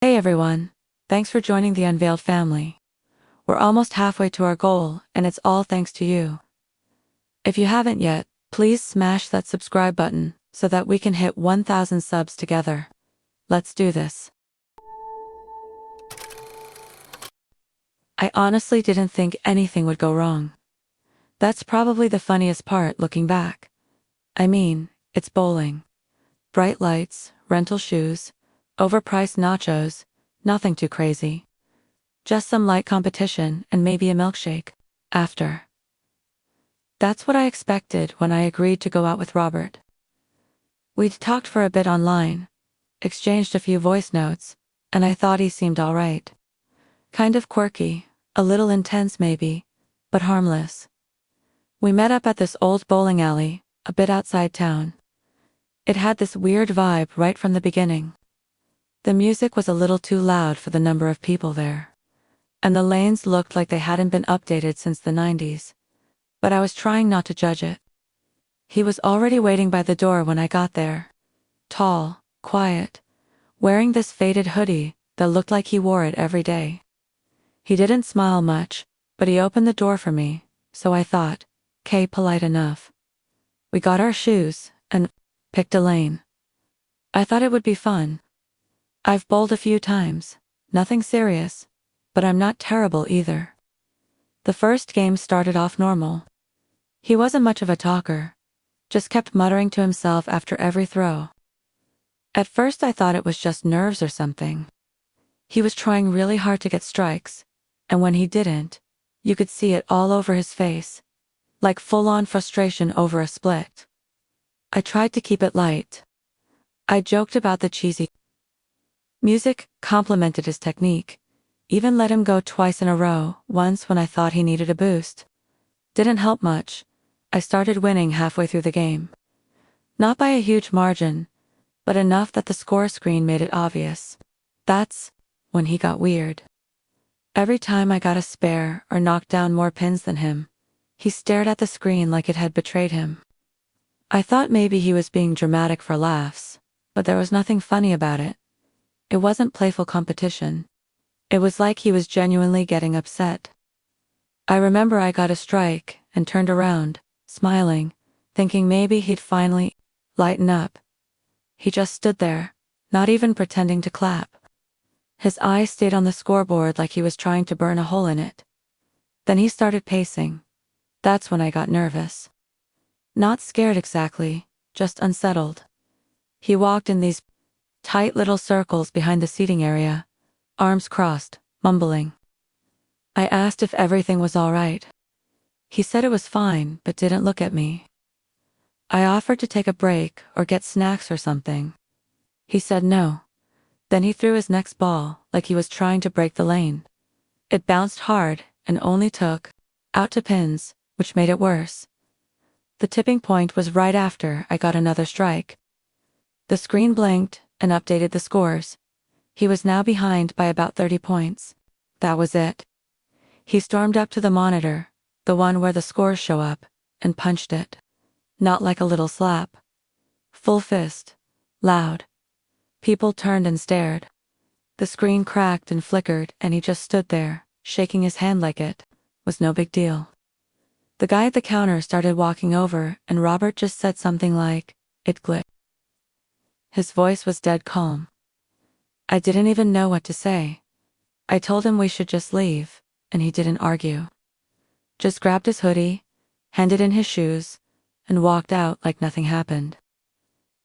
Hey everyone, thanks for joining the Unveiled family. We're almost halfway to our goal, and it's all thanks to you. If you haven't yet, please smash that subscribe button so that we can hit 1,000 subs together. Let's do this. I honestly didn't think anything would go wrong. That's probably the funniest part looking back. I mean, it's bowling. Bright lights, rental shoes, overpriced nachos, nothing too crazy. Just some light competition and maybe a milkshake after. That's what I expected when I agreed to go out with Robert. We'd talked for a bit online, exchanged a few voice notes, and I thought he seemed alright. Kind of quirky, a little intense maybe, but harmless. We met up at this old bowling alley, a bit outside town. It had this weird vibe right from the beginning. The music was a little too loud for the number of people there, and the lanes looked like they hadn't been updated since the 90s. But I was trying not to judge it. He was already waiting by the door when I got there. Tall, quiet, wearing this faded hoodie that looked like he wore it every day. He didn't smile much, but he opened the door for me, so I thought, "'Kay, polite enough." We got our shoes and picked a lane. I thought it would be fun. I've bowled a few times, nothing serious, but I'm not terrible either. The first game started off normal. He wasn't much of a talker, just kept muttering to himself after every throw. At first I thought it was just nerves or something. He was trying really hard to get strikes, and when he didn't, you could see it all over his face, like full-on frustration over a split. I tried to keep it light. I joked about the cheesy music, complimented his technique, even let him go twice in a row, once when I thought he needed a boost. Didn't help much. I started winning halfway through the game. Not by a huge margin, but enough that the score screen made it obvious. That's when he got weird. Every time I got a spare or knocked down more pins than him, he stared at the screen like it had betrayed him. I thought maybe he was being dramatic for laughs, but there was nothing funny about it. It wasn't playful competition. It was like he was genuinely getting upset. I remember I got a strike and turned around, smiling, thinking maybe he'd finally lighten up. He just stood there, not even pretending to clap. His eyes stayed on the scoreboard like he was trying to burn a hole in it. Then he started pacing. That's when I got nervous. Not scared exactly, just unsettled. He walked in these tight little circles behind the seating area, arms crossed, mumbling. I asked if everything was all right. He said it was fine, but didn't look at me. I offered to take a break or get snacks or something. He said no. Then he threw his next ball, like he was trying to break the lane. It bounced hard and only took out to pins, which made it worse. The tipping point was right after I got another strike. The screen blinked and updated the scores. He was now behind by about 30 points. That was it. He stormed up to the monitor, the one where the scores show up, and punched it. Not like a little slap. Full fist. Loud. People turned and stared. The screen cracked and flickered and he just stood there, shaking his hand like it was no big deal. The guy at the counter started walking over and Robert just said something like, "It glitched." His voice was dead calm. I didn't even know what to say. I told him we should just leave, and he didn't argue. Just grabbed his hoodie, handed in his shoes, and walked out like nothing happened.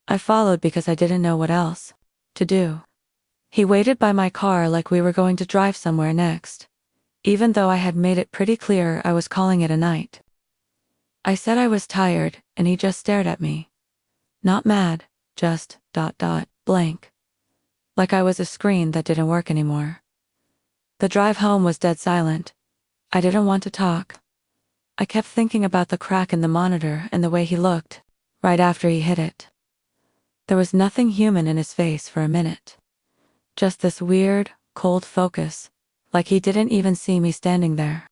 I followed because I didn't know what else to do. He waited by my car like we were going to drive somewhere next, even though I had made it pretty clear I was calling it a night. I said I was tired, and he just stared at me. Not mad, just ... blank. Like I was a screen that didn't work anymore. The drive home was dead silent. I didn't want to talk. I kept thinking about the crack in the monitor and the way he looked, right after he hit it. There was nothing human in his face for a minute. Just this weird, cold focus, like he didn't even see me standing there.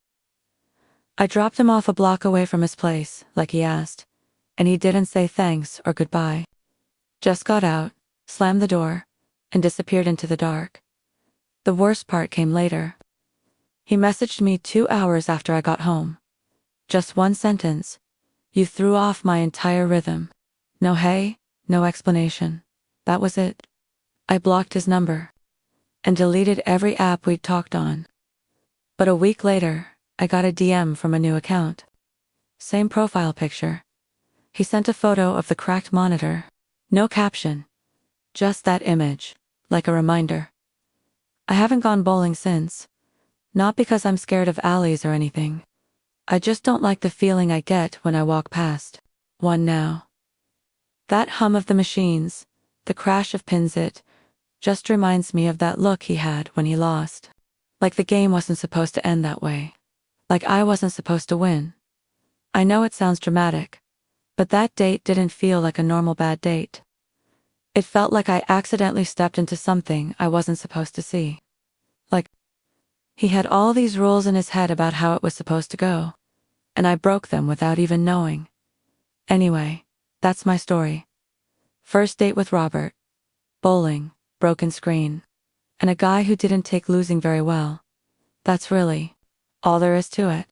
I dropped him off a block away from his place, like he asked, and he didn't say thanks or goodbye. Just got out, slammed the door, and disappeared into the dark. The worst part came later. He messaged me 2 hours after I got home. Just one sentence. You threw off my entire rhythm. No hey, no explanation. That was it. I blocked his number and deleted every app we'd talked on. But a week later, I got a DM from a new account. Same profile picture. He sent a photo of the cracked monitor. No caption. Just that image, like a reminder. I haven't gone bowling since. Not because I'm scared of alleys or anything. I just don't like the feeling I get when I walk past one now. That hum of the machines, the crash of pins, it just reminds me of that look he had when he lost. Like the game wasn't supposed to end that way. Like I wasn't supposed to win. I know it sounds dramatic, but that date didn't feel like a normal bad date. It felt like I accidentally stepped into something I wasn't supposed to see. Like, he had all these rules in his head about how it was supposed to go, and I broke them without even knowing. Anyway, that's my story. First date with Robert. Bowling, broken screen, and a guy who didn't take losing very well. That's really all there is to it.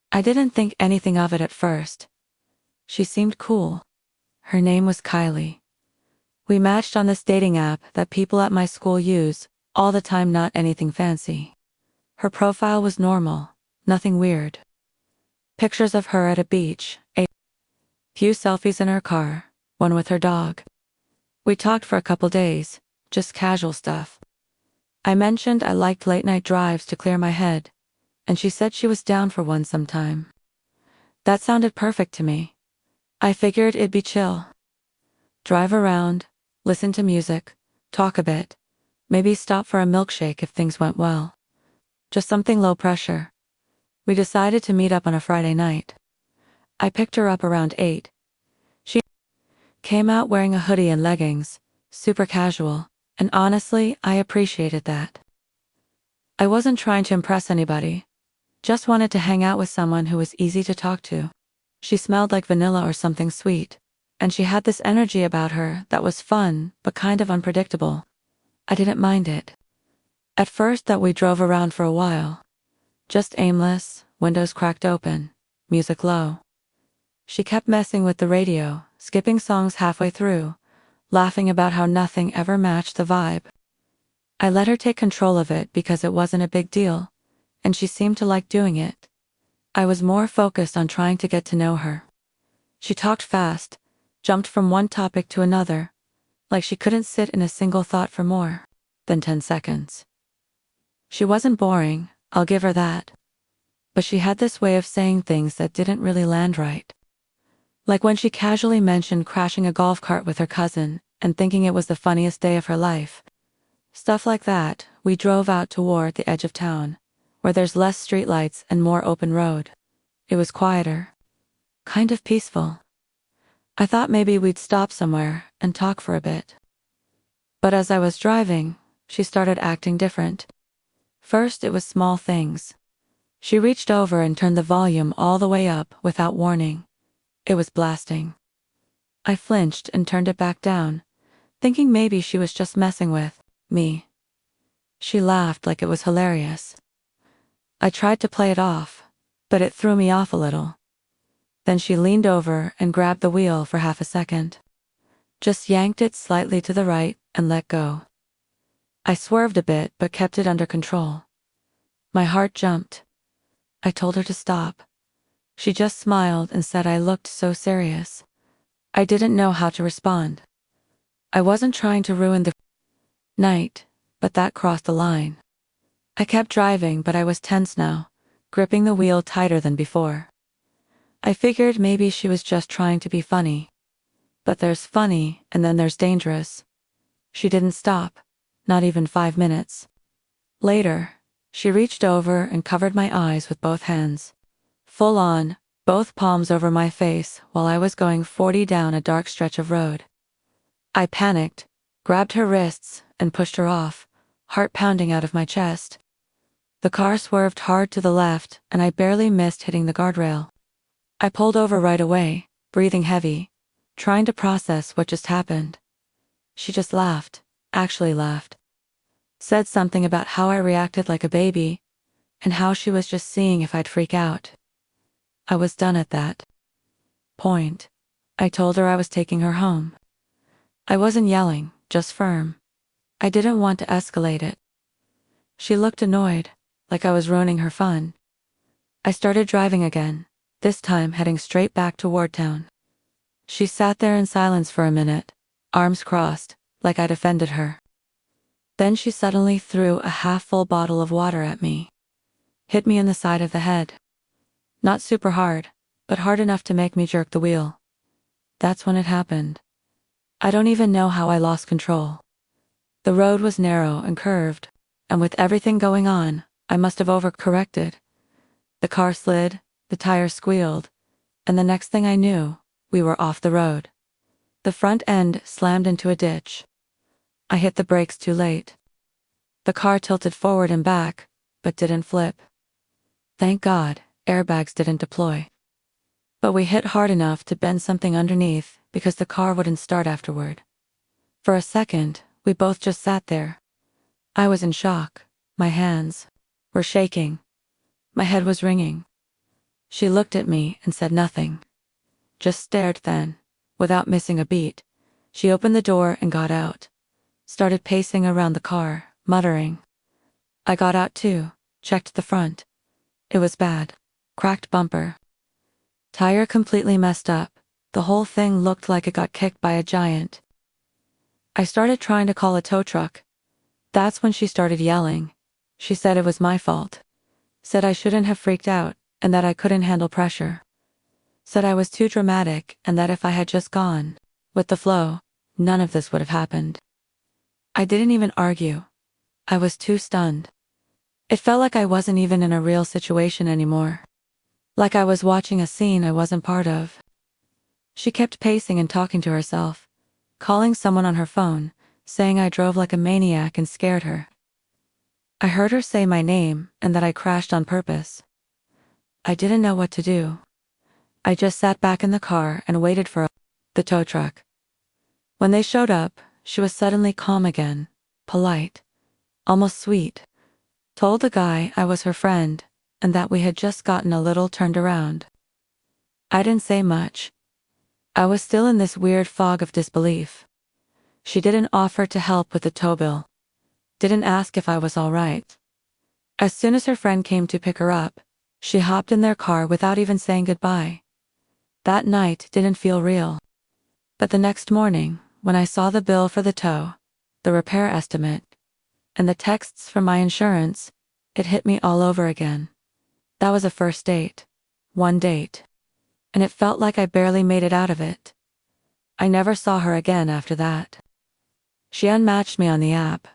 I didn't think anything of it at first. She seemed cool. Her name was Kylie. We matched on this dating app that people at my school use all the time, not anything fancy. Her profile was normal, nothing weird. Pictures of her at a beach, a few selfies in her car, one with her dog. We talked for a couple days, just casual stuff. I mentioned I liked late-night drives to clear my head, and she said she was down for one sometime. That sounded perfect to me. I figured it'd be chill. Drive around, listen to music, talk a bit, maybe stop for a milkshake if things went well. Just something low pressure. We decided to meet up on a Friday night. I picked her up around 8. She came out wearing a hoodie and leggings, super casual, and honestly, I appreciated that. I wasn't trying to impress anybody. Just wanted to hang out with someone who was easy to talk to. She smelled like vanilla or something sweet, and she had this energy about her that was fun but kind of unpredictable. I didn't mind it. At first that we drove around for a while. Just aimless, windows cracked open, music low. She kept messing with the radio, skipping songs halfway through, laughing about how nothing ever matched the vibe. I let her take control of it because it wasn't a big deal, and she seemed to like doing it. I was more focused on trying to get to know her. She talked fast, jumped from one topic to another, like she couldn't sit in a single thought for more than 10 seconds. She wasn't boring, I'll give her that. But she had this way of saying things that didn't really land right. Like when she casually mentioned crashing a golf cart with her cousin and thinking it was the funniest day of her life. Stuff like that. We drove out toward the edge of town, where there's less streetlights and more open road. It was quieter. Kind of peaceful. I thought maybe we'd stop somewhere and talk for a bit. But as I was driving, she started acting different. First it was small things. She reached over and turned the volume all the way up without warning. It was blasting. I flinched and turned it back down, thinking maybe she was just messing with me. She laughed like it was hilarious. I tried to play it off, but it threw me off a little. Then she leaned over and grabbed the wheel for half a second. Just yanked it slightly to the right and let go. I swerved a bit but kept it under control. My heart jumped. I told her to stop. She just smiled and said I looked so serious. I didn't know how to respond. I wasn't trying to ruin the night, but that crossed the line. I kept driving, but I was tense now, gripping the wheel tighter than before. I figured maybe she was just trying to be funny. But there's funny, and then there's dangerous. She didn't stop, not even 5 minutes. Later, she reached over and covered my eyes with both hands. Full on, both palms over my face while I was going 40 down a dark stretch of road. I panicked, grabbed her wrists, and pushed her off, heart pounding out of my chest. The car swerved hard to the left, and I barely missed hitting the guardrail. I pulled over right away, breathing heavy, trying to process what just happened. She just laughed, actually laughed. Said something about how I reacted like a baby, and how she was just seeing if I'd freak out. I was done at that point. I told her I was taking her home. I wasn't yelling, just firm. I didn't want to escalate it. She looked annoyed, like I was ruining her fun. I started driving again, this time heading straight back toward town. She sat there in silence for a minute, arms crossed, like I'd offended her. Then she suddenly threw a half-full bottle of water at me. Hit me in the side of the head. Not super hard, but hard enough to make me jerk the wheel. That's when it happened. I don't even know how I lost control. The road was narrow and curved, and with everything going on, I must have overcorrected. The car slid, the tires squealed, and the next thing I knew, we were off the road. The front end slammed into a ditch. I hit the brakes too late. The car tilted forward and back, but didn't flip. Thank God, airbags didn't deploy. But we hit hard enough to bend something underneath because the car wouldn't start afterward. For a second, we both just sat there. I was in shock. My hands were shaking. My head was ringing. She looked at me and said nothing. Just stared then, without missing a beat. She opened the door and got out. Started pacing around the car, muttering. I got out too, checked the front. It was bad. Cracked bumper. Tire completely messed up. The whole thing looked like it got kicked by a giant. I started trying to call a tow truck. That's when she started yelling. She said it was my fault. Said I shouldn't have freaked out, and that I couldn't handle pressure. Said I was too dramatic, and that if I had just gone with the flow, none of this would have happened. I didn't even argue. I was too stunned. It felt like I wasn't even in a real situation anymore. Like I was watching a scene I wasn't part of. She kept pacing and talking to herself, calling someone on her phone, saying I drove like a maniac and scared her. I heard her say my name and that I crashed on purpose. I didn't know what to do. I just sat back in the car and waited for the tow truck. When they showed up, she was suddenly calm again, polite, almost sweet. Told the guy I was her friend and that we had just gotten a little turned around. I didn't say much. I was still in this weird fog of disbelief. She didn't offer to help with the tow bill. Didn't ask if I was all right. As soon as her friend came to pick her up, she hopped in their car without even saying goodbye. That night didn't feel real. But the next morning, when I saw the bill for the tow, the repair estimate, and the texts from my insurance, it hit me all over again. That was a first date. One date. And it felt like I barely made it out of it. I never saw her again after that. She unmatched me on the app,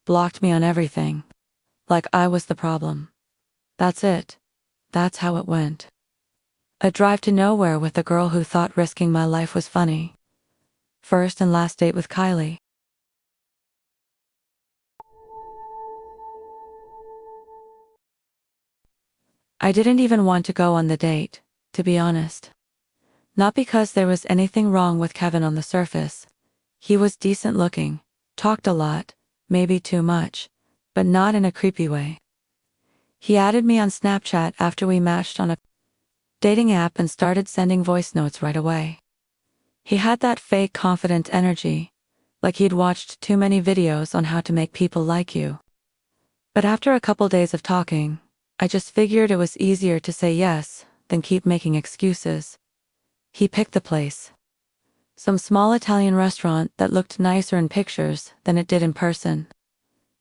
blocked me on everything, like I was the problem. That's it. That's how it went. A drive to nowhere with a girl who thought risking my life was funny. First and last date with Kylie. I didn't even want to go on the date, to be honest. Not because there was anything wrong with Kevin on the surface. He was decent looking, talked a lot, maybe too much, but not in a creepy way. He added me on Snapchat after we matched on a dating app and started sending voice notes right away. He had that fake confident energy, like he'd watched too many videos on how to make people like you. But after a couple days of talking, I just figured it was easier to say yes than keep making excuses. He picked the place. Some small Italian restaurant that looked nicer in pictures than it did in person.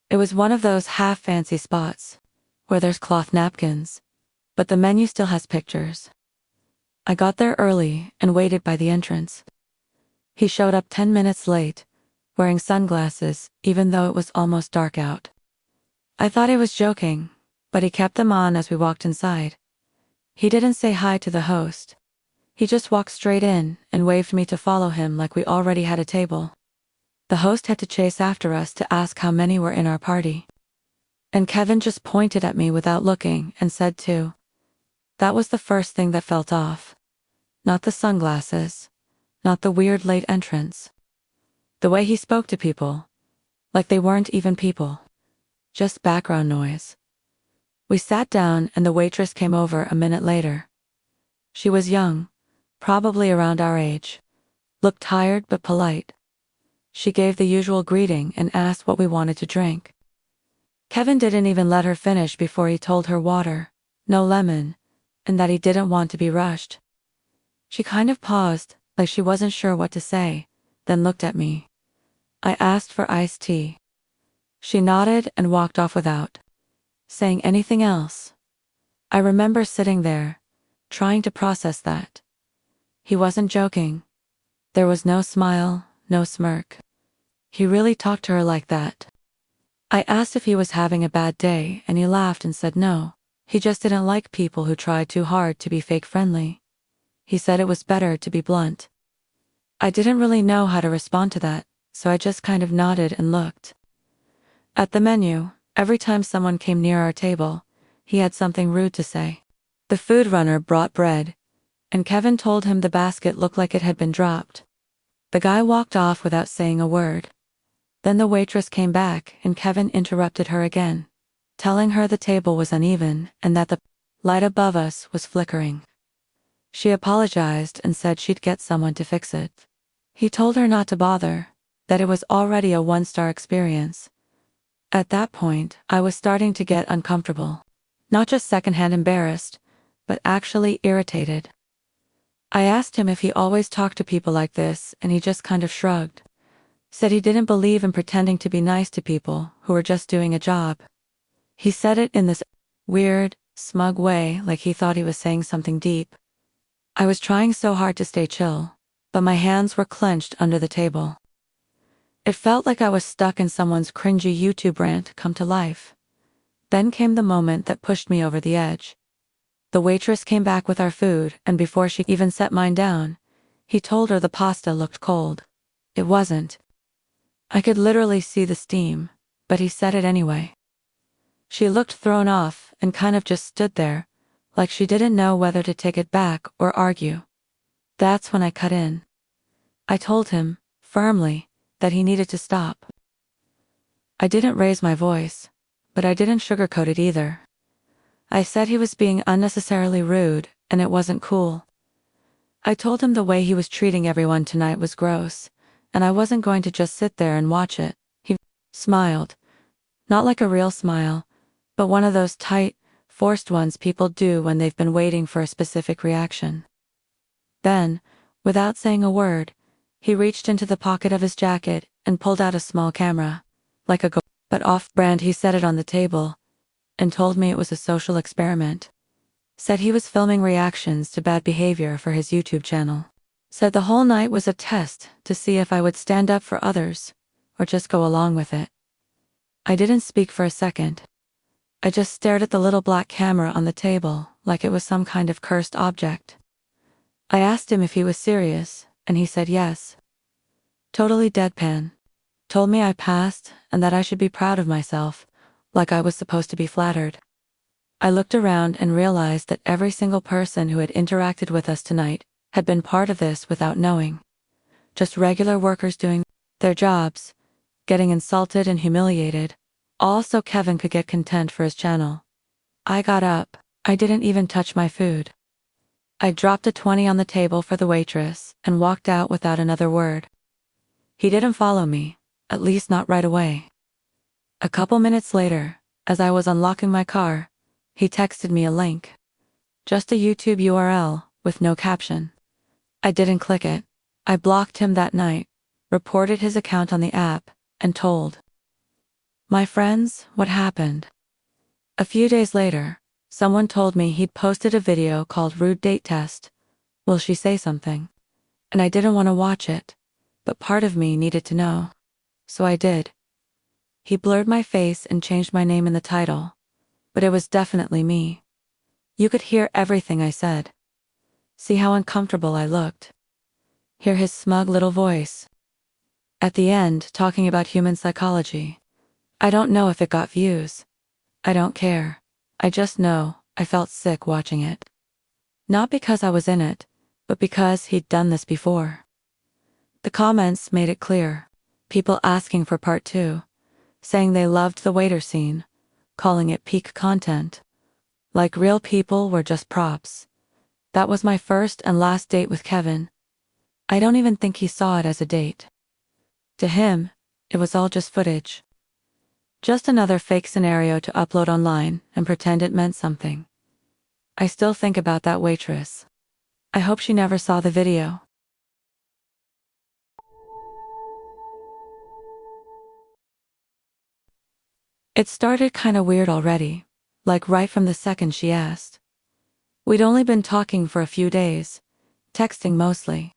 It was one of those half-fancy spots, where there's cloth napkins, but the menu still has pictures. I got there early and waited by the entrance. He showed up 10 minutes late, wearing sunglasses even though it was almost dark out. I thought he was joking, but he kept them on as we walked inside. He didn't say hi to the host. He just walked straight in and waved me to follow him like we already had a table. The host had to chase after us to ask how many were in our party. And Kevin just pointed at me without looking and said too. That was the first thing that felt off. Not the sunglasses. not the weird late entrance. The way he spoke to people, like they weren't even people, just background noise. We sat down and the waitress came over a minute later. She was young, probably around our age, looked tired but polite. She gave the usual greeting and asked what we wanted to drink. Kevin didn't even let her finish before he told her water, no lemon, and that he didn't want to be rushed. She kind of paused, like she wasn't sure what to say, then looked at me. I asked for iced tea. She nodded and walked off without saying anything else. I remember sitting there, trying to process that. He wasn't joking. There was no smile, no smirk. He really talked to her like that. I asked if he was having a bad day and he laughed and said no. He just didn't like people who tried too hard to be fake friendly. He said it was better to be blunt. I didn't really know how to respond to that, so I just kind of nodded and looked. At the menu, every time someone came near our table, he had something rude to say. The food runner brought bread, and Kevin told him the basket looked like it had been dropped. The guy walked off without saying a word. Then the waitress came back and Kevin interrupted her again, telling her the table was uneven and that the light above us was flickering. She apologized and said she'd get someone to fix it. He told her not to bother, that it was already a one-star experience. At that point, I was starting to get uncomfortable. Not just secondhand embarrassed, but actually irritated. I asked him if he always talked to people like this, and he just kind of shrugged. Said he didn't believe in pretending to be nice to people who were just doing a job. He said it in this weird, smug way, like he thought he was saying something deep. I was trying so hard to stay chill, but my hands were clenched under the table. It felt like I was stuck in someone's cringy YouTube rant come to life. Then came the moment that pushed me over the edge. The waitress came back with our food, and before she even set mine down, he told her the pasta looked cold. It wasn't. I could literally see the steam, but he said it anyway. She looked thrown off and kind of just stood there, like she didn't know whether to take it back or argue. That's when I cut in. I told him, firmly, that he needed to stop. I didn't raise my voice, but I didn't sugarcoat it either. I said he was being unnecessarily rude, and it wasn't cool. I told him the way he was treating everyone tonight was gross, and I wasn't going to just sit there and watch it. He smiled. Not like a real smile, but one of those tight, forced ones people do when they've been waiting for a specific reaction. Then, without saying a word, he reached into the pocket of his jacket and pulled out a small camera, like a but off-brand. He set it on the table and told me it was a social experiment. Said he was filming reactions to bad behavior for his YouTube channel. Said the whole night was a test to see if I would stand up for others or just go along with it. I didn't speak for a second. I just stared at the little black camera on the table like it was some kind of cursed object. I asked him if he was serious, and he said yes. Totally deadpan. Told me I passed and that I should be proud of myself, like I was supposed to be flattered. I looked around and realized that every single person who had interacted with us tonight had been part of this without knowing. Just regular workers doing their jobs, getting insulted and humiliated, all so Kevin could get content for his channel. I got up. I didn't even touch my food. I dropped a 20 on the table for the waitress and walked out without another word. He didn't follow me, at least not right away. A couple minutes later, as I was unlocking my car, he texted me a link. Just a YouTube URL with no caption. I didn't click it. I blocked him that night, reported his account on the app, and told my friends what happened. A few days later, someone told me he'd posted a video called Rude Date Test. Will she say something? And I didn't want to watch it, but part of me needed to know. So I did. He blurred my face and changed my name in the title, but it was definitely me. You could hear everything I said. See how uncomfortable I looked. Hear his smug little voice. At the end, talking about human psychology. I don't know if it got views. I don't care. I just know I felt sick watching it. Not because I was in it, but because he'd done this before. The comments made it clear. People asking for part 2, saying they loved the waiter scene, calling it peak content. Like real people were just props. That was my first and last date with Kevin. I don't even think he saw it as a date. To him, it was all just footage. Just another fake scenario to upload online and pretend it meant something. I still think about that waitress. I hope she never saw the video. It started kinda weird already, like right from the second she asked. We'd only been talking for a few days, texting mostly.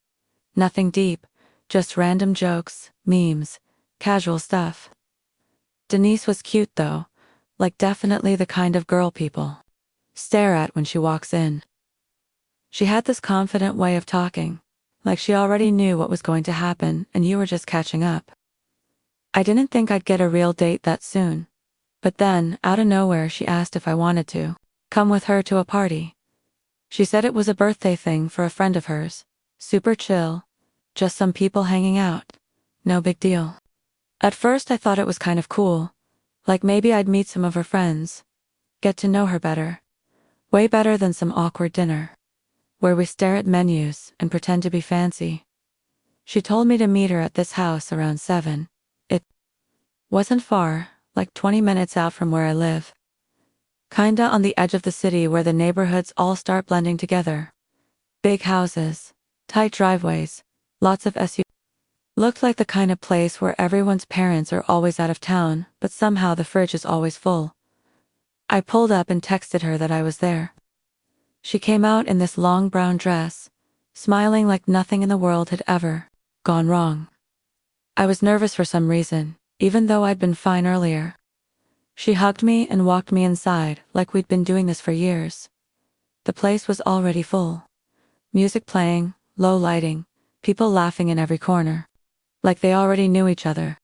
Nothing deep, just random jokes, memes, casual stuff. Denise was cute though, like definitely the kind of girl people stare at when she walks in. She had this confident way of talking, like she already knew what was going to happen and you were just catching up. I didn't think I'd get a real date that soon. But then, out of nowhere, she asked if I wanted to come with her to a party. She said it was a birthday thing for a friend of hers. Super chill. Just some people hanging out. No big deal. At first I thought it was kind of cool. Like maybe I'd meet some of her friends. Get to know her better. Way better than some awkward dinner, where we stare at menus and pretend to be fancy. She told me to meet her at this house around 7. It wasn't far, like 20 minutes out from where I live. Kinda on the edge of the city where the neighborhoods all start blending together. Big houses, tight driveways, lots of SUVs. Looked like the kind of place where everyone's parents are always out of town, but somehow the fridge is always full. I pulled up and texted her that I was there. She came out in this long brown dress, smiling like nothing in the world had ever gone wrong. I was nervous for some reason, even though I'd been fine earlier. She hugged me and walked me inside like we'd been doing this for years. The place was already full. Music playing, low lighting, people laughing in every corner. Like they already knew each other.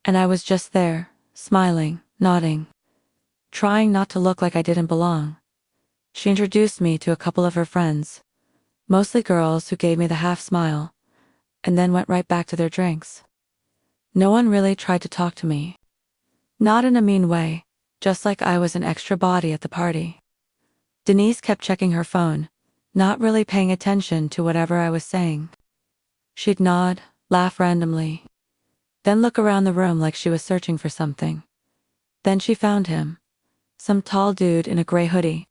And I was just there, smiling, nodding, trying not to look like I didn't belong. She introduced me to a couple of her friends, mostly girls who gave me the half smile, and then went right back to their drinks. No one really tried to talk to me. Not in a mean way, just like I was an extra body at the party. Denise kept checking her phone, not really paying attention to whatever I was saying. She'd nod, laugh randomly, then look around the room like she was searching for something. Then she found him. Some tall dude in a gray hoodie.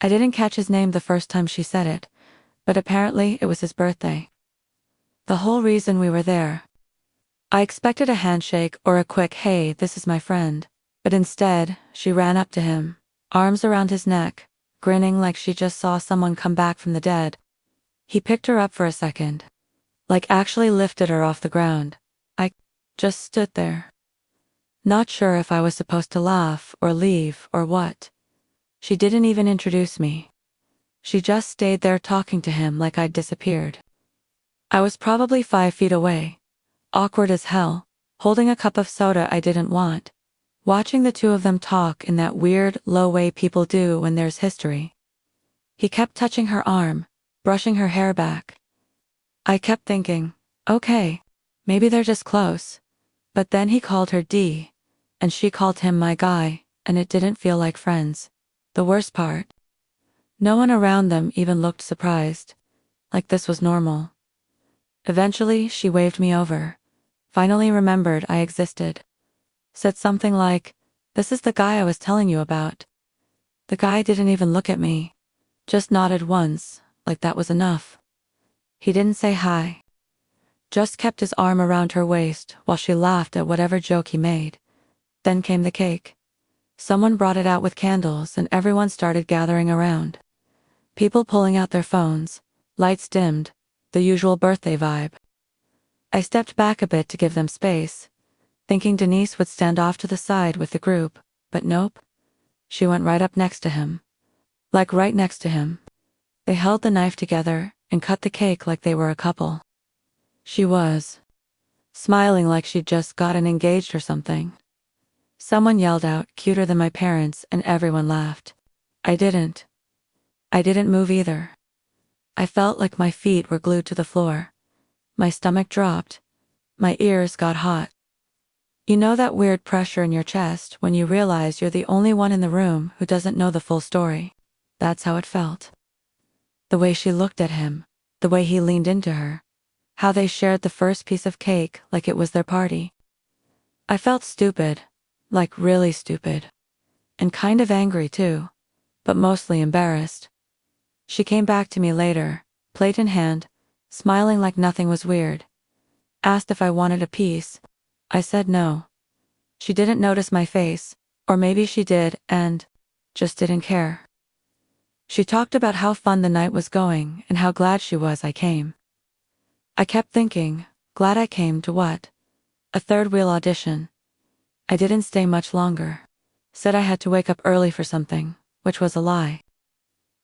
I didn't catch his name the first time she said it, but apparently it was his birthday. The whole reason we were there. I expected a handshake or a quick "hey, this is my friend," but instead, she ran up to him, arms around his neck, grinning like she just saw someone come back from the dead. He picked her up for a second, like actually lifted her off the ground. I just stood there, not sure if I was supposed to laugh or leave or what. She didn't even introduce me. She just stayed there talking to him like I'd disappeared. I was probably 5 feet away. Awkward as hell, holding a cup of soda I didn't want, watching the two of them talk in that weird, low way people do when there's history. He kept touching her arm, brushing her hair back. I kept thinking, okay, maybe they're just close. But then he called her D, and she called him my guy, and it didn't feel like friends. The worst part. No one around them even looked surprised, like this was normal. Eventually, she waved me over. Finally remembered I existed. Said something like, "This is the guy I was telling you about." The guy didn't even look at me. Just nodded once, like that was enough. He didn't say hi. Just kept his arm around her waist while she laughed at whatever joke he made. Then came the cake. Someone brought it out with candles and everyone started gathering around. People pulling out their phones, lights dimmed, the usual birthday vibe. I stepped back a bit to give them space, thinking Denise would stand off to the side with the group, but nope. She went right up next to him. Like right next to him. They held the knife together and cut the cake like they were a couple. She was smiling like she'd just gotten engaged or something. Someone yelled out, "Cuter than my parents," and everyone laughed. I didn't. I didn't move either. I felt like my feet were glued to the floor. My stomach dropped. My ears got hot. You know that weird pressure in your chest when you realize you're the only one in the room who doesn't know the full story? That's how it felt. The way she looked at him, the way he leaned into her, how they shared the first piece of cake like it was their party. I felt stupid, like really stupid. And kind of angry too, but mostly embarrassed. She came back to me later, plate in hand, smiling like nothing was weird. Asked if I wanted a piece. I said no. She didn't notice my face, or maybe she did and just didn't care. She talked about how fun the night was going and how glad she was I came. I kept thinking, glad I came to what? A third wheel audition. I didn't stay much longer. Said I had to wake up early for something, which was a lie.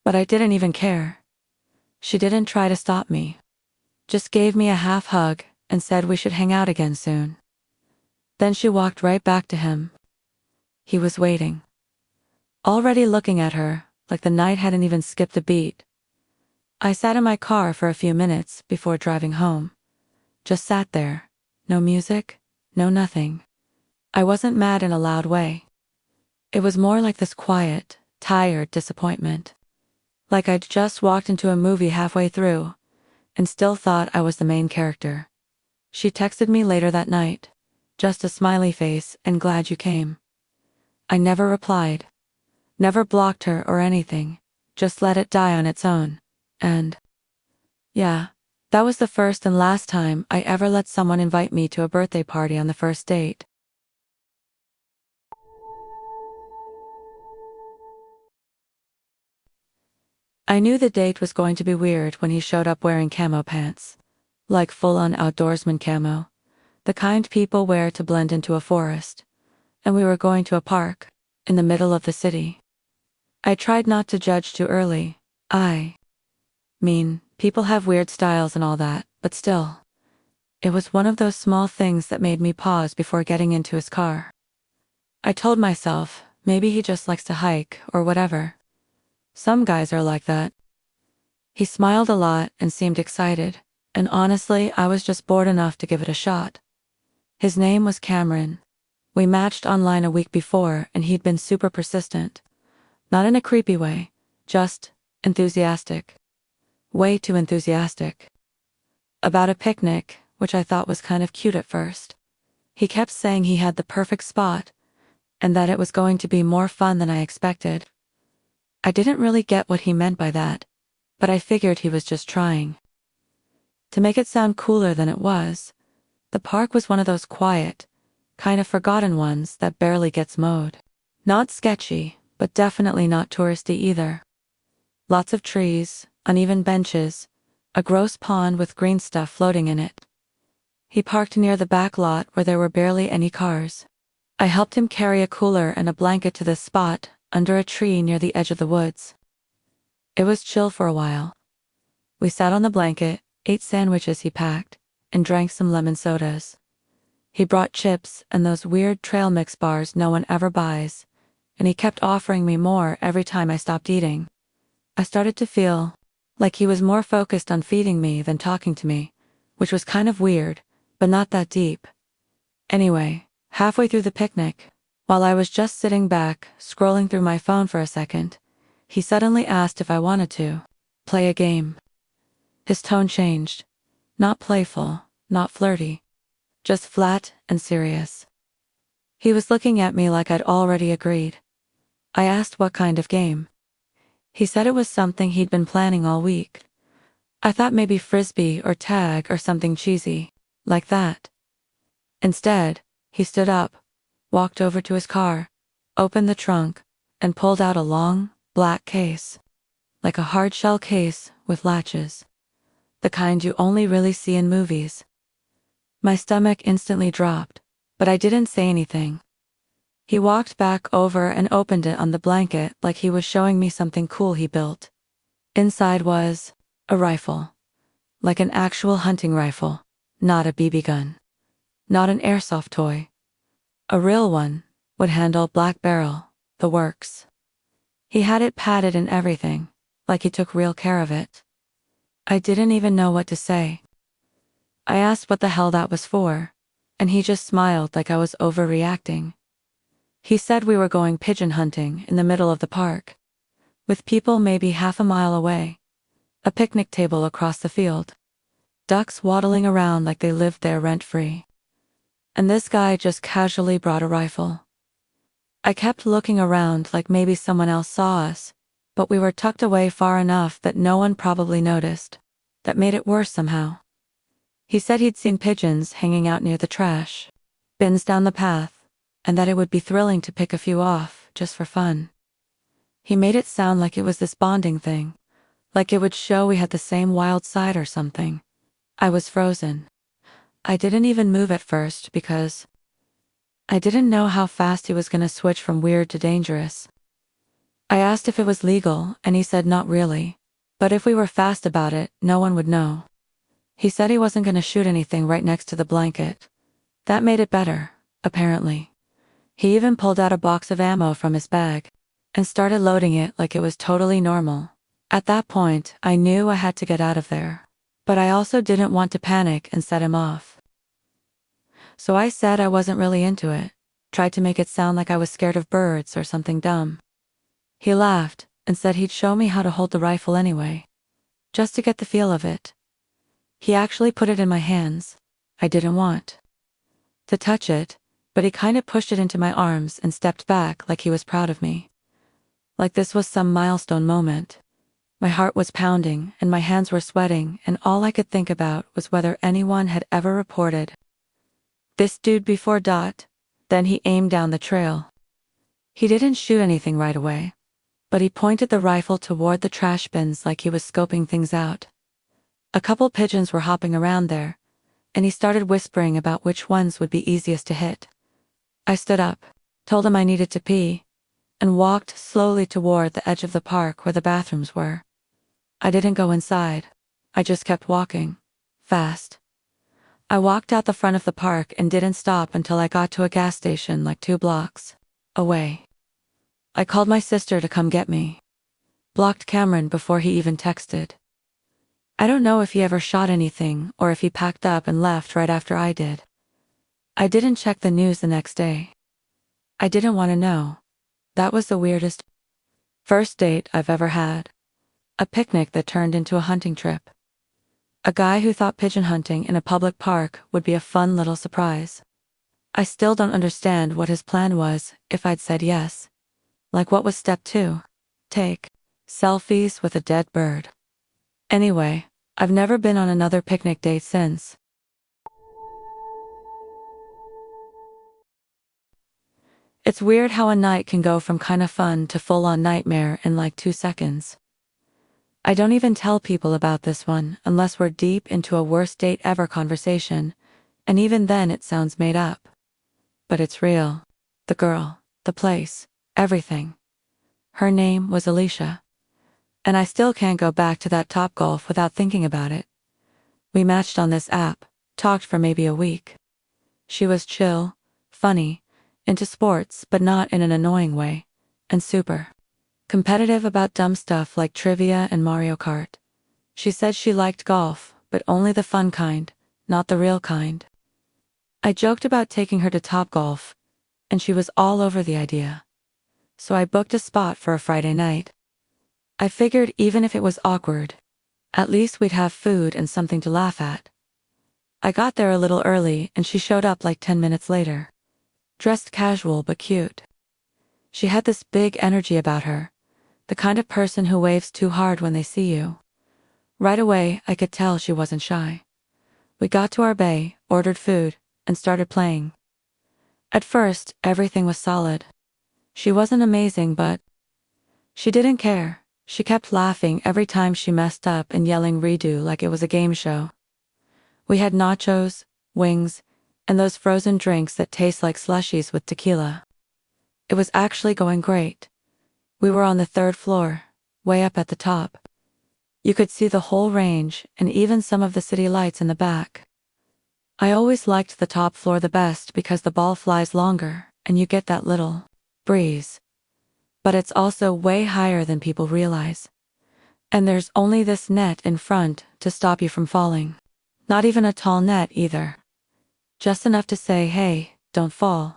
But I didn't even care. She didn't try to stop me. Just gave me a half hug and said we should hang out again soon. Then she walked right back to him. He was waiting. Already looking at her, like the night hadn't even skipped a beat. I sat in my car for a few minutes before driving home. Just sat there. No music, no nothing. I wasn't mad in a loud way. It was more like this quiet, tired disappointment. Like I'd just walked into a movie halfway through, and still thought I was the main character. She texted me later that night. Just a smiley face and glad you came. I never replied. Never blocked her or anything. Just let it die on its own. And yeah, that was the first and last time I ever let someone invite me to a birthday party on the first date. I knew the date was going to be weird when he showed up wearing camo pants. Like full-on outdoorsman camo. The kind people wear to blend into a forest. And we were going to a park, in the middle of the city. I tried not to judge too early. I mean, people have weird styles and all that, but still. It was one of those small things that made me pause before getting into his car. I told myself, maybe he just likes to hike or whatever. Some guys are like that. He smiled a lot and seemed excited, and honestly, I was just bored enough to give it a shot. His name was Cameron. We matched online a week before and he'd been super persistent. Not in a creepy way, just enthusiastic. Way too enthusiastic. About a picnic, which I thought was kind of cute at first. He kept saying he had the perfect spot, and that it was going to be more fun than I expected. I didn't really get what he meant by that, but I figured he was just trying. To make it sound cooler than it was, the park was one of those quiet, kind of forgotten ones that barely gets mowed. Not sketchy, but definitely not touristy either. Lots of trees, uneven benches, a gross pond with green stuff floating in it. He parked near the back lot where there were barely any cars. I helped him carry a cooler and a blanket to this spot, under a tree near the edge of the woods. It was chill for a while. We sat on the blanket, ate sandwiches he packed, and drank some lemon sodas. He brought chips and those weird trail mix bars no one ever buys, and he kept offering me more every time I stopped eating. I started to feel like he was more focused on feeding me than talking to me, which was kind of weird, but not that deep. Anyway, halfway through the picnic, while I was just sitting back, scrolling through my phone for a second, he suddenly asked if I wanted to play a game. His tone changed. Not playful, not flirty. Just flat and serious. He was looking at me like I'd already agreed. I asked what kind of game. He said it was something he'd been planning all week. I thought maybe frisbee or tag or something cheesy, like that. Instead, he stood up, walked over to his car, opened the trunk, and pulled out a long, black case. Like a hard-shell case with latches. The kind you only really see in movies. My stomach instantly dropped, but I didn't say anything. He walked back over and opened it on the blanket like he was showing me something cool he built. Inside was a rifle. Like an actual hunting rifle, not a BB gun. Not an airsoft toy. A real one, would handle, black barrel, the works. He had it padded and everything, like he took real care of it. I didn't even know what to say. I asked what the hell that was for, and he just smiled like I was overreacting. He said we were going pigeon hunting in the middle of the park, with people maybe half a mile away, a picnic table across the field, ducks waddling around like they lived there rent-free. And this guy just casually brought a rifle. I kept looking around like maybe someone else saw us, but we were tucked away far enough that no one probably noticed. That made it worse somehow. He said he'd seen pigeons hanging out near the trash bins down the path, and that it would be thrilling to pick a few off, just for fun. He made it sound like it was this bonding thing, like it would show we had the same wild side or something. I was frozen. I didn't even move at first because I didn't know how fast he was gonna switch from weird to dangerous. I asked if it was legal, and he said not really, but if we were fast about it, no one would know. He said he wasn't gonna shoot anything right next to the blanket. That made it better, apparently. He even pulled out a box of ammo from his bag and started loading it like it was totally normal. At that point, I knew I had to get out of there, but I also didn't want to panic and set him off. So I said I wasn't really into it, tried to make it sound like I was scared of birds or something dumb. He laughed and said he'd show me how to hold the rifle anyway, just to get the feel of it. He actually put it in my hands. I didn't want to touch it, but he kinda pushed it into my arms and stepped back like he was proud of me. Like this was some milestone moment. My heart was pounding and my hands were sweating, and all I could think about was whether anyone had ever reported this dude before. Then he aimed down the trail. He didn't shoot anything right away, but he pointed the rifle toward the trash bins like he was scoping things out. A couple pigeons were hopping around there, and he started whispering about which ones would be easiest to hit. I stood up, told him I needed to pee, and walked slowly toward the edge of the park where the bathrooms were. I didn't go inside. I just kept walking. Fast. I walked out the front of the park and didn't stop until I got to a gas station like 2 blocks away. I called my sister to come get me. Blocked Cameron before he even texted. I don't know if he ever shot anything or if he packed up and left right after I did. I didn't check the news the next day. I didn't want to know. That was the weirdest first date I've ever had. A picnic that turned into a hunting trip. A guy who thought pigeon hunting in a public park would be a fun little surprise. I still don't understand what his plan was if I'd said yes. Like what was step 2? Take selfies with a dead bird. Anyway, I've never been on another picnic date since. It's weird how a night can go from kinda fun to full-on nightmare in like 2 seconds. I don't even tell people about this one unless we're deep into a worst date ever conversation, and even then it sounds made up. But it's real. The girl, the place, everything. Her name was Alicia. And I still can't go back to that Topgolf without thinking about it. We matched on this app, talked for maybe a week. She was chill, funny, into sports but not in an annoying way, and super competitive about dumb stuff like trivia and Mario Kart. She said she liked golf, but only the fun kind, not the real kind. I joked about taking her to Topgolf, and she was all over the idea. So I booked a spot for a Friday night. I figured even if it was awkward, at least we'd have food and something to laugh at. I got there a little early and she showed up like 10 minutes later. Dressed casual but cute. She had this big energy about her, the kind of person who waves too hard when they see you. Right away, I could tell she wasn't shy. We got to our bay, ordered food, and started playing. At first, everything was solid. She wasn't amazing, but she didn't care. She kept laughing every time she messed up and yelling redo like it was a game show. We had nachos, wings, and those frozen drinks that taste like slushies with tequila. It was actually going great. We were on the 3rd floor, way up at the top. You could see the whole range and even some of the city lights in the back. I always liked the top floor the best because the ball flies longer and you get that little breeze. But it's also way higher than people realize. And there's only this net in front to stop you from falling. Not even a tall net either. Just enough to say, hey, don't fall.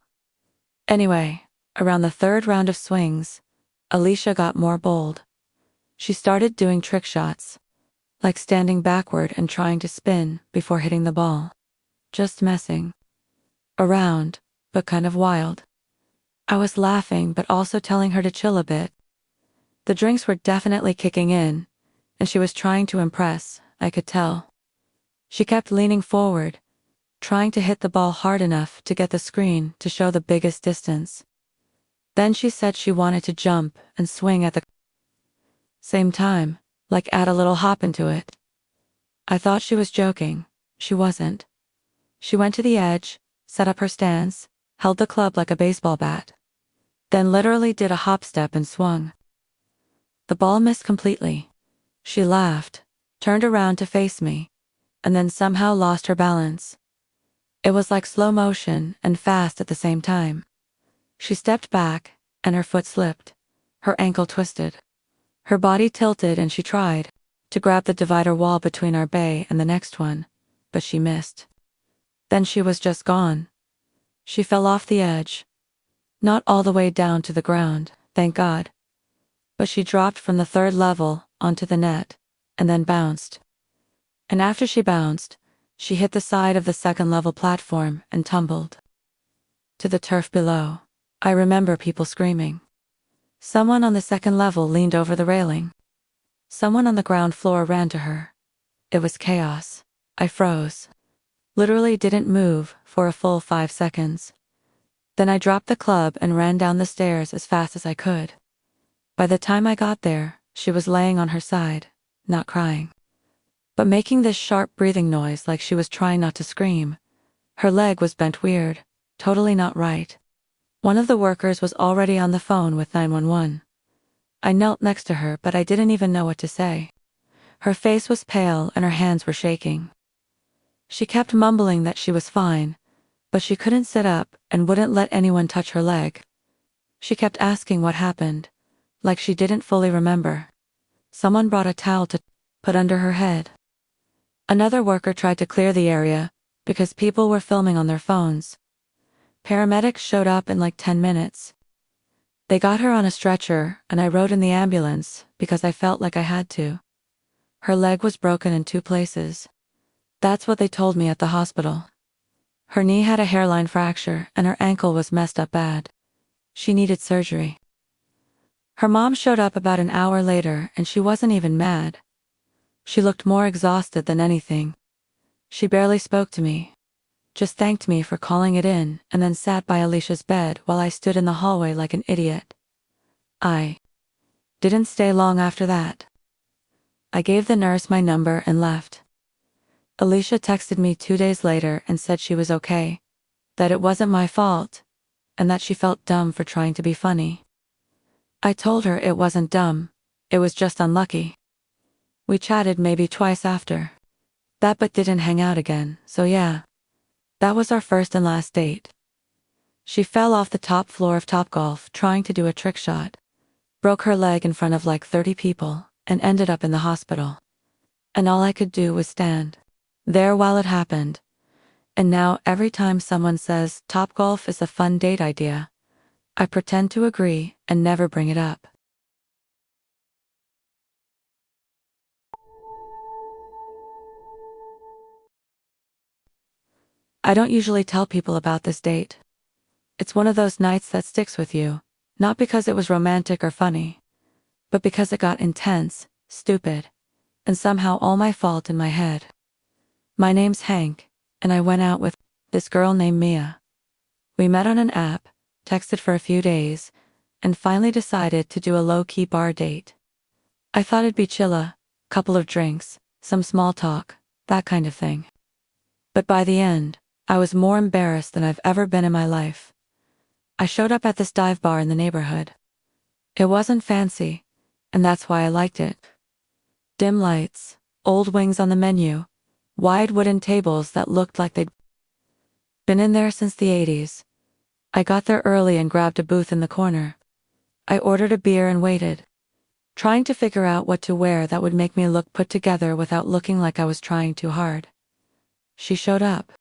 Anyway, around the third round of swings, Alicia got more bold. She started doing trick shots, like standing backward and trying to spin before hitting the ball. Just messing around, but kind of wild. I was laughing but also telling her to chill a bit. The drinks were definitely kicking in, and she was trying to impress, I could tell. She kept leaning forward, trying to hit the ball hard enough to get the screen to show the biggest distance. Then she said she wanted to jump and swing at the same time, like add a little hop into it. I thought she was joking. She wasn't. She went to the edge, set up her stance, held the club like a baseball bat, then literally did a hop step and swung. The ball missed completely. She laughed, turned around to face me, and then somehow lost her balance. It was like slow motion and fast at the same time. She stepped back, and her foot slipped. Her ankle twisted. Her body tilted and she tried to grab the divider wall between our bay and the next one, but she missed. Then she was just gone. She fell off the edge. Not all the way down to the ground, thank God. But she dropped from the third level onto the net, and then bounced. And after she bounced, she hit the side of the second level platform and tumbled to the turf below. I remember people screaming. Someone on the second level leaned over the railing. Someone on the ground floor ran to her. It was chaos. I froze. Literally didn't move for a full 5 seconds. Then I dropped the club and ran down the stairs as fast as I could. By the time I got there, she was laying on her side, not crying, but making this sharp breathing noise like she was trying not to scream. Her leg was bent weird, totally not right. One of the workers was already on the phone with 911. I knelt next to her, but I didn't even know what to say. Her face was pale and her hands were shaking. She kept mumbling that she was fine, but she couldn't sit up and wouldn't let anyone touch her leg. She kept asking what happened, like she didn't fully remember. Someone brought a towel to put under her head. Another worker tried to clear the area because people were filming on their phones. Paramedics showed up in like 10 minutes. They got her on a stretcher and I rode in the ambulance because I felt like I had to. Her leg was broken in 2 places. That's what they told me at the hospital. Her knee had a hairline fracture and her ankle was messed up bad. She needed surgery. Her mom showed up about an hour later and she wasn't even mad. She looked more exhausted than anything. She barely spoke to me, just thanked me for calling it in and then sat by Alicia's bed while I stood in the hallway like an idiot. I didn't stay long after that. I gave the nurse my number and left. Alicia texted me 2 days later and said she was okay, that it wasn't my fault, and that she felt dumb for trying to be funny. I told her it wasn't dumb, it was just unlucky. We chatted maybe twice after that but didn't hang out again, so yeah. That was our first and last date. She fell off the top floor of Topgolf trying to do a trick shot, broke her leg in front of like 30 people, and ended up in the hospital. And all I could do was stand there while it happened. And now every time someone says Topgolf is a fun date idea, I pretend to agree and never bring it up. I don't usually tell people about this date. It's one of those nights that sticks with you, not because it was romantic or funny, but because it got intense, stupid, and somehow all my fault in my head. My name's Hank, and I went out with this girl named Mia. We met on an app, texted for a few days, and finally decided to do a low-key bar date. I thought it'd be chilla, couple of drinks, some small talk, that kind of thing. But by the end, I was more embarrassed than I've ever been in my life. I showed up at this dive bar in the neighborhood. It wasn't fancy, and that's why I liked it. Dim lights, old wings on the menu, wide wooden tables that looked like they'd been in there since the 80s. I got there early and grabbed a booth in the corner. I ordered a beer and waited, trying to figure out what to wear that would make me look put together without looking like I was trying too hard. She showed up.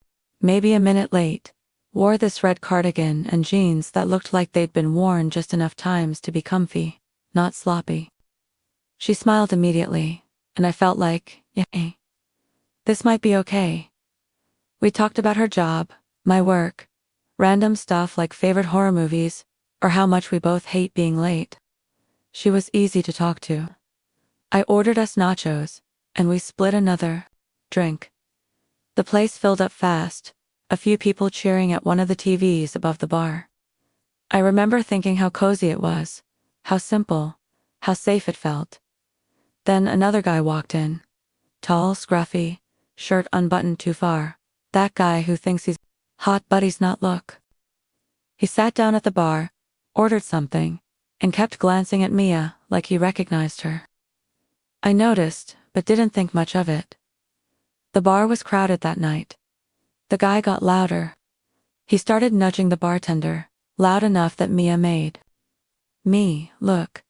Maybe a minute late. Wore this red cardigan and jeans that looked like they'd been worn just enough times to be comfy, not sloppy. She smiled immediately, and I felt like, yeah, this might be okay. We talked about her job, my work, random stuff like favorite horror movies, or how much we both hate being late. She was easy to talk to. I ordered us nachos, and we split another drink. The place filled up fast, a few people cheering at one of the TVs above the bar. I remember thinking how cozy it was, how simple, how safe it felt. Then another guy walked in. Tall, scruffy, shirt unbuttoned too far. That guy who thinks he's hot but he's not. Look. He sat down at the bar, ordered something, and kept glancing at Mia like he recognized her. I noticed, but didn't think much of it. The bar was crowded that night. The guy got louder. He started nudging the bartender, loud enough that Mia made me look.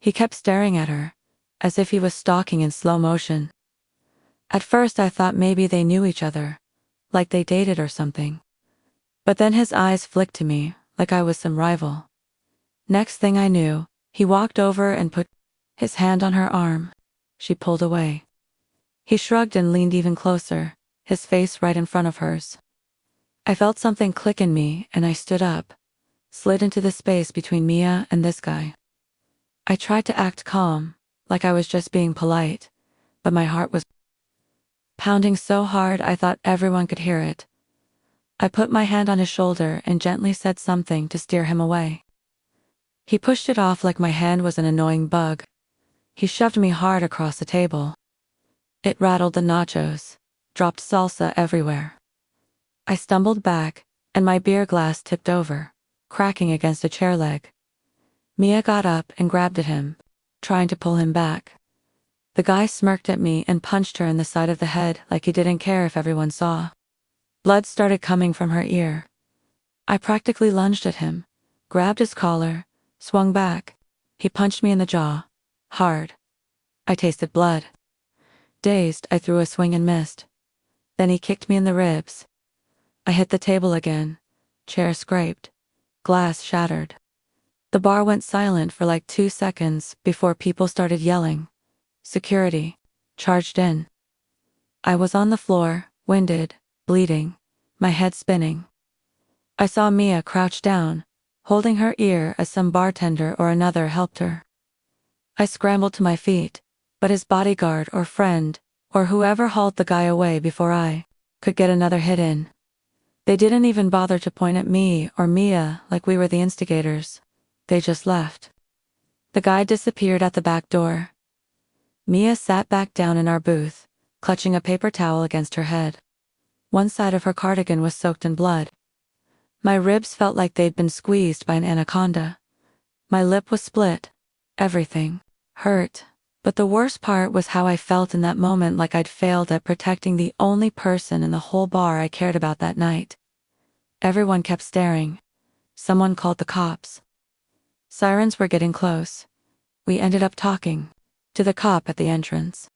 He kept staring at her, as if he was stalking in slow motion. At first I thought maybe they knew each other, like they dated or something. But then his eyes flicked to me, like I was some rival. Next thing I knew, he walked over and put his hand on her arm. She pulled away. He shrugged and leaned even closer, his face right in front of hers. I felt something click in me and I stood up, slid into the space between Mia and this guy. I tried to act calm, like I was just being polite, but my heart was pounding so hard I thought everyone could hear it. I put my hand on his shoulder and gently said something to steer him away. He pushed it off like my hand was an annoying bug. He shoved me hard across the table. It rattled the nachos, dropped salsa everywhere. I stumbled back, and my beer glass tipped over, cracking against a chair leg. Mia got up and grabbed at him, trying to pull him back. The guy smirked at me and punched her in the side of the head like he didn't care if everyone saw. Blood started coming from her ear. I practically lunged at him, grabbed his collar, swung back. He punched me in the jaw, hard. I tasted blood. Dazed, I threw a swing and missed. Then he kicked me in the ribs. I hit the table again. Chair scraped. Glass shattered. The bar went silent for like 2 seconds before people started yelling. Security charged in. I was on the floor, winded, bleeding, my head spinning. I saw Mia crouch down, holding her ear as some bartender or another helped her. I scrambled to my feet, but his bodyguard or friend, or whoever hauled the guy away before I could get another hit in. They didn't even bother to point at me or Mia like we were the instigators. They just left. The guy disappeared at the back door. Mia sat back down in our booth, clutching a paper towel against her head. One side of her cardigan was soaked in blood. My ribs felt like they'd been squeezed by an anaconda. My lip was split. Everything hurt. But the worst part was how I felt in that moment, like I'd failed at protecting the only person in the whole bar I cared about that night. Everyone kept staring. Someone called the cops. Sirens were getting close. We ended up talking to the cop at the entrance.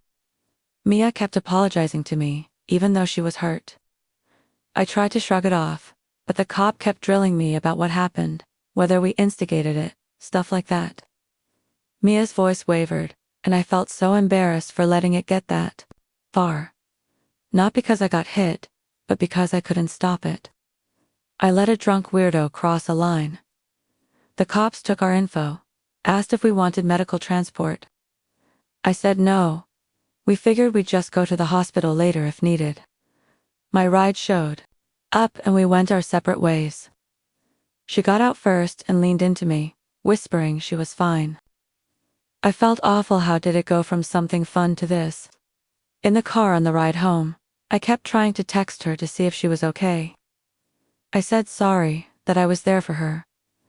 Mia kept apologizing to me, even though she was hurt. I tried to shrug it off, but the cop kept drilling me about what happened, whether we instigated it, stuff like that. Mia's voice wavered, and I felt so embarrassed for letting it get that far. Not because I got hit, but because I couldn't stop it. I let a drunk weirdo cross a line. The cops took our info, asked if we wanted medical transport. I said no. We figured we'd just go to the hospital later if needed. My ride showed up and we went our separate ways. She got out first and leaned into me, whispering she was fine. I felt awful. How did it go from something fun to this? In the car on the ride home, I kept trying to text her to see if she was okay. I said sorry, that I was there for her,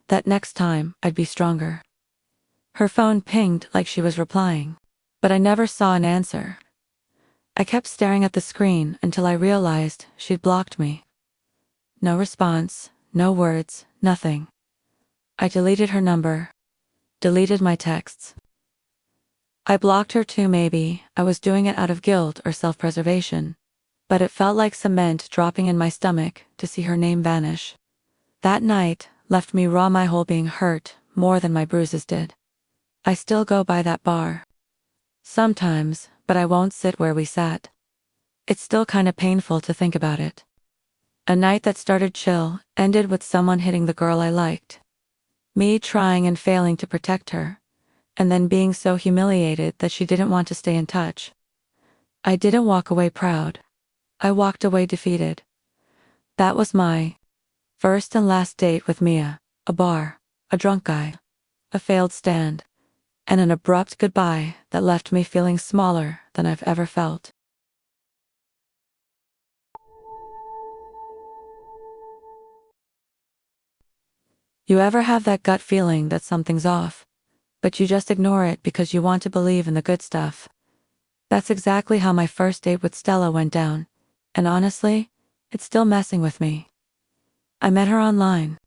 that next time I'd be stronger. Her phone pinged like she was replying, but I never saw an answer. I kept staring at the screen until I realized she'd blocked me. No response, no words, nothing. I deleted her number, deleted my texts. I blocked her too. Maybe I was doing it out of guilt or self-preservation, but it felt like cement dropping in my stomach to see her name vanish. That night left me raw, my whole being hurt more than my bruises did. I still go by that bar sometimes, but I won't sit where we sat. It's still kinda painful to think about it. A night that started chill ended with someone hitting the girl I liked. Me trying and failing to protect her, and then being so humiliated that she didn't want to stay in touch. I didn't walk away proud. I walked away defeated. That was my first and last date with Mia, a bar, a drunk guy, a failed stand, and an abrupt goodbye that left me feeling smaller than I've ever felt. You ever have that gut feeling that something's off, but you just ignore it because you want to believe in the good stuff? That's exactly how my first date with Stella went down, and honestly, it's still messing with me. I met her online.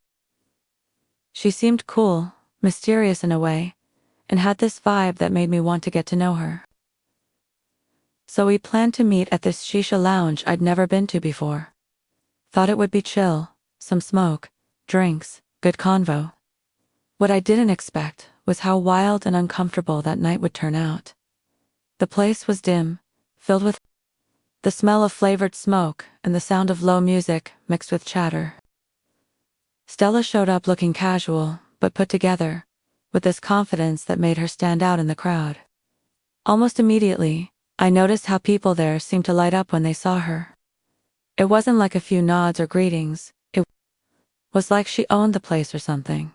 She seemed cool, mysterious in a way, and had this vibe that made me want to get to know her. So we planned to meet at this shisha lounge I'd never been to before. Thought it would be chill, some smoke, drinks, good convo. What I didn't expect was how wild and uncomfortable that night would turn out. The place was dim, filled with the smell of flavored smoke and the sound of low music mixed with chatter. Stella showed up looking casual, but put together, with this confidence that made her stand out in the crowd. Almost immediately, I noticed how people there seemed to light up when they saw her. It wasn't like a few nods or greetings, it was like she owned the place or something.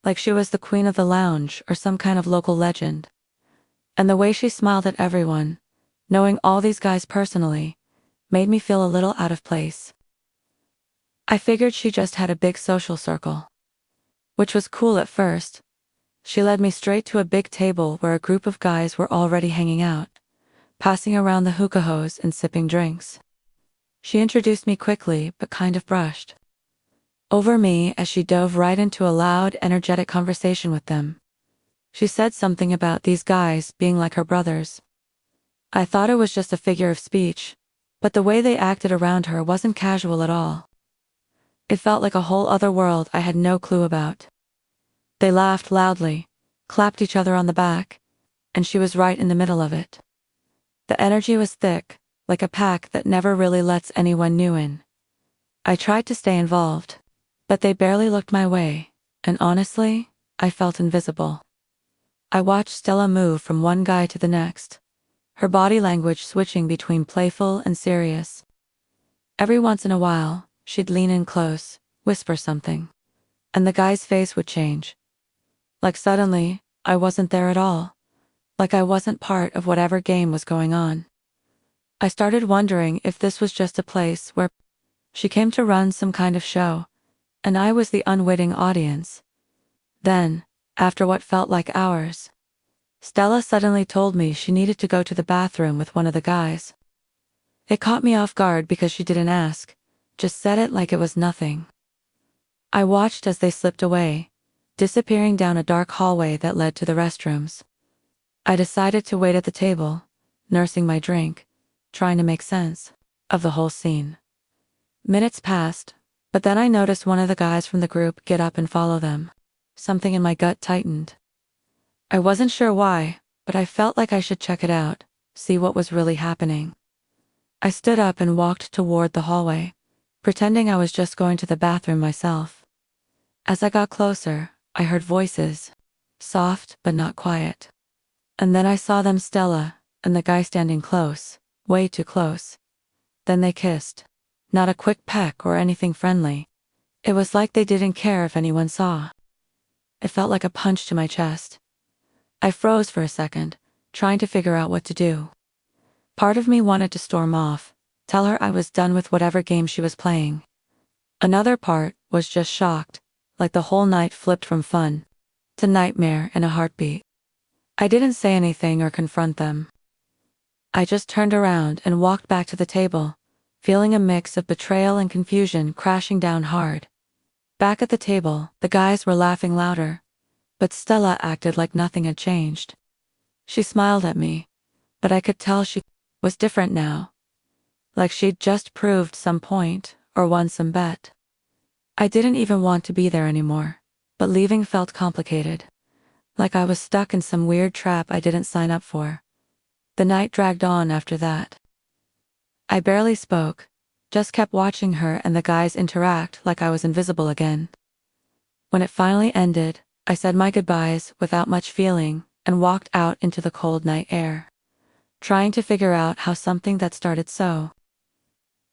Like she was the queen of the lounge or some kind of local legend. And the way she smiled at everyone, knowing all these guys personally, made me feel a little out of place. I figured she just had a big social circle, which was cool at first. She led me straight to a big table where a group of guys were already hanging out, passing around the hookah hose and sipping drinks. She introduced me quickly but kind of brushed over me as she dove right into a loud, energetic conversation with them. She said something about these guys being like her brothers. I thought it was just a figure of speech, but the way they acted around her wasn't casual at all. It felt like a whole other world I had no clue about. They laughed loudly, clapped each other on the back, and she was right in the middle of it. The energy was thick, like a pack that never really lets anyone new in. I tried to stay involved, but they barely looked my way, and honestly, I felt invisible. I watched Stella move from one guy to the next, her body language switching between playful and serious. Every once in a while, she'd lean in close, whisper something, and the guy's face would change. Like suddenly, I wasn't there at all. Like I wasn't part of whatever game was going on. I started wondering if this was just a place where she came to run some kind of show, and I was the unwitting audience. Then, after what felt like hours, Stella suddenly told me she needed to go to the bathroom with one of the guys. It caught me off guard because she didn't ask, just said it like it was nothing. I watched as they slipped away, disappearing down a dark hallway that led to the restrooms. I decided to wait at the table, nursing my drink, trying to make sense of the whole scene. Minutes passed, but then I noticed one of the guys from the group get up and follow them. Something in my gut tightened. I wasn't sure why, but I felt like I should check it out, see what was really happening. I stood up and walked toward the hallway, pretending I was just going to the bathroom myself. As I got closer, I heard voices, soft but not quiet. And then I saw them, Stella and the guy, standing close, way too close. Then they kissed. Not a quick peck or anything friendly. It was like they didn't care if anyone saw. It felt like a punch to my chest. I froze for a second, trying to figure out what to do. Part of me wanted to storm off, tell her I was done with whatever game she was playing. Another part was just shocked, like the whole night flipped from fun to nightmare in a heartbeat. I didn't say anything or confront them. I just turned around and walked back to the table, feeling a mix of betrayal and confusion crashing down hard. Back at the table, the guys were laughing louder, but Stella acted like nothing had changed. She smiled at me, but I could tell she was different now. like she'd just proved some point or won some bet. I didn't even want to be there anymore, but leaving felt complicated, like I was stuck in some weird trap I didn't sign up for. The night dragged on after that. I barely spoke, just kept watching her and the guys interact like I was invisible again. When it finally ended, I said my goodbyes without much feeling and walked out into the cold night air, trying to figure out how something that started so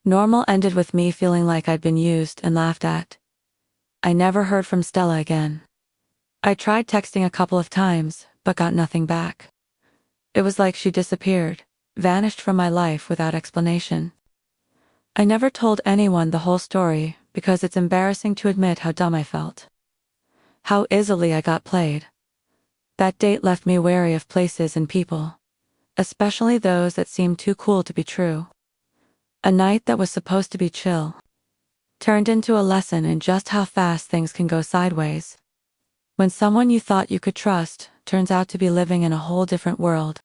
normal ended with me feeling like I'd been used and laughed at. I never heard from Stella again. I tried texting a couple of times, but got nothing back. It was like she disappeared, vanished from my life without explanation. I never told anyone the whole story because it's embarrassing to admit how dumb I felt. How easily I got played. That date left me wary of places and people, especially those that seemed too cool to be true. A night that was supposed to be chill turned into a lesson in just how fast things can go sideways when someone you thought you could trust turns out to be living in a whole different world.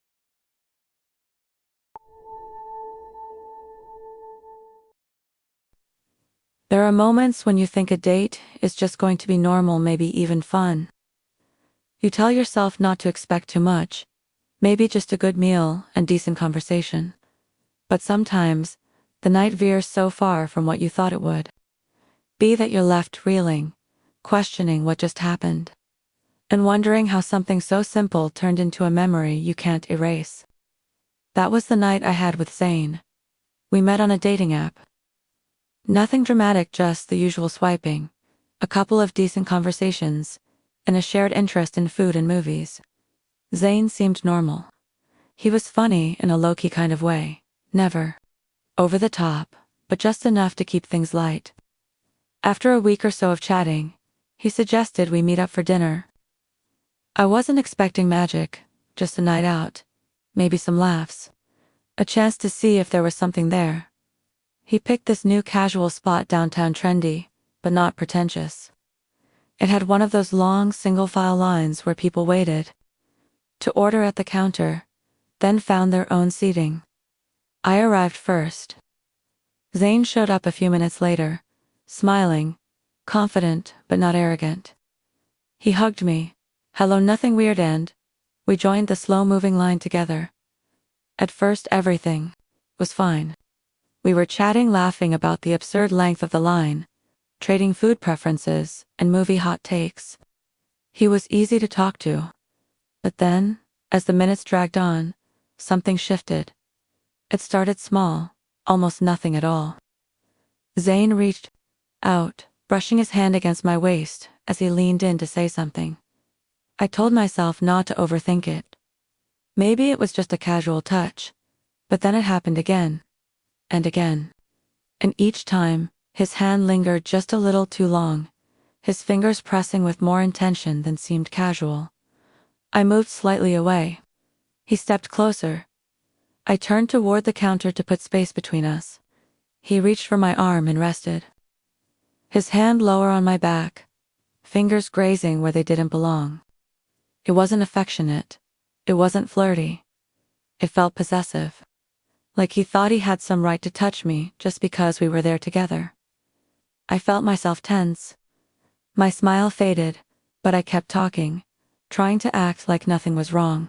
There are moments when you think a date is just going to be normal, maybe even fun. You tell yourself not to expect too much, maybe just a good meal and decent conversation. But sometimes, the night veers so far from what you thought it would be that you're left reeling, questioning what just happened, and wondering how something so simple turned into a memory you can't erase. That was the night I had with Zane. We met on a dating app. Nothing dramatic, just the usual swiping, a couple of decent conversations, and a shared interest in food and movies. Zane seemed normal. He was funny in a low-key kind of way, never over the top, but just enough to keep things light. After a week or so of chatting, he suggested we meet up for dinner. I wasn't expecting magic, just a night out, maybe some laughs, a chance to see if there was something there. He picked this new casual spot downtown, trendy, but not pretentious. It had one of those long single-file lines where people waited to order at the counter, then found their own seating. I arrived first. Zane showed up a few minutes later, smiling, confident but not arrogant. He hugged me. Hello, nothing weird, and we joined the slow-moving line together. At first everything was fine. We were chatting, laughing about the absurd length of the line, trading food preferences and movie hot takes. He was easy to talk to. But then, as the minutes dragged on, something shifted. It started small, almost nothing at all. Zane reached out, brushing his hand against my waist as he leaned in to say something. I told myself not to overthink it. Maybe it was just a casual touch, but then it happened again. And again. And each time, his hand lingered just a little too long, his fingers pressing with more intention than seemed casual. I moved slightly away. He stepped closer. I turned toward the counter to put space between us. He reached for my arm and rested. His hand lower on my back, fingers grazing where they didn't belong. It wasn't affectionate. It wasn't flirty. It felt possessive. Like he thought he had some right to touch me just because we were there together. I felt myself tense. My smile faded, but I kept talking, trying to act like nothing was wrong.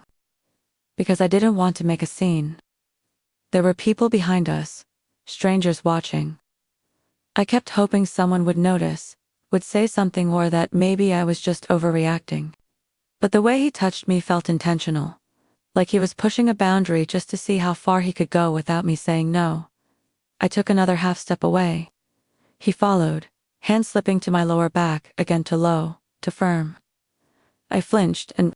Because I didn't want to make a scene. There were people behind us, strangers watching. I kept hoping someone would notice, would say something, or that maybe I was just overreacting. But the way he touched me felt intentional. Like he was pushing a boundary just to see how far he could go without me saying no. I took another half step away. He followed, hand slipping to my lower back, again to low, to firm. I flinched and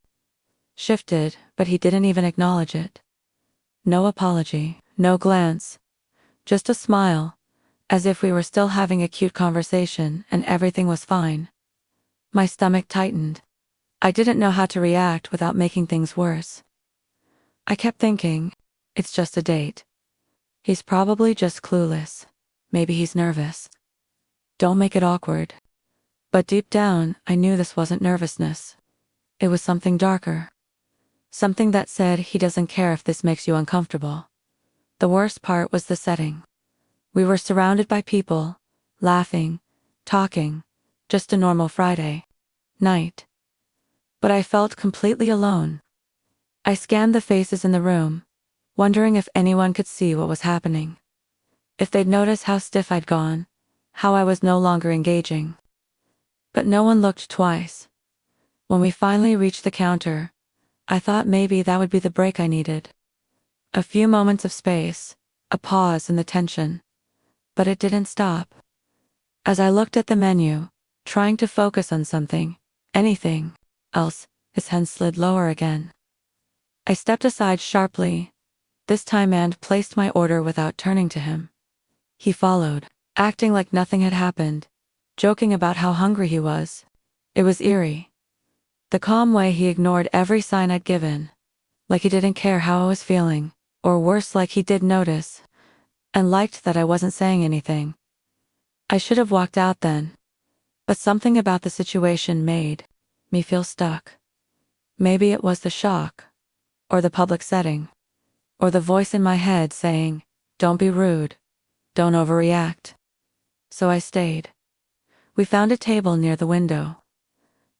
shifted, but he didn't even acknowledge it. No apology, no glance. Just a smile, as if we were still having a cute conversation and everything was fine. My stomach tightened. I didn't know how to react without making things worse. I kept thinking, it's just a date. He's probably just clueless. Maybe he's nervous. Don't make it awkward. But deep down, I knew this wasn't nervousness. It was something darker. Something that said he doesn't care if this makes you uncomfortable. The worst part was the setting. We were surrounded by people, laughing, talking, just a normal Friday night. But I felt completely alone. I scanned the faces in the room, wondering if anyone could see what was happening. If they'd notice how stiff I'd gone, how I was no longer engaging. But no one looked twice. When we finally reached the counter, I thought maybe that would be the break I needed. A few moments of space, a pause in the tension. But it didn't stop. As I looked at the menu, trying to focus on something, anything else, his hand slid lower again. I stepped aside sharply, this time, and placed my order without turning to him. He followed, acting like nothing had happened, joking about how hungry he was. It was eerie. The calm way he ignored every sign I'd given. Like he didn't care how I was feeling, or worse, like he did notice, and liked that I wasn't saying anything. I should have walked out then. But something about the situation made me feel stuck. Maybe it was the shock, or the public setting, or the voice in my head saying, "Don't be rude. Don't overreact." So I stayed. We found a table near the window.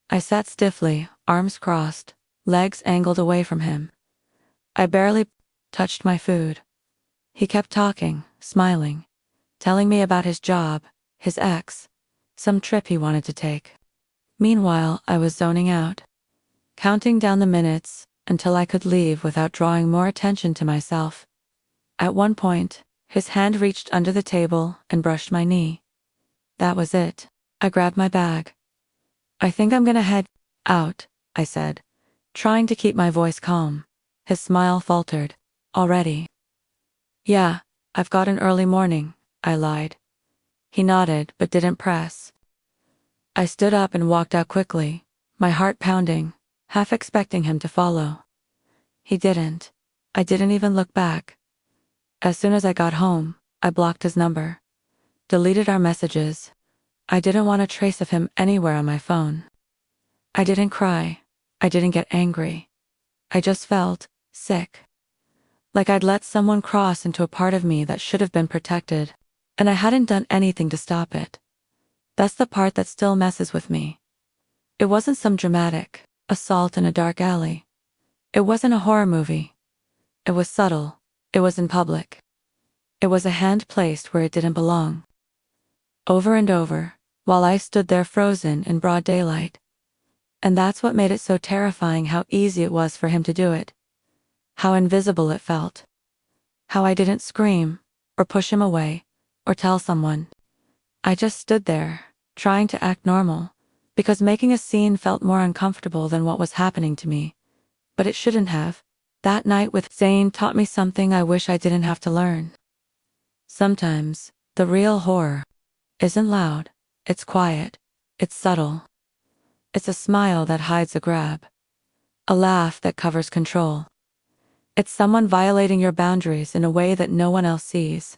I sat stiffly, arms crossed, legs angled away from him. I barely touched my food. He kept talking, smiling, telling me about his job, his ex, some trip he wanted to take. Meanwhile, I was zoning out, counting down the minutes until I could leave without drawing more attention to myself. At one point, his hand reached under the table and brushed my knee. That was it. I grabbed my bag. "I think I'm gonna head out," I said, trying to keep my voice calm. His smile faltered. "Already?" "Yeah, I've got an early morning," I lied. He nodded but didn't press. I stood up and walked out quickly, my heart pounding, half expecting him to follow. He didn't. I didn't even look back. As soon as I got home, I blocked his number, deleted our messages. I didn't want a trace of him anywhere on my phone. I didn't cry. I didn't get angry. I just felt sick. Like I'd let someone cross into a part of me that should have been protected, and I hadn't done anything to stop it. That's the part that still messes with me. It wasn't some dramatic assault in a dark alley. It wasn't a horror movie. It was subtle. It was in public. It was a hand placed where it didn't belong. Over and over, while I stood there frozen in broad daylight. And that's what made it so terrifying, how easy it was for him to do it. How invisible it felt. How I didn't scream, or push him away, or tell someone. I just stood there, trying to act normal, because making a scene felt more uncomfortable than what was happening to me. But it shouldn't have. That night with Zane taught me something I wish I didn't have to learn. Sometimes, the real horror isn't loud, it's quiet, it's subtle. It's a smile that hides a grab. A laugh that covers control. It's someone violating your boundaries in a way that no one else sees.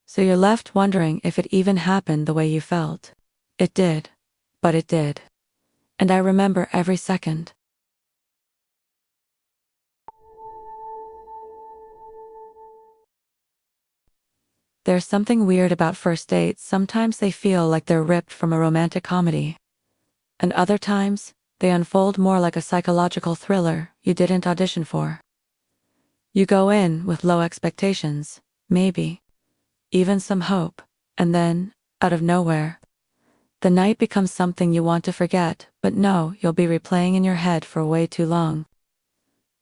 So you're left wondering if it even happened the way you felt. It did. But it did. And I remember every second. There's something weird about first dates. Sometimes they feel like they're ripped from a romantic comedy. And other times, they unfold more like a psychological thriller you didn't audition for. You go in with low expectations, maybe even some hope, and then, out of nowhere, the night becomes something you want to forget, but know you'll be replaying in your head for way too long.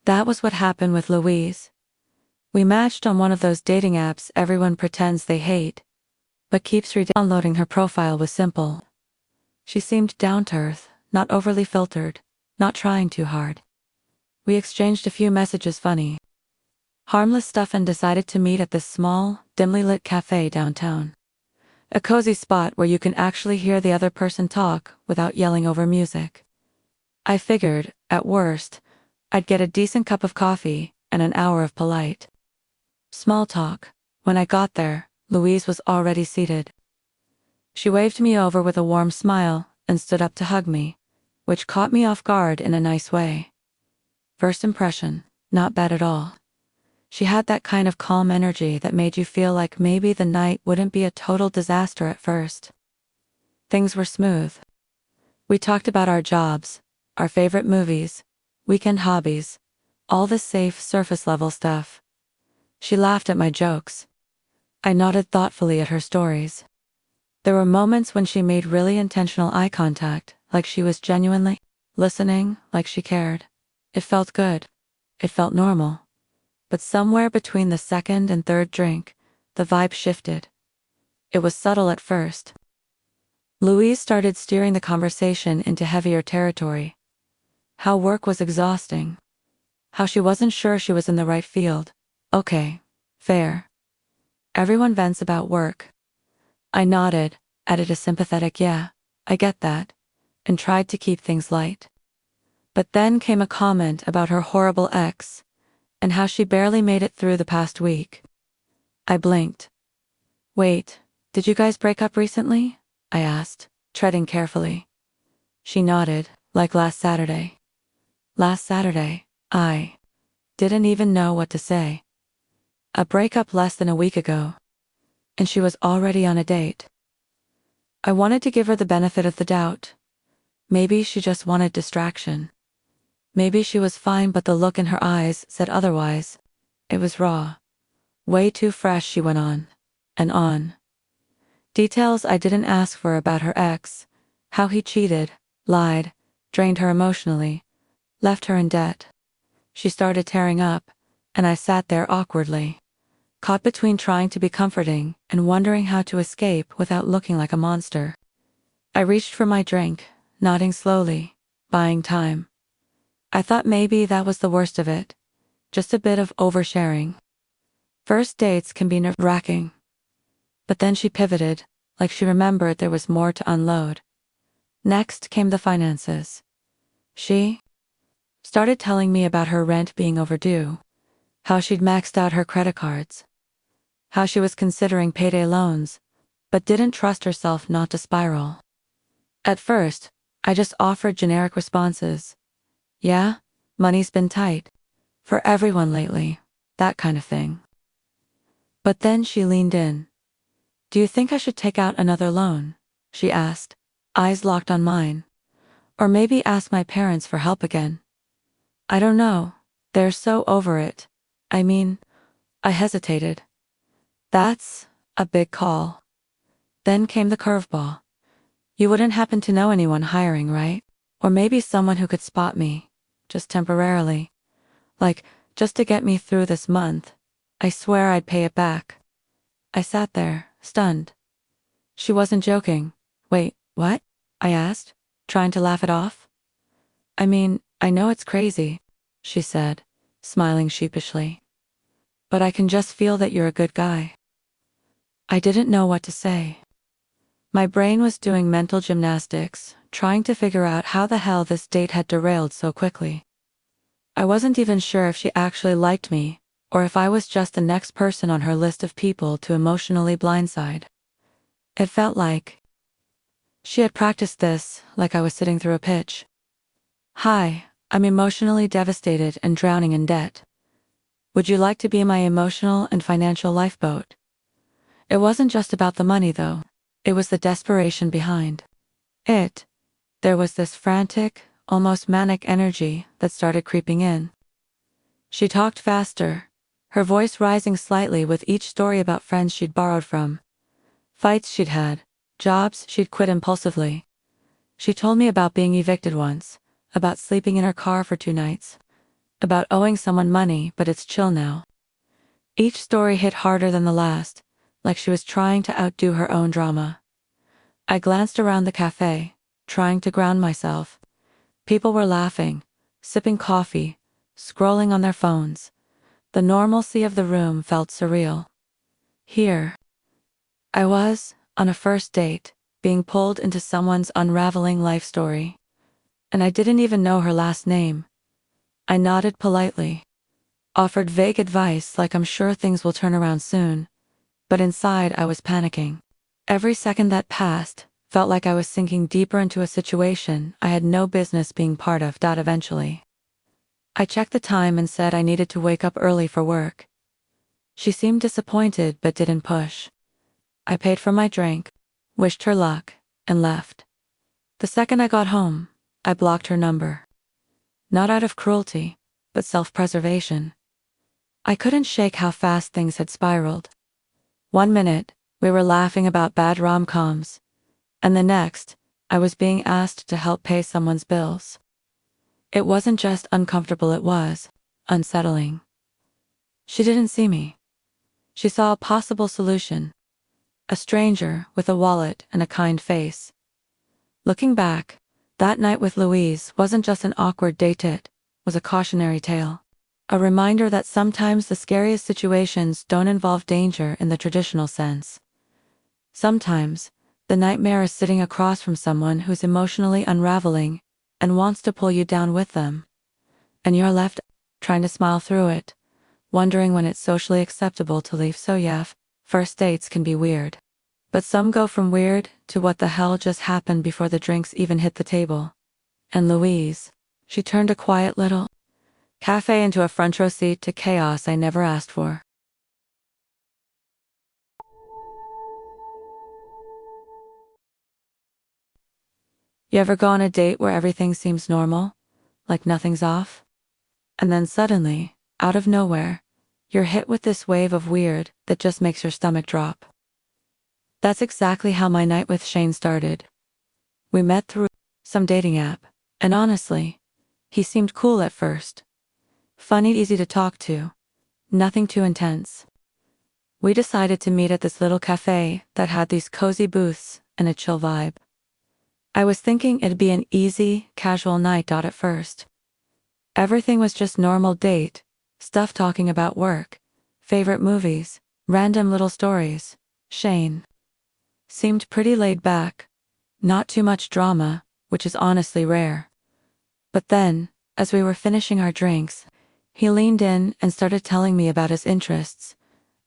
That was what happened with Louise. We matched on one of those dating apps everyone pretends they hate, but keeps re-downloading. Her profile was simple. She seemed down to earth, not overly filtered, not trying too hard. We exchanged a few messages, funny, harmless stuff, and decided to meet at this small, dimly lit cafe downtown. A cozy spot where you can actually hear the other person talk without yelling over music. I figured, at worst, I'd get a decent cup of coffee and an hour of polite small talk. When I got there, Louise was already seated. She waved me over with a warm smile and stood up to hug me, which caught me off guard in a nice way. First impression, not bad at all. She had that kind of calm energy that made you feel like maybe the night wouldn't be a total disaster at first. Things were smooth. We talked about our jobs, our favorite movies, weekend hobbies, all the safe surface-level stuff. She laughed at my jokes. I nodded thoughtfully at her stories. There were moments when she made really intentional eye contact, like she was genuinely listening, like she cared. It felt good. It felt normal. But somewhere between the second and third drink, the vibe shifted. It was subtle at first. Louise started steering the conversation into heavier territory. How work was exhausting. How she wasn't sure she was in the right field. Okay, fair. Everyone vents about work. I nodded, added a sympathetic yeah, I get that, and tried to keep things light. But then came a comment about her horrible ex, and how she barely made it through the past week. I blinked. Wait, did you guys break up recently? I asked, treading carefully. She nodded, like last Saturday. Last Saturday, I didn't even know what to say. A breakup less than a week ago. And she was already on a date. I wanted to give her the benefit of the doubt. Maybe she just wanted distraction. Maybe she was fine, but the look in her eyes said otherwise. It was raw. Way too fresh, she went on. And on. Details I didn't ask for about her ex. How he cheated, lied, drained her emotionally, left her in debt. She started tearing up, and I sat there awkwardly, caught between trying to be comforting and wondering how to escape without looking like a monster. I reached for my drink, nodding slowly, buying time. I thought maybe that was the worst of it. Just a bit of oversharing. First dates can be nerve-wracking. But then she pivoted, like she remembered there was more to unload. Next came the finances. She started telling me about her rent being overdue, how she'd maxed out her credit cards, how she was considering payday loans, but didn't trust herself not to spiral. At first, I just offered generic responses. Yeah, money's been tight. For everyone lately, that kind of thing. But then she leaned in. Do you think I should take out another loan? She asked, eyes locked on mine. Or maybe ask my parents for help again. I don't know. They're so over it. I mean, I hesitated. That's a big call. Then came the curveball. You wouldn't happen to know anyone hiring, right? Or maybe someone who could spot me, just temporarily. Like, just to get me through this month. I swear I'd pay it back. I sat there, stunned. She wasn't joking. Wait, what? I asked, trying to laugh it off. I mean, I know it's crazy, she said, smiling sheepishly. But I can just feel that you're a good guy. I didn't know what to say. My brain was doing mental gymnastics, trying to figure out how the hell this date had derailed so quickly. I wasn't even sure if she actually liked me, or if I was just the next person on her list of people to emotionally blindside. It felt like she had practiced this, like I was sitting through a pitch. Hi, I'm emotionally devastated and drowning in debt. Would you like to be my emotional and financial lifeboat? It wasn't just about the money, though. It was the desperation behind it. There was this frantic, almost manic energy that started creeping in. She talked faster, her voice rising slightly with each story about friends she'd borrowed from, fights she'd had, jobs she'd quit impulsively. She told me about being evicted once, about sleeping in her car for 2 nights, about owing someone money, but it's chill now. Each story hit harder than the last, like she was trying to outdo her own drama. I glanced around the cafe, trying to ground myself. People were laughing, sipping coffee, scrolling on their phones. The normalcy of the room felt surreal. Here, I was, on a first date, being pulled into someone's unraveling life story. And I didn't even know her last name. I nodded politely, offered vague advice like I'm sure things will turn around soon. But inside I was panicking. Every second that passed felt like I was sinking deeper into a situation I had no business being part of. Eventually, I checked the time and said I needed to wake up early for work, She seemed disappointed but didn't push. I paid for my drink, wished her luck, and left. The second I got home, I blocked her number. Not out of cruelty, but self-preservation. I couldn't shake how fast things had spiraled. One minute, we were laughing about bad rom-coms, and the next, I was being asked to help pay someone's bills. It wasn't just uncomfortable, it was unsettling. She didn't see me. She saw a possible solution. A stranger with a wallet and a kind face. Looking back, that night with Louise wasn't just an awkward date, it was a cautionary tale. A reminder that sometimes the scariest situations don't involve danger in the traditional sense. Sometimes, the nightmare is sitting across from someone who's emotionally unraveling and wants to pull you down with them. And you're left trying to smile through it, wondering when it's socially acceptable to leave. So yeah, first dates can be weird. But some go from weird to what the hell just happened before the drinks even hit the table. And Louise, she turned a quiet little cafe into a front row seat to chaos I never asked for. You ever go on a date where everything seems normal, like nothing's off? And then suddenly, out of nowhere, you're hit with this wave of weird that just makes your stomach drop. That's exactly how my night with Shane started. We met through some dating app, and honestly, he seemed cool at first. Funny, easy to talk to. Nothing too intense. We decided to meet at this little cafe that had these cozy booths and a chill vibe. I was thinking it'd be an easy, casual night. At first, everything was just normal date, stuff, talking about work, favorite movies, random little stories. Shane seemed pretty laid back, not too much drama, which is honestly rare. But then, as we were finishing our drinks, he leaned in and started telling me about his interests,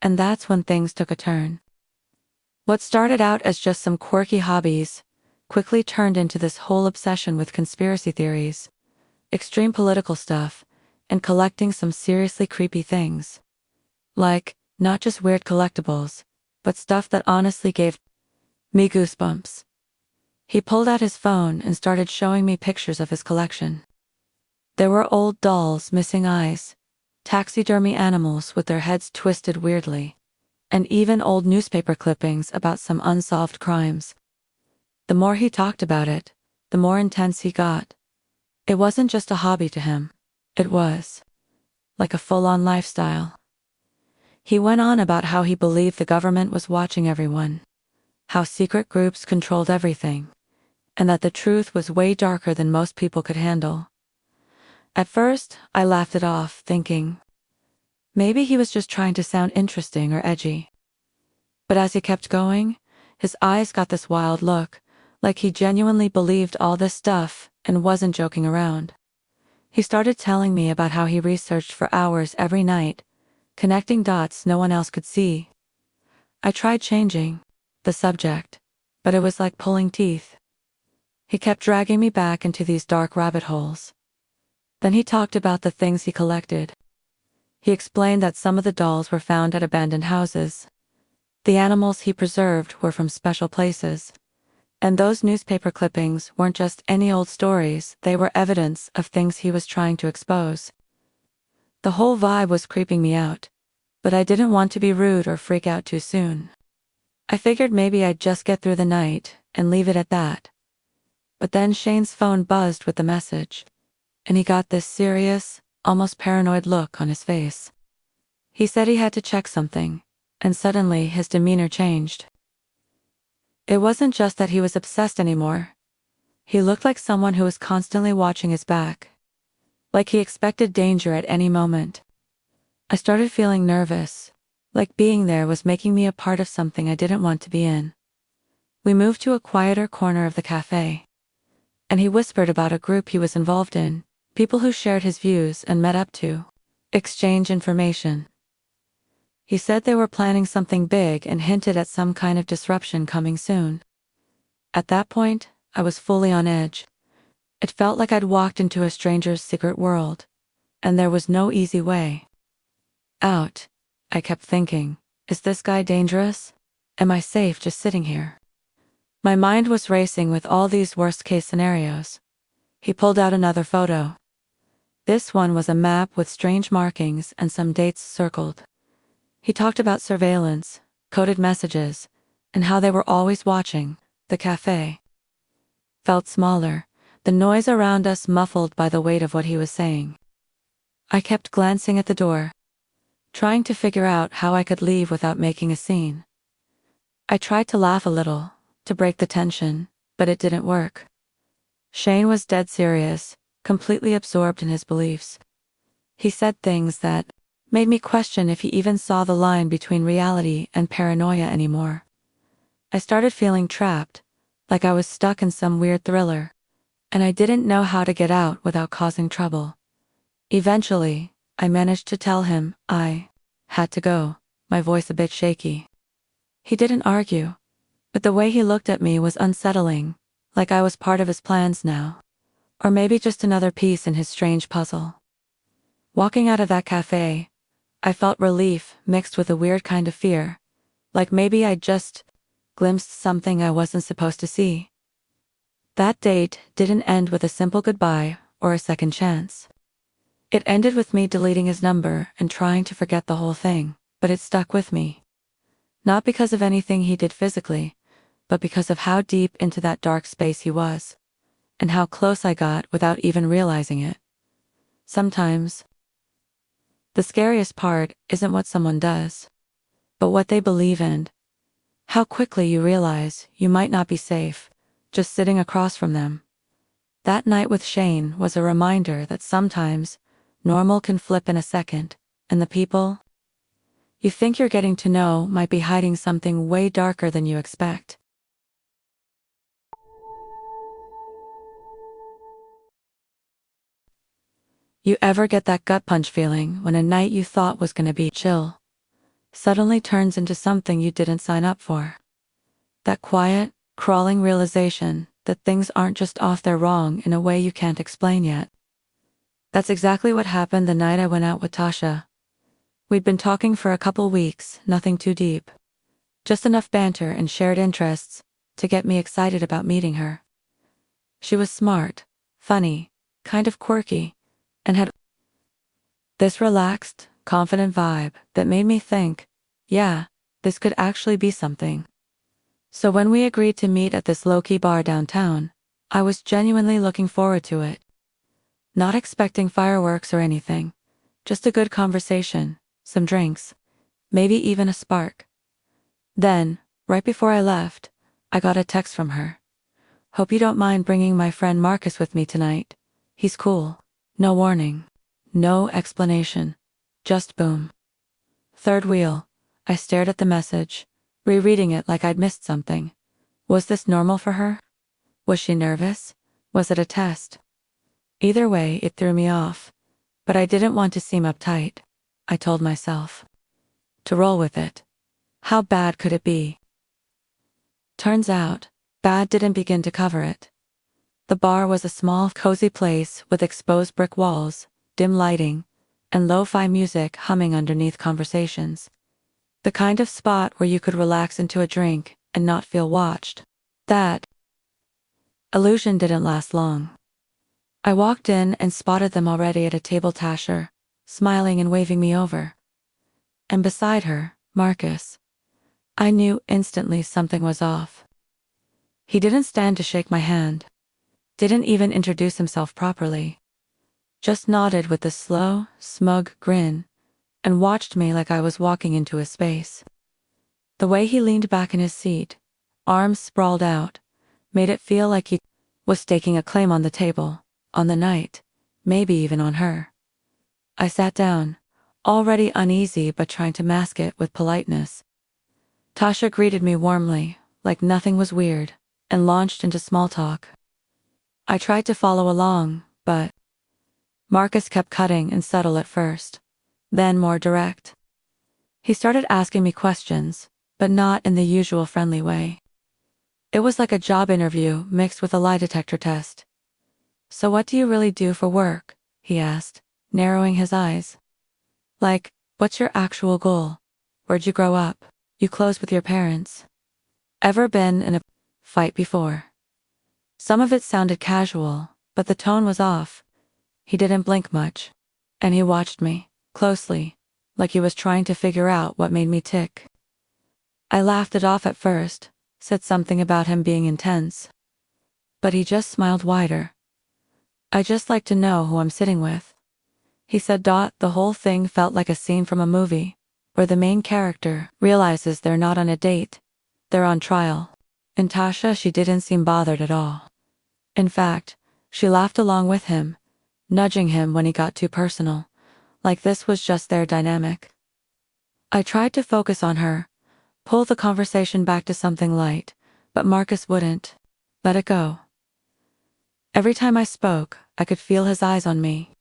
and that's when things took a turn. What started out as just some quirky hobbies quickly turned into this whole obsession with conspiracy theories, extreme political stuff, and collecting some seriously creepy things. Like, not just weird collectibles, but stuff that honestly gave me goosebumps. He pulled out his phone and started showing me pictures of his collection. There were old dolls missing eyes, taxidermy animals with their heads twisted weirdly, and even old newspaper clippings about some unsolved crimes. The more he talked about it, the more intense he got. It wasn't just a hobby to him. It was like a full-on lifestyle. He went on about how he believed the government was watching everyone, how secret groups controlled everything, and that the truth was way darker than most people could handle. At first, I laughed it off, thinking, maybe he was just trying to sound interesting or edgy. But as he kept going, his eyes got this wild look, like he genuinely believed all this stuff and wasn't joking around. He started telling me about how he researched for hours every night, connecting dots no one else could see. I tried changing the subject, but it was like pulling teeth. He kept dragging me back into these dark rabbit holes. Then he talked about the things he collected. He explained that some of the dolls were found at abandoned houses. The animals he preserved were from special places. And those newspaper clippings weren't just any old stories, they were evidence of things he was trying to expose. The whole vibe was creeping me out, but I didn't want to be rude or freak out too soon. I figured maybe I'd just get through the night and leave it at that. But then Shane's phone buzzed with the message, and he got this serious, almost paranoid look on his face. He said he had to check something, and suddenly his demeanor changed. It wasn't just that he was obsessed anymore. He looked like someone who was constantly watching his back. Like he expected danger at any moment. I started feeling nervous, like being there was making me a part of something I didn't want to be in. We moved to a quieter corner of the cafe, and he whispered about a group he was involved in, people who shared his views and met up to exchange information. He said they were planning something big and hinted at some kind of disruption coming soon. At that point, I was fully on edge. It felt like I'd walked into a stranger's secret world, and there was no easy way out. I kept thinking, is this guy dangerous? Am I safe just sitting here? My mind was racing with all these worst-case scenarios. He pulled out another photo. This one was a map with strange markings and some dates circled. He talked about surveillance, coded messages, and how they were always watching. The cafe felt smaller, the noise around us muffled by the weight of what he was saying. I kept glancing at the door, trying to figure out how I could leave without making a scene. I tried to laugh a little, to break the tension, but it didn't work. Shane was dead serious, completely absorbed in his beliefs. He said things that made me question if he even saw the line between reality and paranoia anymore. I started feeling trapped, like I was stuck in some weird thriller, and I didn't know how to get out without causing trouble. Eventually, I managed to tell him I had to go, my voice a bit shaky. He didn't argue, but the way he looked at me was unsettling, like I was part of his plans now, or maybe just another piece in his strange puzzle. Walking out of that cafe, I felt relief mixed with a weird kind of fear, like maybe I'd just glimpsed something I wasn't supposed to see. That date didn't end with a simple goodbye or a second chance. It ended with me deleting his number and trying to forget the whole thing, but it stuck with me. Not because of anything he did physically, but because of how deep into that dark space he was, and how close I got without even realizing it. Sometimes, the scariest part isn't what someone does, but what they believe in. How quickly you realize you might not be safe, just sitting across from them. That night with Shane was a reminder that sometimes normal can flip in a second, and the people you think you're getting to know might be hiding something way darker than you expect. You ever get that gut punch feeling when a night you thought was gonna be chill suddenly turns into something you didn't sign up for? That quiet, crawling realization that things aren't just off, they're wrong in a way you can't explain yet. That's exactly what happened the night I went out with Tasha. We'd been talking for a couple weeks, nothing too deep. Just enough banter and shared interests to get me excited about meeting her. She was smart, funny, kind of quirky, and had this relaxed, confident vibe that made me think, yeah, this could actually be something. So when we agreed to meet at this low-key bar downtown, I was genuinely looking forward to it. Not expecting fireworks or anything, just a good conversation, some drinks, maybe even a spark. Then, right before I left, I got a text from her. Hope you don't mind bringing my friend Marcus with me tonight. He's cool. No warning. No explanation. Just boom. Third wheel. I stared at the message, rereading it like I'd missed something. Was this normal for her? Was she nervous? Was it a test? Either way, it threw me off. But I didn't want to seem uptight. I told myself to roll with it. How bad could it be? Turns out, bad didn't begin to cover it. The bar was a small, cozy place with exposed brick walls, dim lighting, and lo-fi music humming underneath conversations. The kind of spot where you could relax into a drink and not feel watched. That illusion didn't last long. I walked in and spotted them already at a table, Tasha, smiling and waving me over. And beside her, Marcus. I knew instantly something was off. He didn't stand to shake my hand. Didn't even introduce himself properly. Just nodded with a slow, smug grin, and watched me like I was walking into his space. The way he leaned back in his seat, arms sprawled out, made it feel like he was staking a claim on the table, on the night, maybe even on her. I sat down, already uneasy but trying to mask it with politeness. Tasha greeted me warmly, like nothing was weird, and launched into small talk. I tried to follow along, but Marcus kept cutting and subtle at first, then more direct. He started asking me questions, but not in the usual friendly way. It was like a job interview mixed with a lie detector test. So what do you really do for work? He asked, narrowing his eyes. Like, what's your actual goal? Where'd you grow up? You close with your parents. Ever been in a fight before? Some of it sounded casual, but the tone was off. He didn't blink much. And he watched me, closely, like he was trying to figure out what made me tick. I laughed it off at first, said something about him being intense. But he just smiled wider. I just like to know who I'm sitting with. He said. The whole thing felt like a scene from a movie, where the main character realizes they're not on a date, they're on trial. And Tasha, she didn't seem bothered at all. In fact, she laughed along with him, nudging him when he got too personal, like this was just their dynamic. I tried to focus on her, pull the conversation back to something light, but Marcus wouldn't let it go. Every time I spoke, I could feel his eyes on me.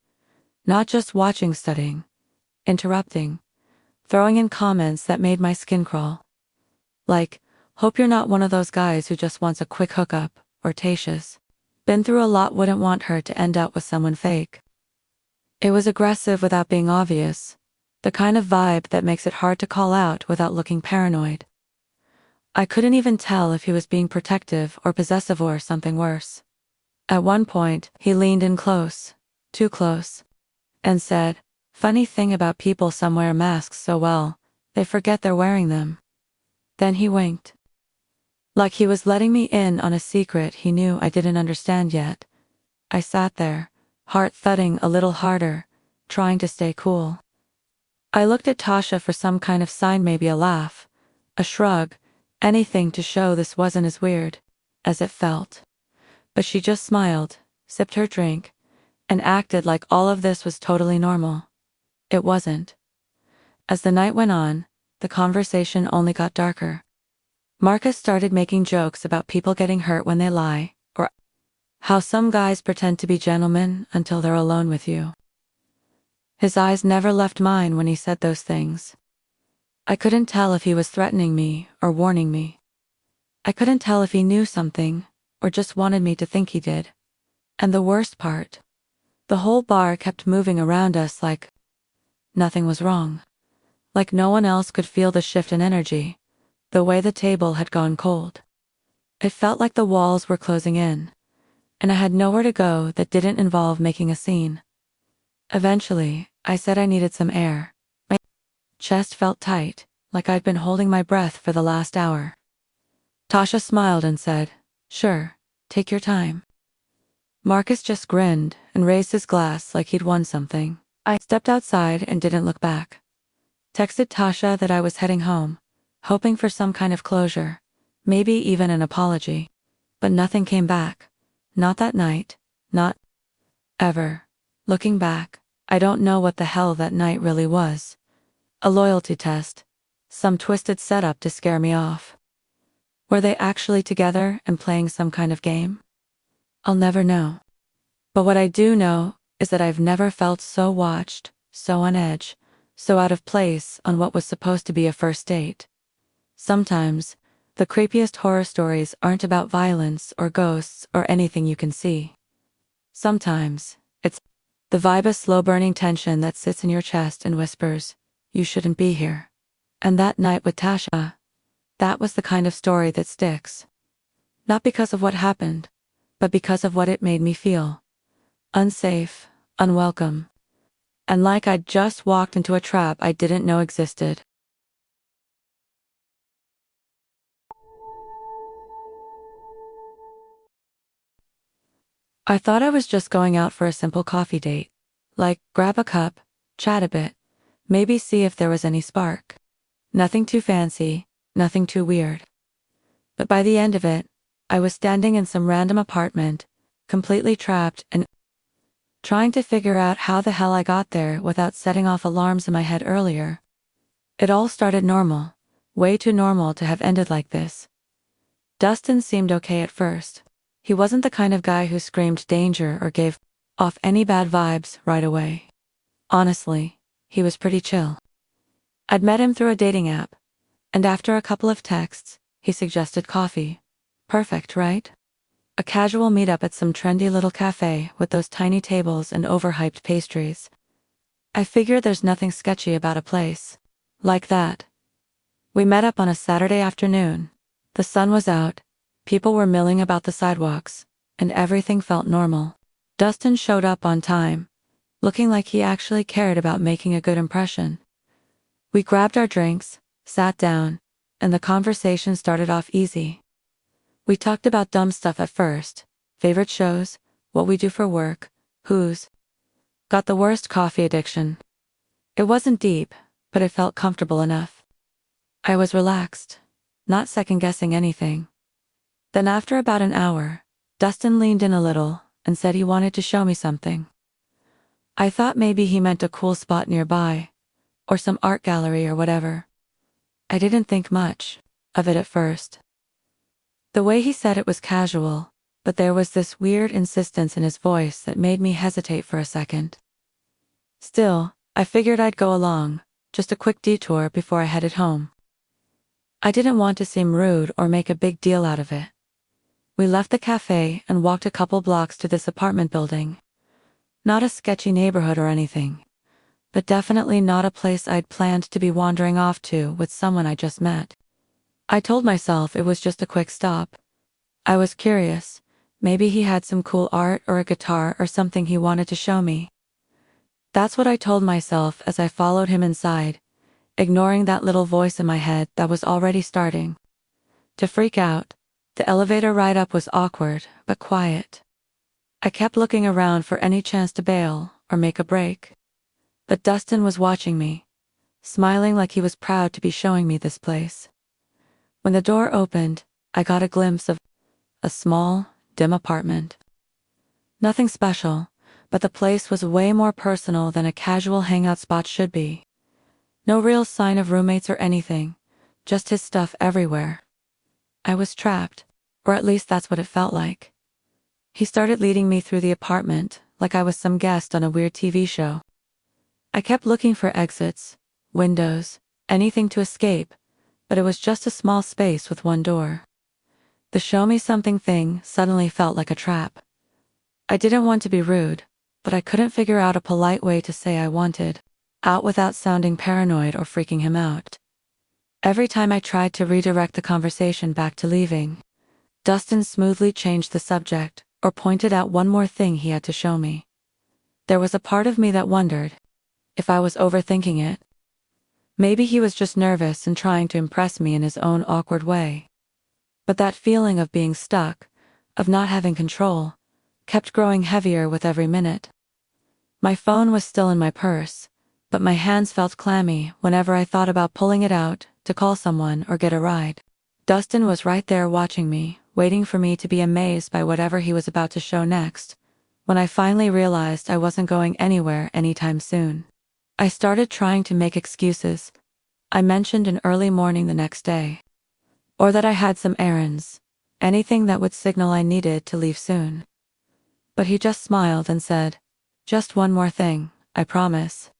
Not just watching, studying, interrupting, throwing in comments that made my skin crawl. Like, hope you're not one of those guys who just wants a quick hookup, or Tasha's been through a lot, wouldn't want her to end up with someone fake. It was aggressive without being obvious, the kind of vibe that makes it hard to call out without looking paranoid. I couldn't even tell if he was being protective or possessive or something worse. At one point, he leaned in close, too close, and said, "Funny thing about people, some wear masks so well, they forget they're wearing them." Then he winked. Like he was letting me in on a secret he knew I didn't understand yet. I sat there, heart thudding a little harder, trying to stay cool. I looked at Tasha for some kind of sign, maybe a laugh, a shrug, anything to show this wasn't as weird as it felt. But she just smiled, sipped her drink, and acted like all of this was totally normal. It wasn't. As the night went on, the conversation only got darker. Marcus started making jokes about people getting hurt when they lie, or how some guys pretend to be gentlemen until they're alone with you. His eyes never left mine when he said those things. I couldn't tell if he was threatening me or warning me. I couldn't tell if he knew something or just wanted me to think he did. And the worst part, the whole bar kept moving around us like nothing was wrong. Like no one else could feel the shift in energy, the way the table had gone cold. It felt like the walls were closing in, and I had nowhere to go that didn't involve making a scene. Eventually, I said I needed some air. My chest felt tight, like I'd been holding my breath for the last hour. Tasha smiled and said, "Sure, take your time." Marcus just grinned and raised his glass like he'd won something. I stepped outside and didn't look back. Texted Tasha that I was heading home, hoping for some kind of closure, maybe even an apology. But nothing came back. Not that night. Not ever. Looking back, I don't know what the hell that night really was. A loyalty test. Some twisted setup to scare me off. Were they actually together and playing some kind of game? I'll never know. But what I do know is that I've never felt so watched, so on edge, so out of place on what was supposed to be a first date. Sometimes, the creepiest horror stories aren't about violence or ghosts or anything you can see. Sometimes, it's the vibe of slow-burning tension that sits in your chest and whispers, "You shouldn't be here." And that night with Tasha, that was the kind of story that sticks. Not because of what happened, but because of what it made me feel. Unsafe, unwelcome, and like I'd just walked into a trap I didn't know existed. I thought I was just going out for a simple coffee date. Like, grab a cup, chat a bit, maybe see if there was any spark. Nothing too fancy, nothing too weird. But by the end of it, I was standing in some random apartment, completely trapped and trying to figure out how the hell I got there without setting off alarms in my head earlier. It all started normal, way too normal to have ended like this. Dustin seemed okay at first. He wasn't the kind of guy who screamed danger or gave off any bad vibes right away. Honestly, he was pretty chill. I'd met him through a dating app, and after a couple of texts, he suggested coffee. Perfect, right? A casual meetup at some trendy little cafe with those tiny tables and overhyped pastries. I figure there's nothing sketchy about a place like that, We met up on a Saturday afternoon. The sun was out, people were milling about the sidewalks, and everything felt normal. Dustin showed up on time, looking like he actually cared about making a good impression. We grabbed our drinks, sat down, and the conversation started off easy. We talked about dumb stuff at first, favorite shows, what we do for work, who's got the worst coffee addiction. It wasn't deep, but it felt comfortable enough. I was relaxed, not second-guessing anything. Then after about an hour, Dustin leaned in a little and said he wanted to show me something. I thought maybe he meant a cool spot nearby, or some art gallery or whatever. I didn't think much of it at first. The way he said it was casual, but there was this weird insistence in his voice that made me hesitate for a second. Still, I figured I'd go along, just a quick detour before I headed home. I didn't want to seem rude or make a big deal out of it. We left the cafe and walked a couple blocks to this apartment building. Not a sketchy neighborhood or anything, but definitely not a place I'd planned to be wandering off to with someone I just met. I told myself it was just a quick stop. I was curious, maybe he had some cool art or a guitar or something he wanted to show me. That's what I told myself as I followed him inside, ignoring that little voice in my head that was already starting to freak out. The elevator ride up was awkward, but quiet. I kept looking around for any chance to bail or make a break. But Dustin was watching me, smiling like he was proud to be showing me this place. When the door opened, I got a glimpse of a small, dim apartment. Nothing special, but the place was way more personal than a casual hangout spot should be. No real sign of roommates or anything, just his stuff everywhere. I was trapped, or at least that's what it felt like. He started leading me through the apartment, like I was some guest on a weird TV show. I kept looking for exits, windows, anything to escape, but it was just a small space with one door. The show me something thing suddenly felt like a trap. I didn't want to be rude, but I couldn't figure out a polite way to say I wanted out without sounding paranoid or freaking him out. Every time I tried to redirect the conversation back to leaving, Dustin smoothly changed the subject or pointed out one more thing he had to show me. There was a part of me that wondered if I was overthinking it. Maybe he was just nervous and trying to impress me in his own awkward way. But that feeling of being stuck, of not having control, kept growing heavier with every minute. My phone was still in my purse, but my hands felt clammy whenever I thought about pulling it out to call someone or get a ride. Dustin was right there watching me, waiting for me to be amazed by whatever he was about to show next. When I finally realized I wasn't going anywhere anytime soon, I started trying to make excuses. I mentioned an early morning the next day, or that I had some errands, anything that would signal I needed to leave soon. But he just smiled and said, "Just one more thing, I promise."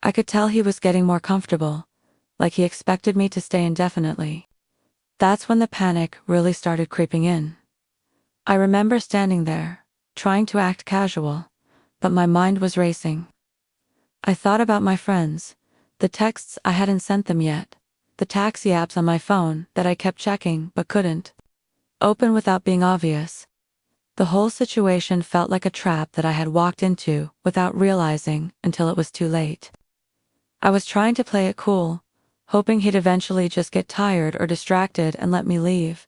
I could tell he was getting more comfortable, like he expected me to stay indefinitely. That's when the panic really started creeping in. I remember standing there, trying to act casual, but my mind was racing. I thought about my friends, the texts I hadn't sent them yet, the taxi apps on my phone that I kept checking but couldn't open without being obvious. The whole situation felt like a trap that I had walked into without realizing until it was too late. I was trying to play it cool, hoping he'd eventually just get tired or distracted and let me leave.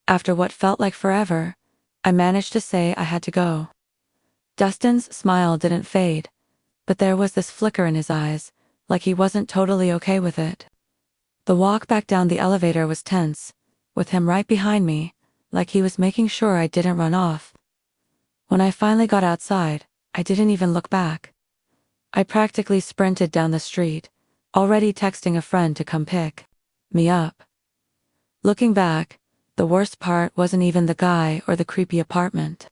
After what felt like forever, I managed to say I had to go. Dustin's smile didn't fade, but there was this flicker in his eyes, like he wasn't totally okay with it. The walk back down the elevator was tense, with him right behind me, like he was making sure I didn't run off. When I finally got outside, I didn't even look back. I practically sprinted down the street, already texting a friend to come pick me up. Looking back, the worst part wasn't even the guy or the creepy apartment.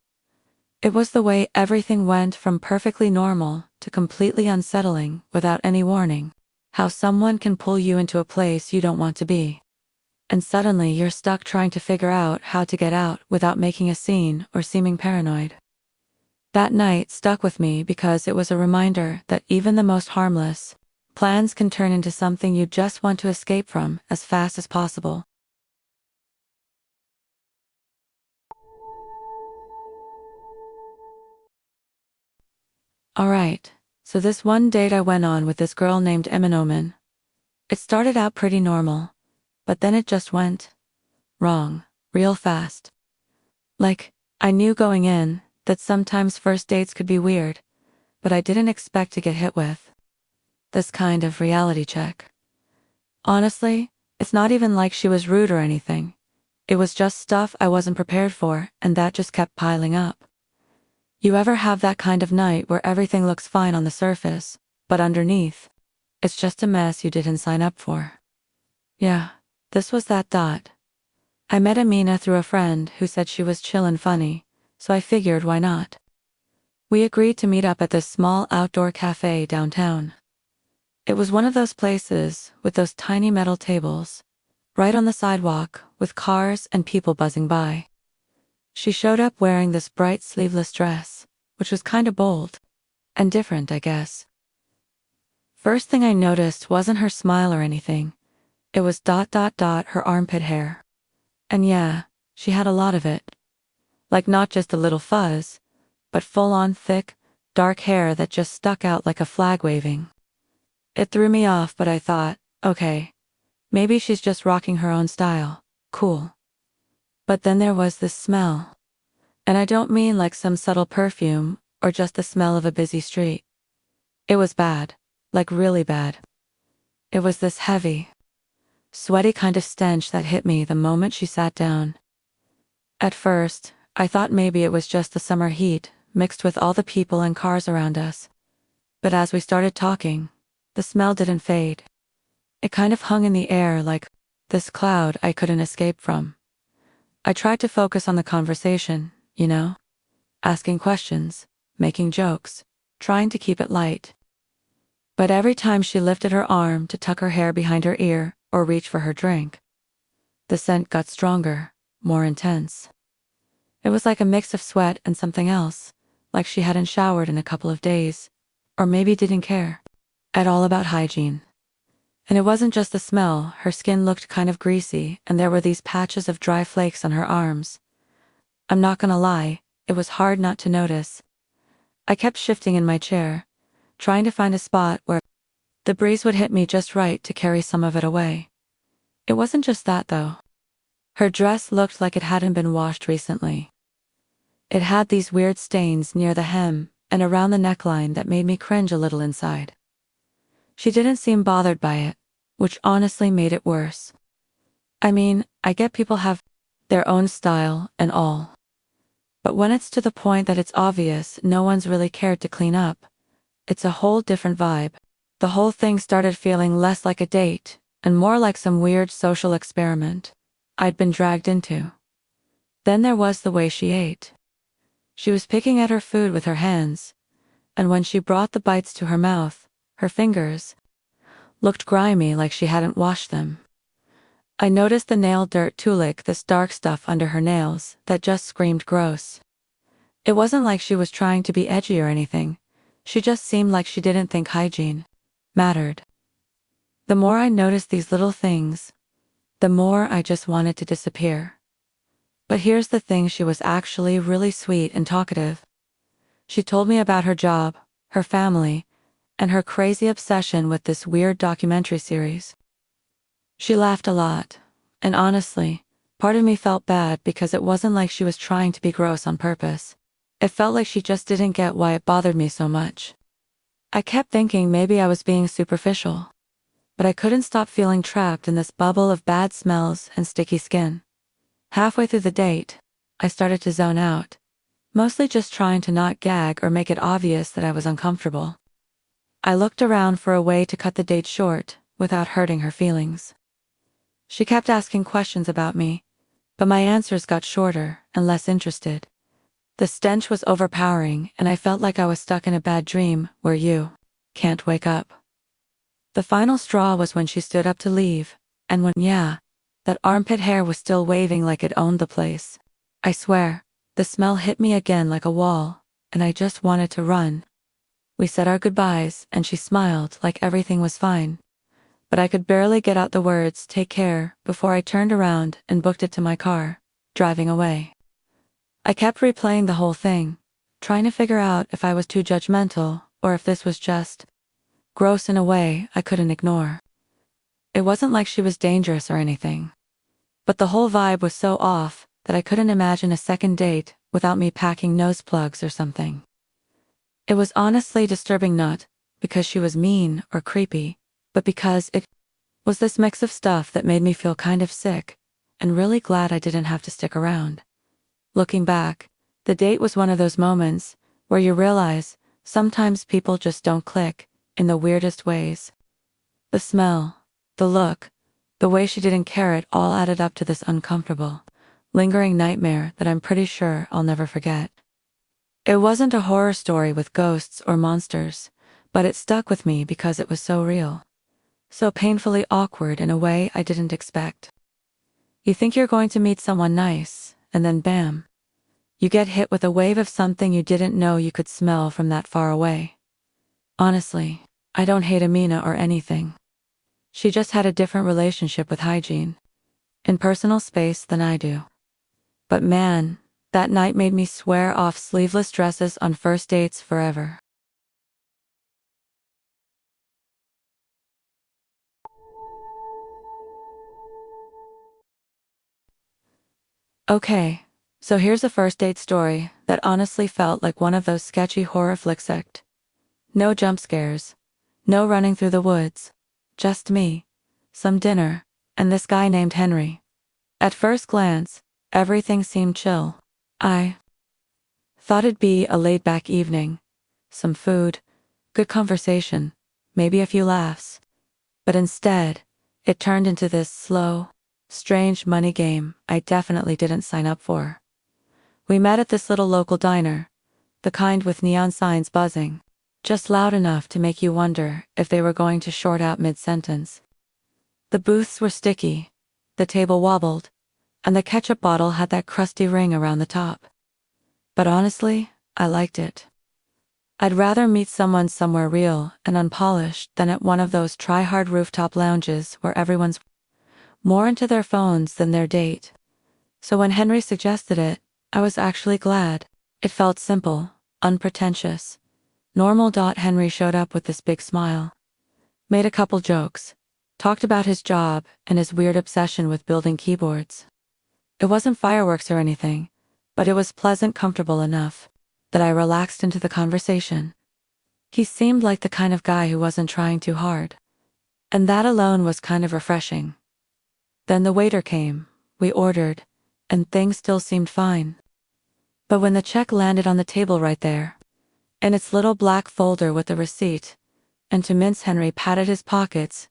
It was the way everything went from perfectly normal to completely unsettling without any warning. How someone can pull you into a place you don't want to be, and suddenly you're stuck trying to figure out how to get out without making a scene or seeming paranoid. That night stuck with me because it was a reminder that even the most harmless Plans can turn into something you just want to escape from as fast as possible. Alright, so this one date I went on with this girl named Eminomen. It started out pretty normal, but then it just went wrong, real fast. Like, I knew going in that sometimes first dates could be weird, but I didn't expect to get hit with this kind of reality check. Honestly, it's not even like she was rude or anything. It was just stuff I wasn't prepared for, and that just kept piling up. You ever have that kind of night where everything looks fine on the surface, but underneath, it's just a mess you didn't sign up for? Yeah, this was that dot. I met Amina through a friend who said she was chill and funny, so I figured why not. We agreed to meet up at this small outdoor cafe downtown. It was one of those places with those tiny metal tables, right on the sidewalk, with cars and people buzzing by. She showed up wearing this bright sleeveless dress, which was kinda bold. And different, I guess. First thing I noticed wasn't her smile or anything. It was her armpit hair. And yeah, she had a lot of it. Like not just a little fuzz, but full-on thick, dark hair that just stuck out like a flag waving. It threw me off, but I thought, okay, maybe she's just rocking her own style. Cool. But then there was this smell. And I don't mean like some subtle perfume or just the smell of a busy street. It was bad, like really bad. It was this heavy, sweaty kind of stench that hit me the moment she sat down. At first, I thought maybe it was just the summer heat mixed with all the people and cars around us. But as we started talking, the smell didn't fade. It kind of hung in the air like this cloud I couldn't escape from. I tried to focus on the conversation, you know? Asking questions, making jokes, trying to keep it light. But every time she lifted her arm to tuck her hair behind her ear or reach for her drink, the scent got stronger, more intense. It was like a mix of sweat and something else, like she hadn't showered in a couple of days, or maybe didn't care at all about hygiene. And it wasn't just the smell, her skin looked kind of greasy and there were these patches of dry flakes on her arms. I'm not gonna lie, it was hard not to notice. I kept shifting in my chair, trying to find a spot where the breeze would hit me just right to carry some of it away. It wasn't just that though. Her dress looked like it hadn't been washed recently. It had these weird stains near the hem and around the neckline that made me cringe a little inside. She didn't seem bothered by it, which honestly made it worse. I mean, I get people have their own style and all. But when it's to the point that it's obvious no one's really cared to clean up, it's a whole different vibe. The whole thing started feeling less like a date and more like some weird social experiment I'd been dragged into. Then there was the way she ate. She was picking at her food with her hands, and when she brought the bites to her mouth, her fingers looked grimy like she hadn't washed them. I noticed the nail dirt too, like this dark stuff under her nails that just screamed gross. It wasn't like she was trying to be edgy or anything. She just seemed like she didn't think hygiene mattered. The more I noticed these little things, the more I just wanted to disappear. But here's the thing, she was actually really sweet and talkative. She told me about her job, her family, and her crazy obsession with this weird documentary series. She laughed a lot, and honestly, part of me felt bad because it wasn't like she was trying to be gross on purpose. It felt like she just didn't get why it bothered me so much. I kept thinking maybe I was being superficial, but I couldn't stop feeling trapped in this bubble of bad smells and sticky skin. Halfway through the date, I started to zone out, mostly just trying to not gag or make it obvious that I was uncomfortable. I looked around for a way to cut the date short without hurting her feelings. She kept asking questions about me, but my answers got shorter and less interested. The stench was overpowering and I felt like I was stuck in a bad dream where you can't wake up. The final straw was when she stood up to leave, and when, yeah, that armpit hair was still waving like it owned the place. I swear, the smell hit me again like a wall, and I just wanted to run. We said our goodbyes and she smiled like everything was fine. But I could barely get out the words "take care" before I turned around and booked it to my car, driving away. I kept replaying the whole thing, trying to figure out if I was too judgmental or if this was just gross in a way I couldn't ignore. It wasn't like she was dangerous or anything, but the whole vibe was so off that I couldn't imagine a second date without me packing nose plugs or something. It was honestly disturbing, not because she was mean or creepy, but because it was this mix of stuff that made me feel kind of sick and really glad I didn't have to stick around. Looking back, the date was one of those moments where you realize sometimes people just don't click in the weirdest ways. The smell, the look, the way she didn't care, it all added up to this uncomfortable, lingering nightmare that I'm pretty sure I'll never forget. It wasn't a horror story with ghosts or monsters, but it stuck with me because it was so real. So painfully awkward in a way I didn't expect. You think you're going to meet someone nice, and then bam, you get hit with a wave of something you didn't know you could smell from that far away. Honestly, I don't hate Amina or anything. She just had a different relationship with hygiene in personal space than I do. But man, that night made me swear off sleeveless dresses on first dates forever. Okay, so here's a first date story that honestly felt like one of those sketchy horror flicks. No jump scares, no running through the woods, just me, some dinner, and this guy named Henry. At first glance, everything seemed chill. I thought it'd be a laid-back evening, some food, good conversation, maybe a few laughs. But instead, it turned into this slow, strange money game I definitely didn't sign up for. We met at this little local diner, the kind with neon signs buzzing, just loud enough to make you wonder if they were going to short out mid-sentence. The booths were sticky, the table wobbled, and the ketchup bottle had that crusty ring around the top. But honestly, I liked it. I'd rather meet someone somewhere real and unpolished than at one of those try-hard rooftop lounges where everyone's more into their phones than their date. So when Henry suggested it, I was actually glad. It felt simple, unpretentious, normal. Henry showed up with this big smile, made a couple jokes, talked about his job and his weird obsession with building keyboards. It wasn't fireworks or anything, but it was pleasant, comfortable enough that I relaxed into the conversation. He seemed like the kind of guy who wasn't trying too hard, and that alone was kind of refreshing. Then the waiter came, we ordered, and things still seemed fine. But when the check landed on the table right there, in its little black folder with the receipt, and to mince, Henry patted his pockets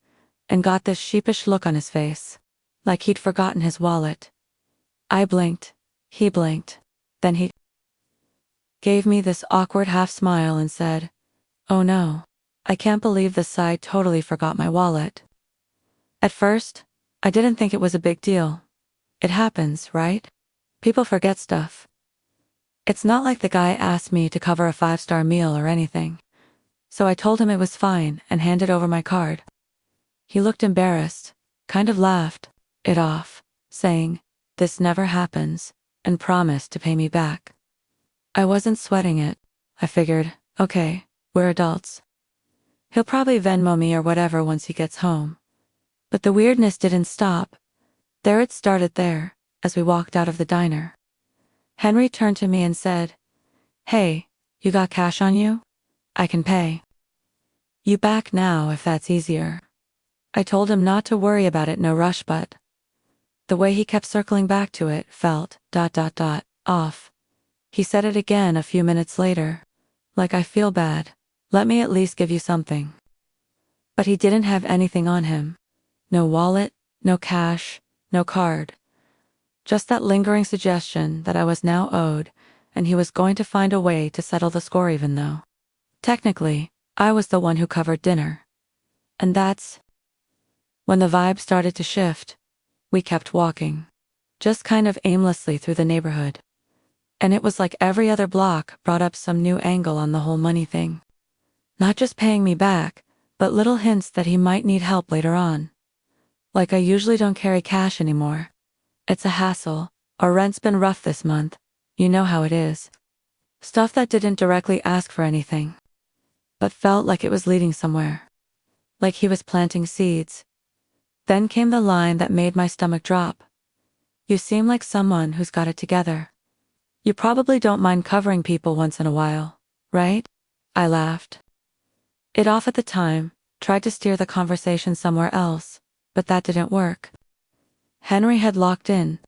and got this sheepish look on his face, like he'd forgotten his wallet. I blinked, he blinked, then he gave me this awkward half smile and said, "Oh no, I can't believe this. I totally forgot my wallet." At first, I didn't think it was a big deal. It happens, right? People forget stuff. It's not like the guy asked me to cover a 5-star meal or anything. So I told him it was fine and handed over my card. He looked embarrassed, kind of laughed it off, saying, "This never happens," and promised to pay me back. I wasn't sweating it. I figured, okay, we're adults. He'll probably Venmo me or whatever once he gets home. But the weirdness didn't stop. There it started there, as we walked out of the diner. Henry turned to me and said, "Hey, you got cash on you? I can pay you back now if that's easier." I told him not to worry about it, no rush, but the way he kept circling back to it felt off. He said it again a few minutes later, like, "I feel bad. Let me at least give you something." But he didn't have anything on him. No wallet, no cash, no card. Just that lingering suggestion that I was now owed, and he was going to find a way to settle the score, even though technically, I was the one who covered dinner. And that's when the vibe started to shift. We kept walking, just kind of aimlessly through the neighborhood. And it was like every other block brought up some new angle on the whole money thing. Not just paying me back, but little hints that he might need help later on. Like I usually don't carry cash anymore. It's a hassle. Our rent's been rough this month. You know how it is. Stuff that didn't directly ask for anything, but felt like it was leading somewhere. Like he was planting seeds. Then came the line that made my stomach drop. You seem like someone who's got it together. You probably don't mind covering people once in a while, right? I laughed. It off at the time, tried to steer the conversation somewhere else, but that didn't work. Henry had locked in.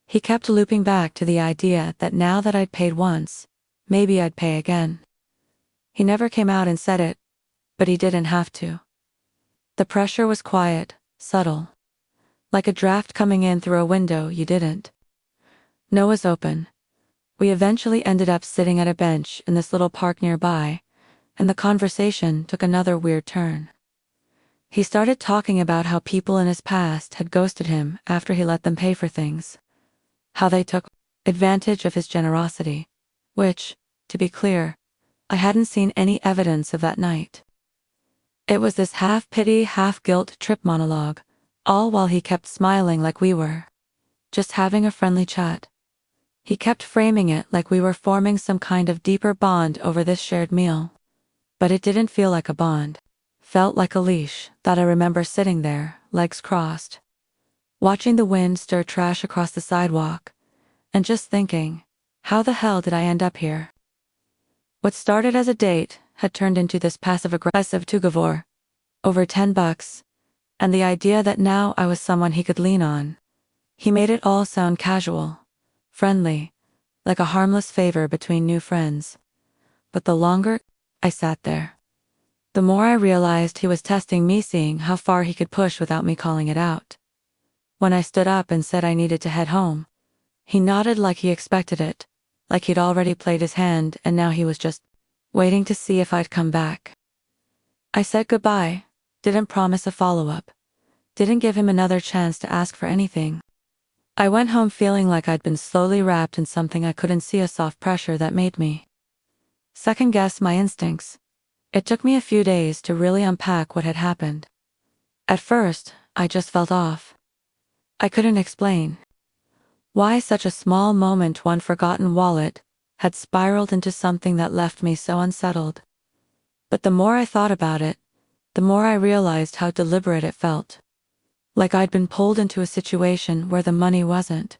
He kept looping back to the idea that now that I'd paid once, maybe I'd pay again. He never came out and said it, but he didn't have to. The pressure was quiet, subtle. Like a draft coming in through a window you didn't know was open. We eventually ended up sitting at a bench in this little park nearby, and the conversation took another weird turn. He started talking about how people in his past had ghosted him after he let them pay for things. How they took advantage of his generosity, which, to be clear, I hadn't seen any evidence of that night. It was this half-pity, half-guilt trip monologue, all while he kept smiling like we were just having a friendly chat. He kept framing it like we were forming some kind of deeper bond over this shared meal. But it didn't feel like a bond. Felt like a leash that I remember sitting there, legs crossed, watching the wind stir trash across the sidewalk, and just thinking, how the hell did I end up here? What started as a date had turned into this passive-aggressive tug-of-war, over $10, and the idea that now I was someone he could lean on. He made it all sound casual, friendly, like a harmless favor between new friends. But the longer I sat there, the more I realized he was testing me, seeing how far he could push without me calling it out. When I stood up and said I needed to head home, he nodded like he expected it, like he'd already played his hand and now he was just waiting to see if I'd come back. I said goodbye, didn't promise a follow-up, didn't give him another chance to ask for anything. I went home feeling like I'd been slowly wrapped in something I couldn't see, a soft pressure that made me second-guess my instincts. It took me a few days to really unpack what had happened. At first, I just felt off. I couldn't explain why such a small moment, one forgotten wallet, had spiraled into something that left me so unsettled. But the more I thought about it, the more I realized how deliberate it felt. Like I'd been pulled into a situation where the money wasn't.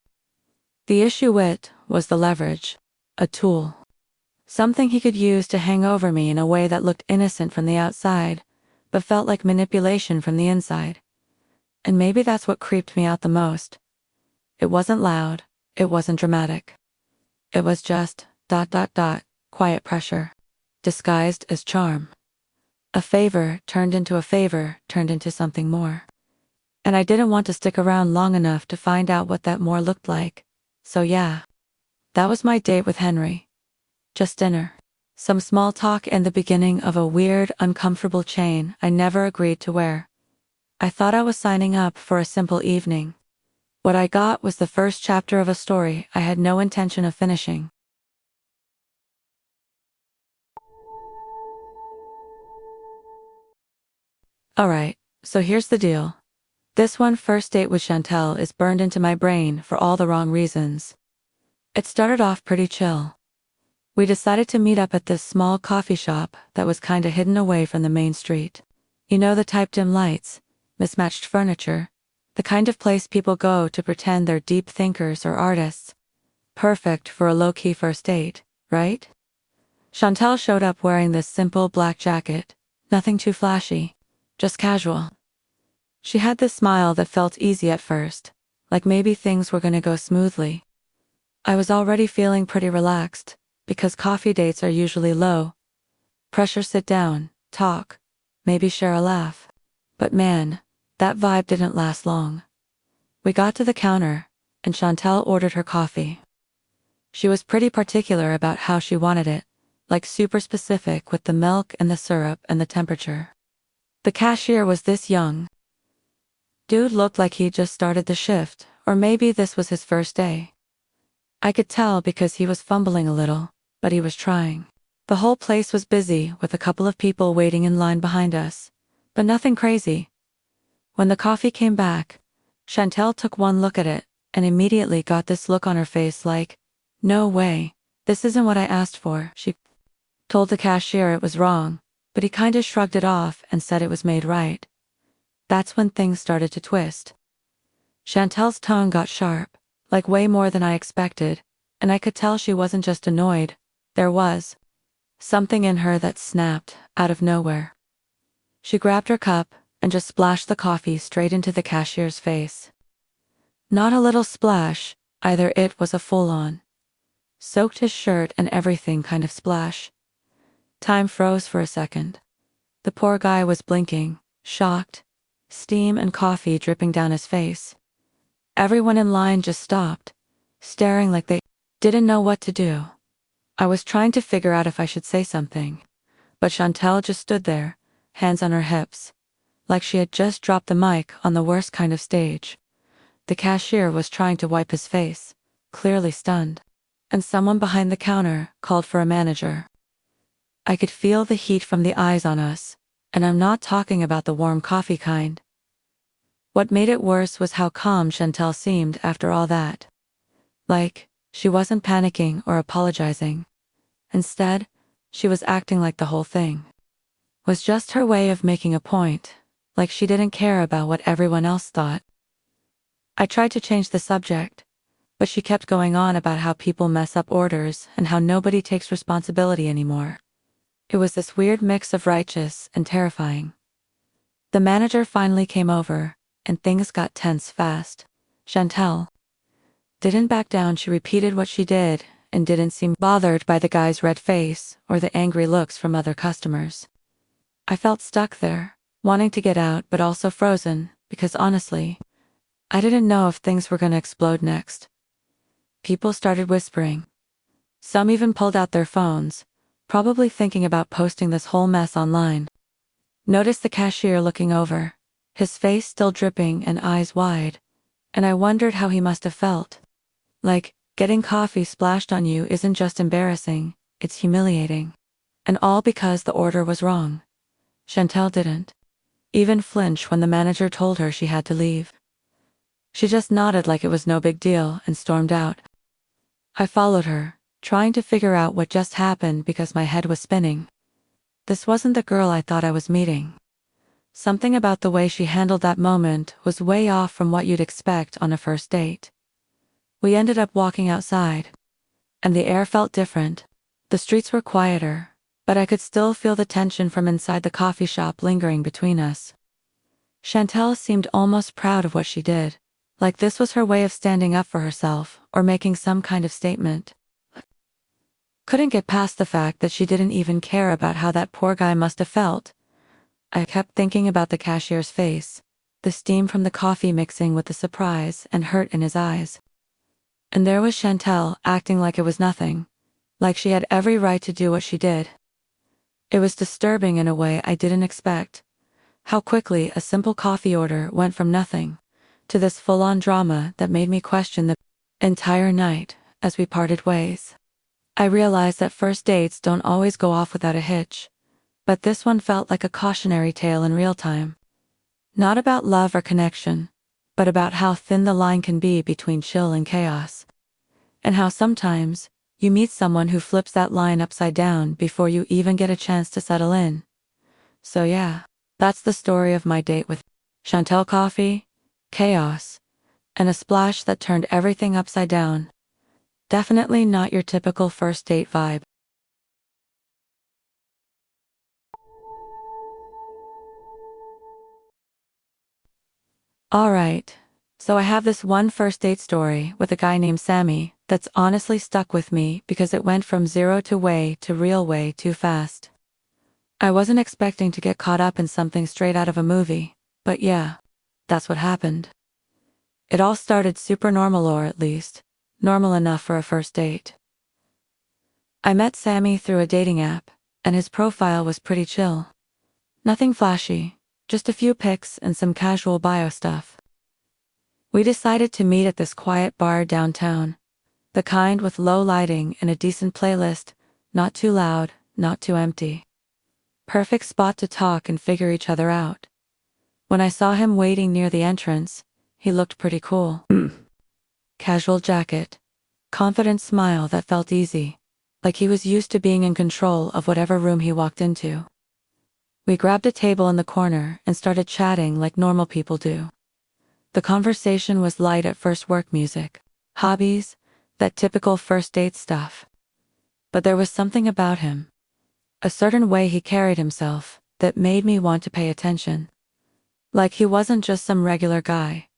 The issue was the leverage, a tool. Something he could use to hang over me in a way that looked innocent from the outside, but felt like manipulation from the inside. And maybe that's what creeped me out the most. It wasn't loud, it wasn't dramatic. It was just, quiet pressure, disguised as charm. A favor turned into something more. And I didn't want to stick around long enough to find out what that more looked like. So yeah, that was my date with Henry. Just dinner. Some small talk and the beginning of a weird, uncomfortable chain I never agreed to wear. I thought I was signing up for a simple evening. What I got was the first chapter of a story I had no intention of finishing. Alright, so here's the deal. This one, first date with Chantel, is burned into my brain for all the wrong reasons. It started off pretty chill. We decided to meet up at this small coffee shop that was kinda hidden away from the main street. You know, the type: dim lights, mismatched furniture, the kind of place people go to pretend they're deep thinkers or artists. Perfect for a low-key first date, right? Chantel showed up wearing this simple black jacket, nothing too flashy, just casual. She had this smile that felt easy at first, like maybe things were gonna go smoothly. I was already feeling pretty relaxed, because coffee dates are usually low pressure, sit down, talk, maybe share a laugh. But man, that vibe didn't last long. We got to the counter, and Chantel ordered her coffee. She was pretty particular about how she wanted it, like super specific with the milk and the syrup and the temperature. The cashier was this young dude, looked like he'd just started the shift, or maybe this was his first day. I could tell because he was fumbling a little, but he was trying. The whole place was busy with a couple of people waiting in line behind us, but nothing crazy. When the coffee came back, Chantel took one look at it and immediately got this look on her face like, "No way, this isn't what I asked for." She told the cashier it was wrong, but he kinda shrugged it off and said it was made right. That's when things started to twist. Chantel's tone got sharp, like way more than I expected, and I could tell she wasn't just annoyed. There was something in her that snapped out of nowhere. She grabbed her cup and just splashed the coffee straight into the cashier's face. Not a little splash, either. It was a full-on, soaked his shirt and everything kind of splash. Time froze for a second. The poor guy was blinking, shocked, steam and coffee dripping down his face. Everyone in line just stopped, staring like they didn't know what to do. I was trying to figure out if I should say something, but Chantel just stood there, hands on her hips, like she had just dropped the mic on the worst kind of stage. The cashier was trying to wipe his face, clearly stunned, and someone behind the counter called for a manager. I could feel the heat from the eyes on us, and I'm not talking about the warm coffee kind. What made it worse was how calm Chantel seemed after all that. Like, she wasn't panicking or apologizing. Instead, she was acting like the whole thing was just her way of making a point, like she didn't care about what everyone else thought. I tried to change the subject, but she kept going on about how people mess up orders and how nobody takes responsibility anymore. It was this weird mix of righteous and terrifying. The manager finally came over, and things got tense fast. Chantel didn't back down. She repeated what she did and didn't seem bothered by the guy's red face or the angry looks from other customers. I felt stuck there, wanting to get out but also frozen, because honestly, I didn't know if things were gonna explode next. People started whispering. Some even pulled out their phones, probably thinking about posting this whole mess online. Noticed the cashier looking over, his face still dripping and eyes wide, and I wondered how he must have felt. Like, getting coffee splashed on you isn't just embarrassing, it's humiliating. And all because the order was wrong. Chantel didn't even flinch when the manager told her she had to leave. She just nodded like it was no big deal and stormed out. I followed her, trying to figure out what just happened because my head was spinning. This wasn't the girl I thought I was meeting. Something about the way she handled that moment was way off from what you'd expect on a first date. We ended up walking outside, and the air felt different. The streets were quieter, but I could still feel the tension from inside the coffee shop lingering between us. Chantel seemed almost proud of what she did, like this was her way of standing up for herself or making some kind of statement. Couldn't get past the fact that she didn't even care about how that poor guy must have felt. I kept thinking about the cashier's face, the steam from the coffee mixing with the surprise and hurt in his eyes. And there was Chantel acting like it was nothing, like she had every right to do what she did. It was disturbing in a way I didn't expect. How quickly a simple coffee order went from nothing to this full-on drama that made me question the entire night as we parted ways. I realized that first dates don't always go off without a hitch, but this one felt like a cautionary tale in real time. Not about love or connection, but about how thin the line can be between chill and chaos. And how sometimes, you meet someone who flips that line upside down before you even get a chance to settle in. So yeah, that's the story of my date with Chantel. Coffee, chaos, and a splash that turned everything upside down. Definitely not your typical first date vibe. Alright, so I have this one first date story with a guy named Sammy that's honestly stuck with me because it went from zero to way to real way too fast. I wasn't expecting to get caught up in something straight out of a movie, but yeah, that's what happened. It all started super normal, or at least, normal enough for a first date. I met Sammy through a dating app, and his profile was pretty chill. Nothing flashy, just a few pics and some casual bio stuff. We decided to meet at this quiet bar downtown, the kind with low lighting and a decent playlist, not too loud, not too empty. Perfect spot to talk and figure each other out. When I saw him waiting near the entrance, he looked pretty cool. Casual jacket. Confident smile that felt easy, like he was used to being in control of whatever room he walked into. We grabbed a table in the corner and started chatting like normal people do. The conversation was light at first, work music, hobbies, that typical first date stuff. But there was something about him, a certain way he carried himself, that made me want to pay attention. Like he wasn't just some regular guy.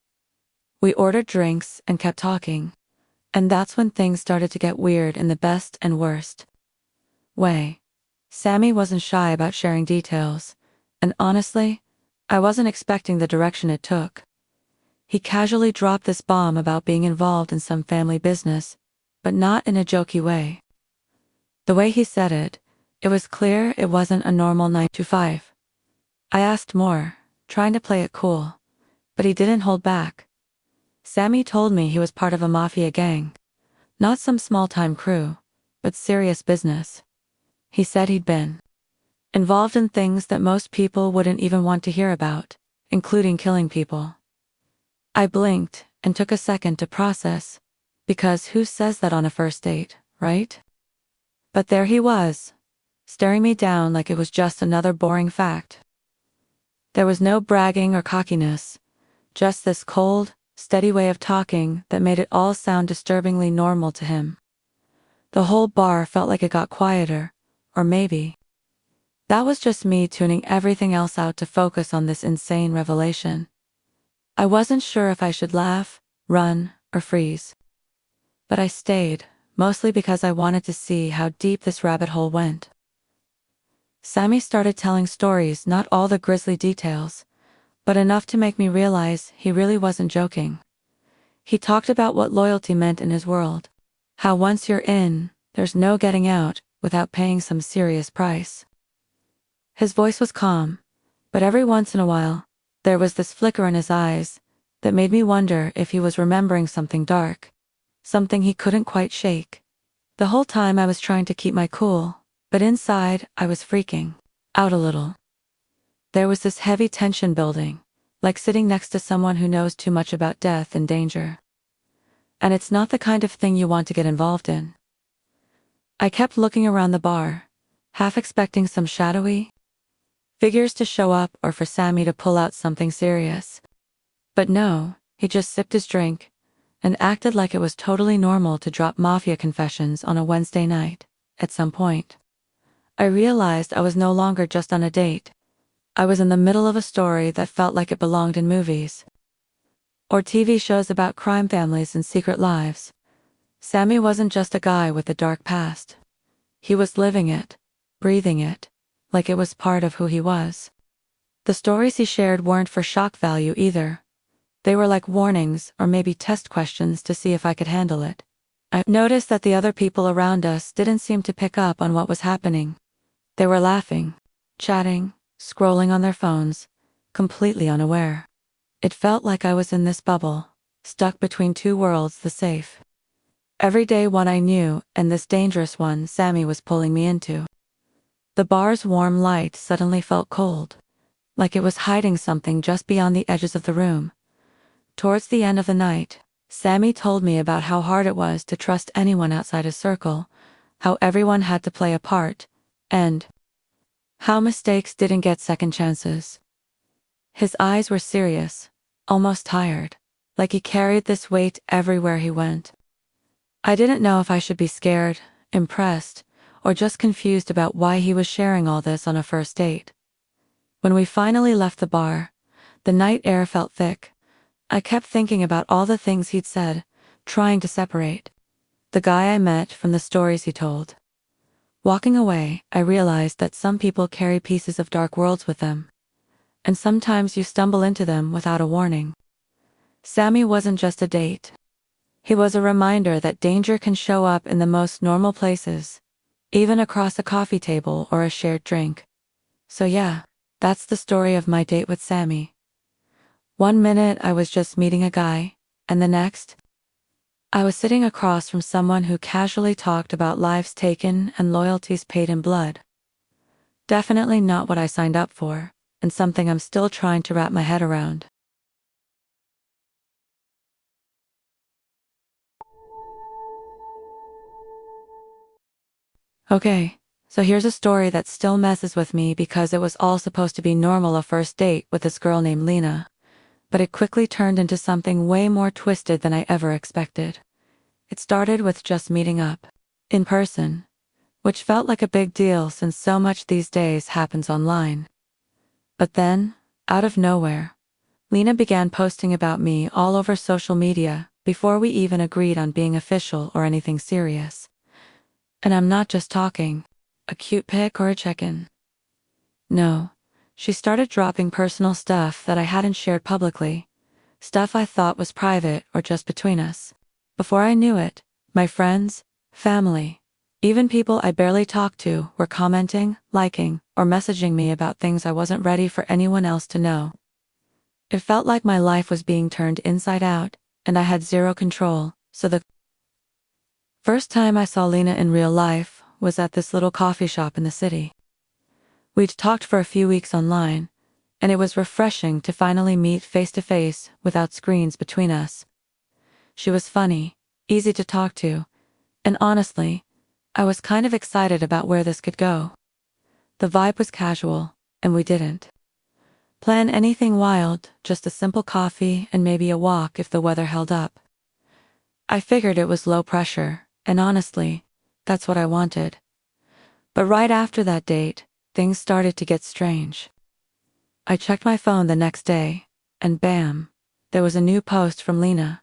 We ordered drinks and kept talking, and that's when things started to get weird in the best and worst way. Sammy wasn't shy about sharing details, and honestly, I wasn't expecting the direction it took. He casually dropped this bomb about being involved in some family business, but not in a jokey way. The way he said it, it was clear it wasn't a normal 9 to 5. I asked more, trying to play it cool, but he didn't hold back. Sammy told me he was part of a mafia gang, not some small-time crew, but serious business. He said he'd been involved in things that most people wouldn't even want to hear about, including killing people. I blinked and took a second to process, because who says that on a first date, right? But there he was, staring me down like it was just another boring fact. There was no bragging or cockiness, just this cold, steady way of talking that made it all sound disturbingly normal to him. The whole bar felt like it got quieter, or maybe that was just me tuning everything else out to focus on this insane revelation. I wasn't sure if I should laugh, run, or freeze. But I stayed, mostly because I wanted to see how deep this rabbit hole went. Sammy started telling stories, not all the grisly details, but enough to make me realize he really wasn't joking. He talked about what loyalty meant in his world, how once you're in, there's no getting out without paying some serious price. His voice was calm, but every once in a while, there was this flicker in his eyes that made me wonder if he was remembering something dark, something he couldn't quite shake. The whole time I was trying to keep my cool, but inside I was freaking out a little. There was this heavy tension building, like sitting next to someone who knows too much about death and danger. And it's not the kind of thing you want to get involved in. I kept looking around the bar, half expecting some shadowy figures to show up or for Sammy to pull out something serious. But no, he just sipped his drink and acted like it was totally normal to drop mafia confessions on a Wednesday night. At some point, I realized I was no longer just on a date. I was in the middle of a story that felt like it belonged in movies or TV shows about crime families and secret lives. Sammy wasn't just a guy with a dark past. He was living it, breathing it, like it was part of who he was. The stories he shared weren't for shock value either. They were like warnings or maybe test questions to see if I could handle it. I noticed that the other people around us didn't seem to pick up on what was happening. They were laughing, chatting, scrolling on their phones, completely unaware. It felt like I was in this bubble, stuck between two worlds, the safe, everyday one I knew and this dangerous one Sammy was pulling me into. The bar's warm light suddenly felt cold, like it was hiding something just beyond the edges of the room. Towards the end of the night, Sammy told me about how hard it was to trust anyone outside his circle, how everyone had to play a part, and how mistakes didn't get second chances. His eyes were serious, almost tired, like he carried this weight everywhere he went. I didn't know if I should be scared, impressed, or just confused about why he was sharing all this on a first date. When we finally left the bar, the night air felt thick. I kept thinking about all the things he'd said, trying to separate the guy I met from the stories he told. Walking away, I realized that some people carry pieces of dark worlds with them, and sometimes you stumble into them without a warning. Sammy wasn't just a date. He was a reminder that danger can show up in the most normal places, even across a coffee table or a shared drink. So yeah, that's the story of my date with Sammy. One minute I was just meeting a guy, and the next, I was sitting across from someone who casually talked about lives taken and loyalties paid in blood. Definitely not what I signed up for, and something I'm still trying to wrap my head around. Okay, so here's a story that still messes with me because it was all supposed to be normal, a first date with this girl named Lena, but it quickly turned into something way more twisted than I ever expected. It started with just meeting up in person, which felt like a big deal since so much these days happens online. But then, out of nowhere, Lena began posting about me all over social media before we even agreed on being official or anything serious. And I'm not just talking a cute pic or a check-in. No, she started dropping personal stuff that I hadn't shared publicly, stuff I thought was private or just between us. Before I knew it, my friends, family, even people I barely talked to were commenting, liking, or messaging me about things I wasn't ready for anyone else to know. It felt like my life was being turned inside out, and I had zero control. So the first time I saw Lena in real life was at this little coffee shop in the city. We'd talked for a few weeks online, and it was refreshing to finally meet face to face without screens between us. She was funny, easy to talk to, and honestly, I was kind of excited about where this could go. The vibe was casual, and we didn't plan anything wild, just a simple coffee and maybe a walk if the weather held up. I figured it was low pressure, and honestly, that's what I wanted. But right after that date, things started to get strange. I checked my phone the next day, and bam, there was a new post from Lena.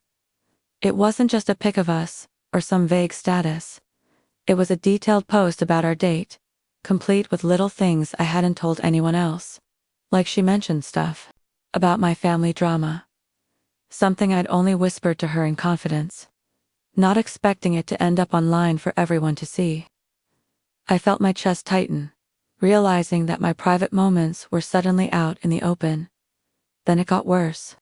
It wasn't just a pic of us, or some vague status. It was a detailed post about our date, complete with little things I hadn't told anyone else. Like she mentioned stuff about my family drama. Something I'd only whispered to her in confidence, not expecting it to end up online for everyone to see. I felt my chest tighten, realizing that my private moments were suddenly out in the open. Then it got worse.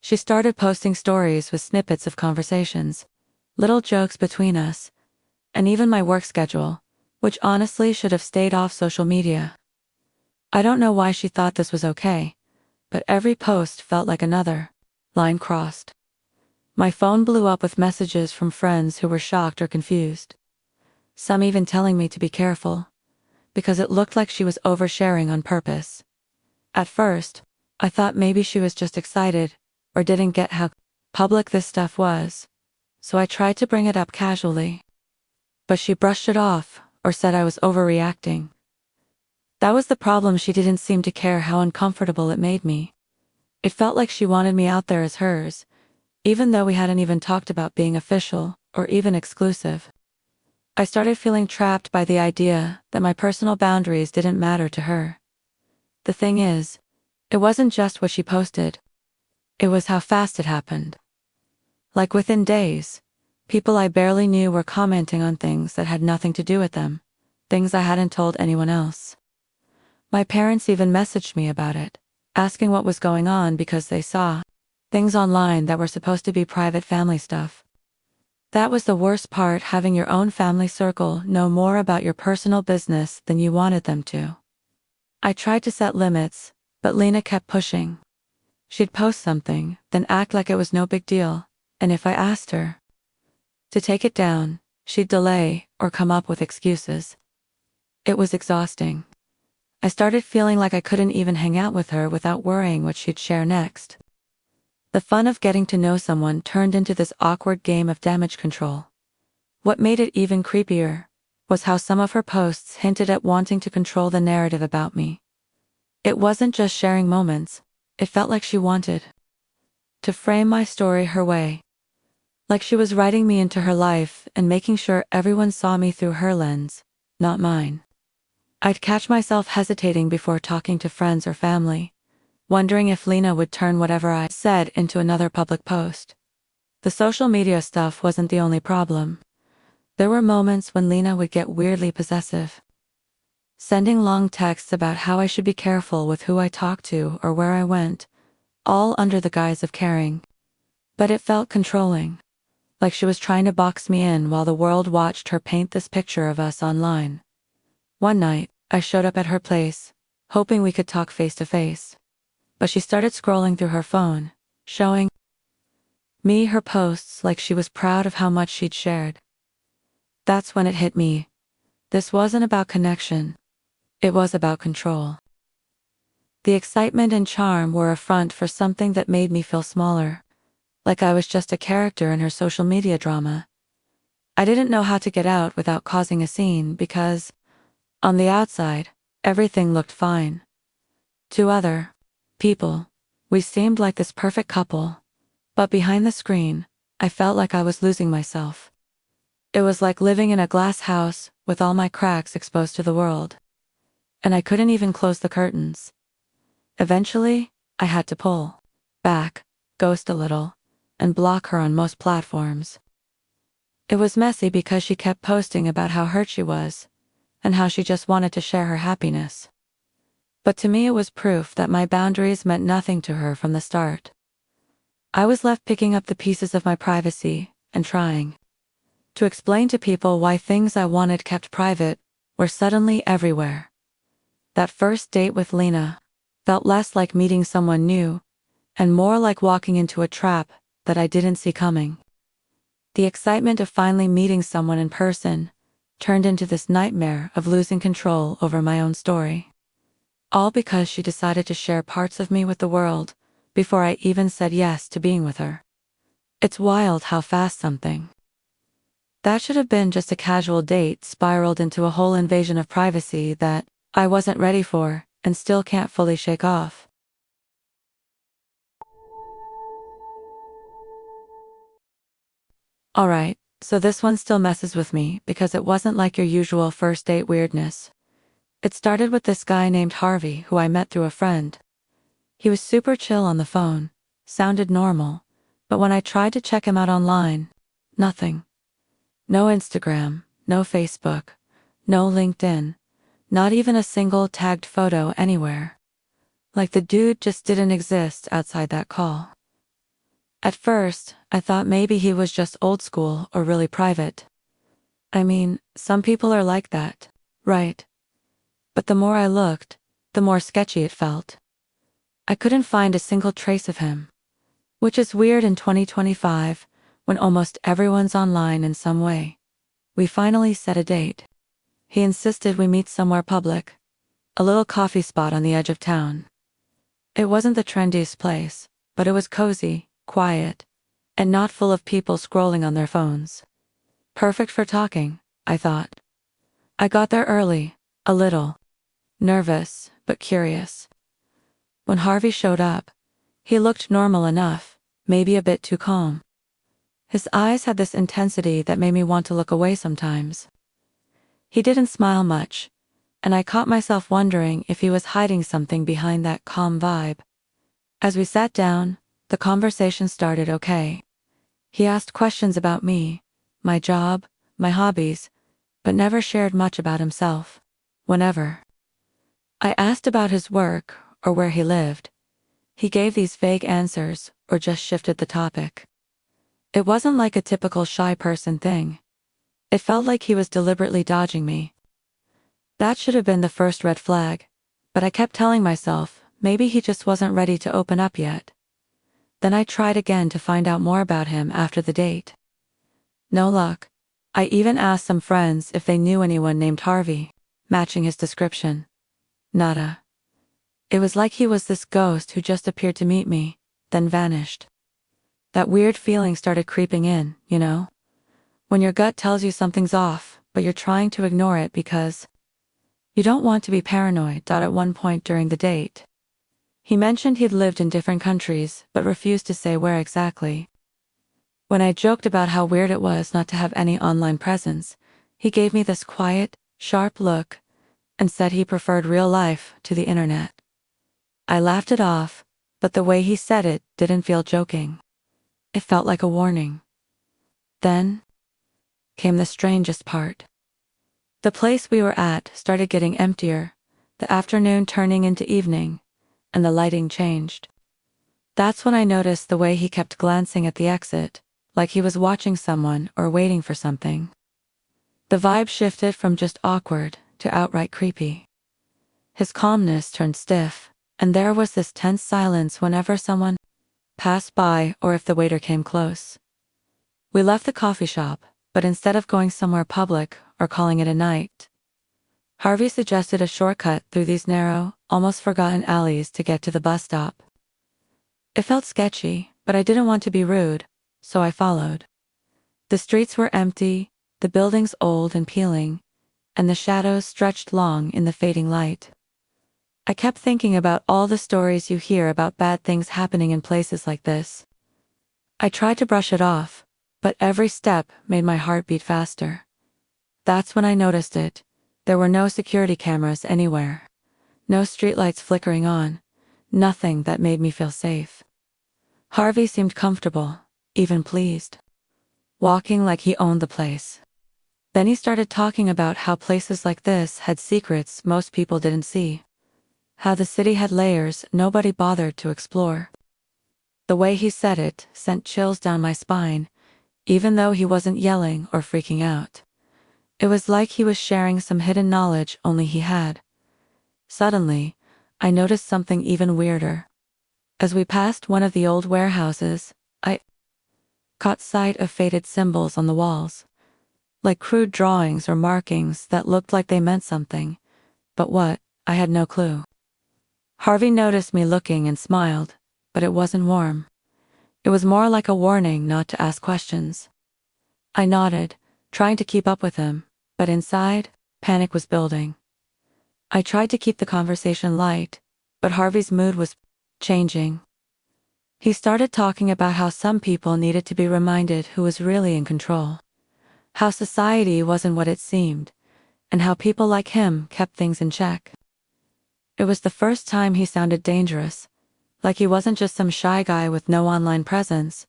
She started posting stories with snippets of conversations, little jokes between us, and even my work schedule, which honestly should have stayed off social media. I don't know why she thought this was okay, but every post felt like another line crossed. My phone blew up with messages from friends who were shocked or confused. Some even telling me to be careful, because it looked like she was oversharing on purpose. At first, I thought maybe she was just excited, or didn't get how public this stuff was, so I tried to bring it up casually. But she brushed it off, or said I was overreacting. That was the problem, she didn't seem to care how uncomfortable it made me. It felt like she wanted me out there as hers, even though we hadn't even talked about being official, or even exclusive. I started feeling trapped by the idea that my personal boundaries didn't matter to her. The thing is, it wasn't just what she posted. It was how fast it happened. Like within days, people I barely knew were commenting on things that had nothing to do with them, things I hadn't told anyone else. My parents even messaged me about it, asking what was going on because they saw things online that were supposed to be private family stuff. That was the worst part, having your own family circle know more about your personal business than you wanted them to. I tried to set limits, but Lena kept pushing. She'd post something, then act like it was no big deal, and if I asked her to take it down, she'd delay or come up with excuses. It was exhausting. I started feeling like I couldn't even hang out with her without worrying what she'd share next. The fun of getting to know someone turned into this awkward game of damage control. What made it even creepier was how some of her posts hinted at wanting to control the narrative about me. It wasn't just sharing moments, it felt like she wanted to frame my story her way. Like she was writing me into her life and making sure everyone saw me through her lens, not mine. I'd catch myself hesitating before talking to friends or family, wondering if Lena would turn whatever I said into another public post. The social media stuff wasn't the only problem. There were moments when Lena would get weirdly possessive, sending long texts about how I should be careful with who I talked to or where I went, all under the guise of caring. But it felt controlling, like she was trying to box me in while the world watched her paint this picture of us online. One night, I showed up at her place, hoping we could talk face to face. But she started scrolling through her phone, showing me her posts like she was proud of how much she'd shared. That's when it hit me. This wasn't about connection. It was about control. The excitement and charm were a front for something that made me feel smaller, like I was just a character in her social media drama. I didn't know how to get out without causing a scene because, on the outside, everything looked fine. To other people, we seemed like this perfect couple, but behind the screen, I felt like I was losing myself. It was like living in a glass house with all my cracks exposed to the world. And I couldn't even close the curtains. Eventually, I had to pull back, ghost a little, and block her on most platforms. It was messy because she kept posting about how hurt she was, and how she just wanted to share her happiness. But to me it was proof that my boundaries meant nothing to her from the start. I was left picking up the pieces of my privacy and trying to explain to people why things I wanted kept private were suddenly everywhere. That first date with Lena felt less like meeting someone new and more like walking into a trap that I didn't see coming. The excitement of finally meeting someone in person turned into this nightmare of losing control over my own story. All because she decided to share parts of me with the world before I even said yes to being with her. It's wild how fast something that should have been just a casual date spiraled into a whole invasion of privacy that I wasn't ready for and still can't fully shake off. Alright, so this one still messes with me because it wasn't like your usual first date weirdness. It started with this guy named Harvey who I met through a friend. He was super chill on the phone, sounded normal, but when I tried to check him out online, nothing. No Instagram, no Facebook, no LinkedIn, not even a single tagged photo anywhere. Like the dude just didn't exist outside that call. At first, I thought maybe he was just old school or really private. I mean, some people are like that, right? But the more I looked, the more sketchy it felt. I couldn't find a single trace of him. Which is weird in 2025, when almost everyone's online in some way. We finally set a date. He insisted we meet somewhere public, a little coffee spot on the edge of town. It wasn't the trendiest place, but it was cozy, quiet, and not full of people scrolling on their phones. Perfect for talking, I thought. I got there early, a little nervous, but curious. When Harvey showed up, he looked normal enough, maybe a bit too calm. His eyes had this intensity that made me want to look away sometimes. He didn't smile much, and I caught myself wondering if he was hiding something behind that calm vibe. As we sat down, the conversation started okay. He asked questions about me, my job, my hobbies, but never shared much about himself. Whenever I asked about his work or where he lived, he gave these vague answers or just shifted the topic. It wasn't like a typical shy person thing. It felt like he was deliberately dodging me. That should have been the first red flag, but I kept telling myself maybe he just wasn't ready to open up yet. Then I tried again to find out more about him after the date. No luck. I even asked some friends if they knew anyone named Harvey, matching his description. Nada. It was like he was this ghost who just appeared to meet me, then vanished. That weird feeling started creeping in, you know? When your gut tells you something's off, but you're trying to ignore it because you don't want to be paranoid. At one point during the date, he mentioned he'd lived in different countries but refused to say where exactly. When I joked about how weird it was not to have any online presence, he gave me this quiet, sharp look and said he preferred real life to the internet. I laughed it off, but the way he said it didn't feel joking. It felt like a warning. Then came the strangest part. The place we were at started getting emptier, the afternoon turning into evening, and the lighting changed. That's when I noticed the way he kept glancing at the exit, like he was watching someone or waiting for something. The vibe shifted from just awkward to outright creepy. His calmness turned stiff, and there was this tense silence whenever someone passed by or if the waiter came close. We left the coffee shop, but instead of going somewhere public or calling it a night, Harvey suggested a shortcut through these narrow, almost forgotten alleys to get to the bus stop. It felt sketchy, but I didn't want to be rude, so I followed. The streets were empty, the buildings old and peeling, and the shadows stretched long in the fading light. I kept thinking about all the stories you hear about bad things happening in places like this. I tried to brush it off, but every step made my heart beat faster. That's when I noticed it. There were no security cameras anywhere. No streetlights flickering on. Nothing that made me feel safe. Harvey seemed comfortable, even pleased, walking like he owned the place. Then he started talking about how places like this had secrets most people didn't see. How the city had layers nobody bothered to explore. The way he said it sent chills down my spine, even though he wasn't yelling or freaking out. It was like he was sharing some hidden knowledge only he had. Suddenly, I noticed something even weirder. As we passed one of the old warehouses, I caught sight of faded symbols on the walls, like crude drawings or markings that looked like they meant something, but what, I had no clue. Harvey noticed me looking and smiled, but it wasn't warm. It was more like a warning not to ask questions. I nodded, trying to keep up with him, but inside, panic was building. I tried to keep the conversation light, but Harvey's mood was changing. He started talking about how some people needed to be reminded who was really in control. How society wasn't what it seemed, and how people like him kept things in check. It was the first time he sounded dangerous, like he wasn't just some shy guy with no online presence,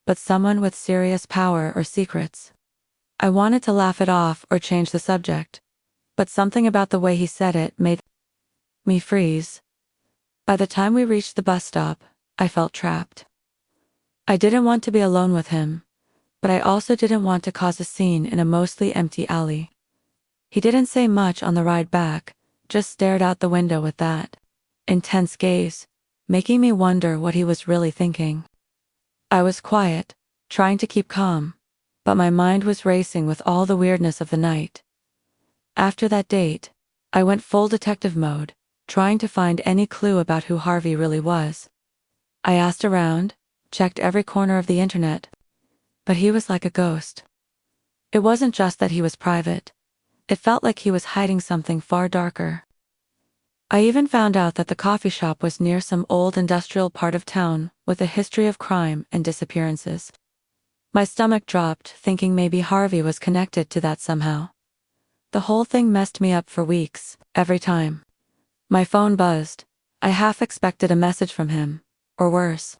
but someone with serious power or secrets. I wanted to laugh it off or change the subject, but something about the way he said it made me freeze. By the time we reached the bus stop, I felt trapped. I didn't want to be alone with him, but I also didn't want to cause a scene in a mostly empty alley. He didn't say much on the ride back, just stared out the window with that intense gaze, making me wonder what he was really thinking. I was quiet, trying to keep calm, but my mind was racing with all the weirdness of the night. After that date, I went full detective mode, trying to find any clue about who Harvey really was. I asked around, checked every corner of the internet, but he was like a ghost. It wasn't just that he was private. It felt like he was hiding something far darker. I even found out that the coffee shop was near some old industrial part of town with a history of crime and disappearances. My stomach dropped, thinking maybe Harvey was connected to that somehow. The whole thing messed me up for weeks, every time my phone buzzed, I half expected a message from him, or worse,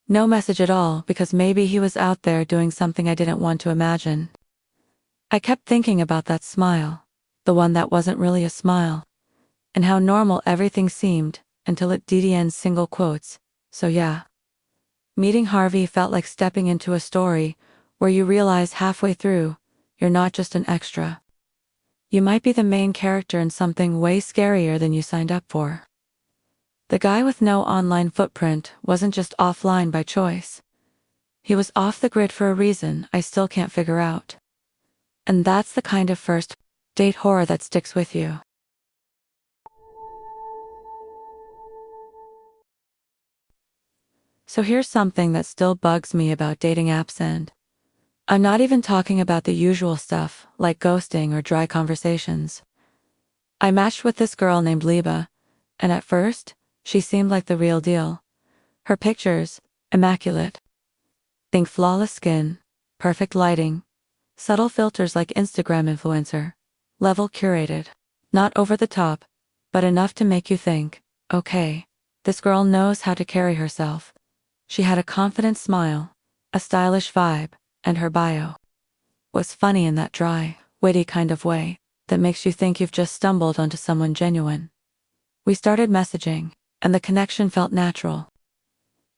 no message at all because maybe he was out there doing something I didn't want to imagine. I kept thinking about that smile, the one that wasn't really a smile, and how normal everything seemed until it did end single quotes, so yeah. Meeting Harvey felt like stepping into a story where you realize halfway through, you're not just an extra. You might be the main character in something way scarier than you signed up for. The guy with no online footprint wasn't just offline by choice. He was off the grid for a reason I still can't figure out. And that's the kind of first date horror that sticks with you. So here's something that still bugs me about dating apps, and I'm not even talking about the usual stuff like ghosting or dry conversations. I matched with this girl named Liba, and at first, she seemed like the real deal. Her pictures, immaculate. Think flawless skin, perfect lighting, subtle filters like Instagram influencer, level curated. Not over the top, but enough to make you think, okay, this girl knows how to carry herself. She had a confident smile, a stylish vibe, and her bio was funny in that dry, witty kind of way that makes you think you've just stumbled onto someone genuine. We started messaging, and the connection felt natural.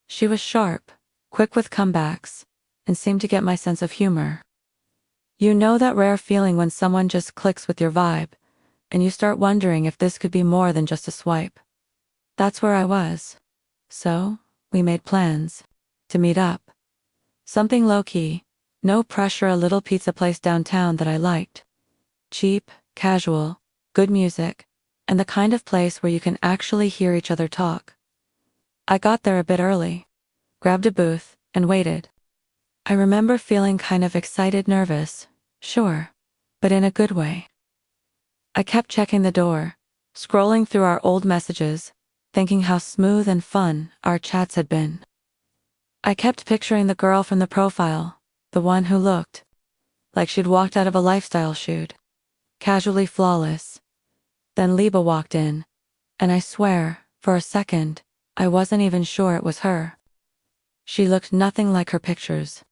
She was sharp, quick with comebacks, and seemed to get my sense of humor. You know that rare feeling when someone just clicks with your vibe, and you start wondering if this could be more than just a swipe. That's where I was. So, we made plans to meet up. Something low-key, no pressure, a little pizza place downtown that I liked. Cheap, casual, good music, and the kind of place where you can actually hear each other talk. I got there a bit early, grabbed a booth, and waited. I remember feeling kind of excited, nervous, sure, but in a good way. I kept checking the door, scrolling through our old messages, thinking how smooth and fun our chats had been. I kept picturing the girl from the profile, the one who looked like she'd walked out of a lifestyle shoot, casually flawless. Then Liba walked in, and I swear, for a second, I wasn't even sure it was her. She looked nothing like her pictures.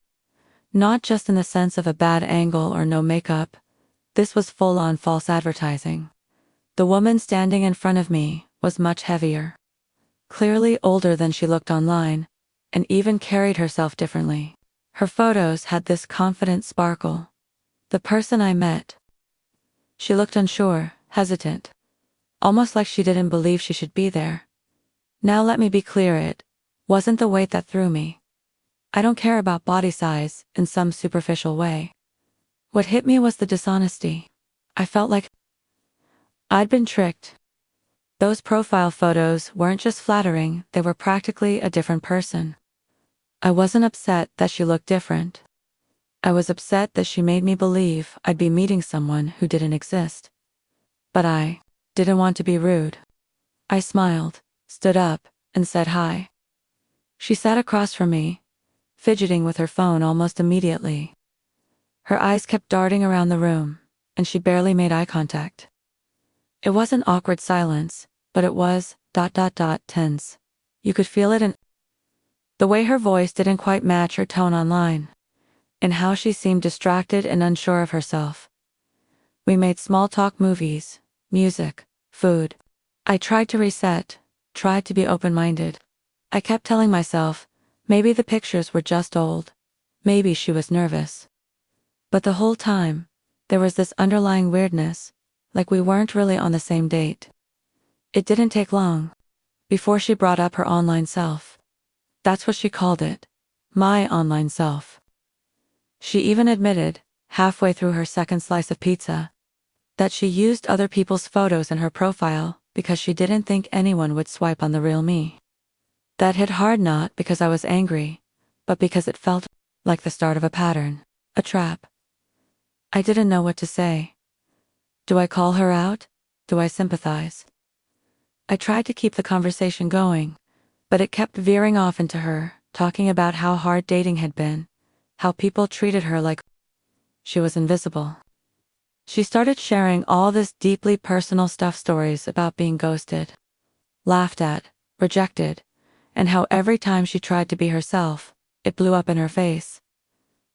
Not just in the sense of a bad angle or no makeup. This was full-on false advertising. The woman standing in front of me was much heavier, clearly older than she looked online, and even carried herself differently. Her photos had this confident sparkle. The person I met, she looked unsure, hesitant, almost like she didn't believe she should be there. Now let me be clear, it wasn't the weight that threw me. I don't care about body size in some superficial way. What hit me was the dishonesty. I felt like I'd been tricked. Those profile photos weren't just flattering, they were practically a different person. I wasn't upset that she looked different. I was upset that she made me believe I'd be meeting someone who didn't exist. But I didn't want to be rude. I smiled, stood up, and said hi. She sat across from me, fidgeting with her phone almost immediately. Her eyes kept darting around the room, and she barely made eye contact. It wasn't awkward silence, but it was tense. You could feel it in the way her voice didn't quite match her tone online, in how she seemed distracted and unsure of herself. We made small talk, movies, music, food. I tried to reset, tried to be open-minded. I kept telling myself, maybe the pictures were just old. Maybe she was nervous. But the whole time, there was this underlying weirdness, like we weren't really on the same date. It didn't take long before she brought up her online self. That's what she called it, my online self. She even admitted, halfway through her second slice of pizza, that she used other people's photos in her profile because she didn't think anyone would swipe on the real me. That hit hard, not because I was angry, but because it felt like the start of a pattern, a trap. I didn't know what to say. Do I call her out? Do I sympathize? I tried to keep the conversation going, but it kept veering off into her, talking about how hard dating had been, how people treated her like she was invisible. She started sharing all this deeply personal stuff, stories about being ghosted, laughed at, rejected, and how every time she tried to be herself, it blew up in her face.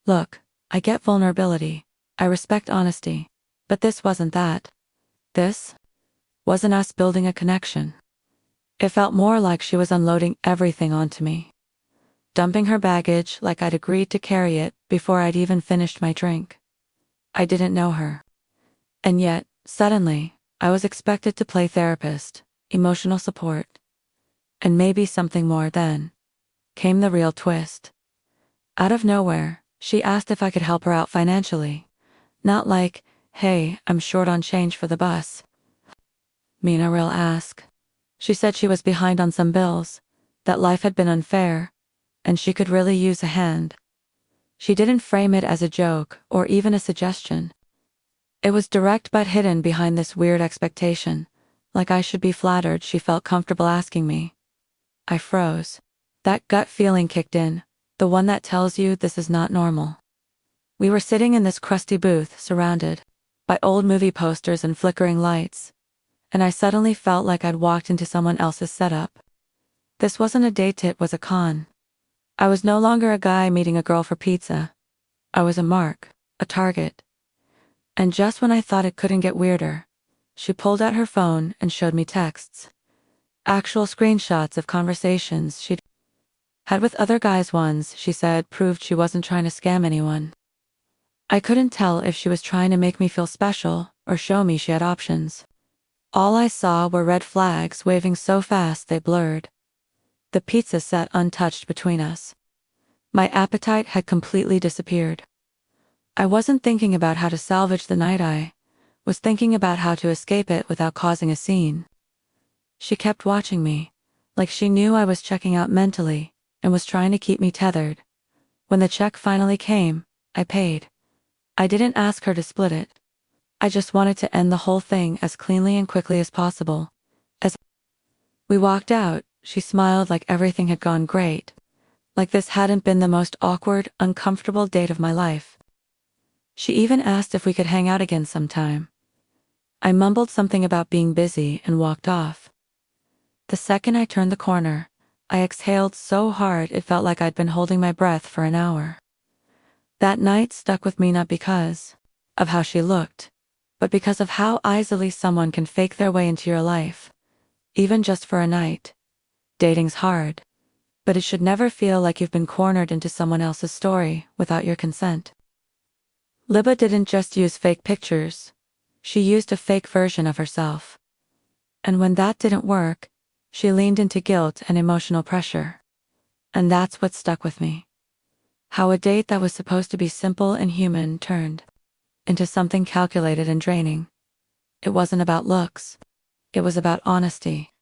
Look, I get vulnerability, I respect honesty, but this wasn't that. This wasn't us building a connection. It felt more like she was unloading everything onto me, dumping her baggage like I'd agreed to carry it before I'd even finished my drink. I didn't know her. And yet, suddenly, I was expected to play therapist, emotional support, and maybe something more. Then came the real twist. Out of nowhere, she asked if I could help her out financially. Not like, hey, I'm short on change for the bus. Mean a real ask. She said she was behind on some bills, that life had been unfair, and she could really use a hand. She didn't frame it as a joke or even a suggestion. It was direct but hidden behind this weird expectation, like I should be flattered she felt comfortable asking me. I froze. That gut feeling kicked in, the one that tells you this is not normal. We were sitting in this crusty booth, surrounded by old movie posters and flickering lights, and I suddenly felt like I'd walked into someone else's setup. This wasn't a date, it was a con. I was no longer a guy meeting a girl for pizza. I was a mark, a target. And just when I thought it couldn't get weirder, she pulled out her phone and showed me texts. Actual screenshots of conversations she'd had with other guys. Ones, she said, proved she wasn't trying to scam anyone. I couldn't tell if she was trying to make me feel special or show me she had options. All I saw were red flags waving so fast they blurred. The pizza sat untouched between us. My appetite had completely disappeared. I wasn't thinking about how to salvage the night, I was thinking about how to escape it without causing a scene. She kept watching me, like she knew I was checking out mentally, and was trying to keep me tethered. When the check finally came, I paid. I didn't ask her to split it. I just wanted to end the whole thing as cleanly and quickly as possible. As we walked out, she smiled like everything had gone great, like this hadn't been the most awkward, uncomfortable date of my life. She even asked if we could hang out again sometime. I mumbled something about being busy and walked off. The second I turned the corner, I exhaled so hard it felt like I'd been holding my breath for an hour. That night stuck with me not because of how she looked, but because of how easily someone can fake their way into your life, even just for a night. Dating's hard, but it should never feel like you've been cornered into someone else's story without your consent. Libba didn't just use fake pictures, she used a fake version of herself. And when that didn't work, she leaned into guilt and emotional pressure. And that's what stuck with me. How a date that was supposed to be simple and human turned into something calculated and draining. It wasn't about looks. It was about honesty.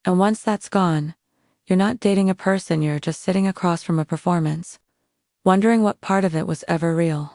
And once that's gone, you're not dating a person, you're just sitting across from a performance, wondering what part of it was ever real.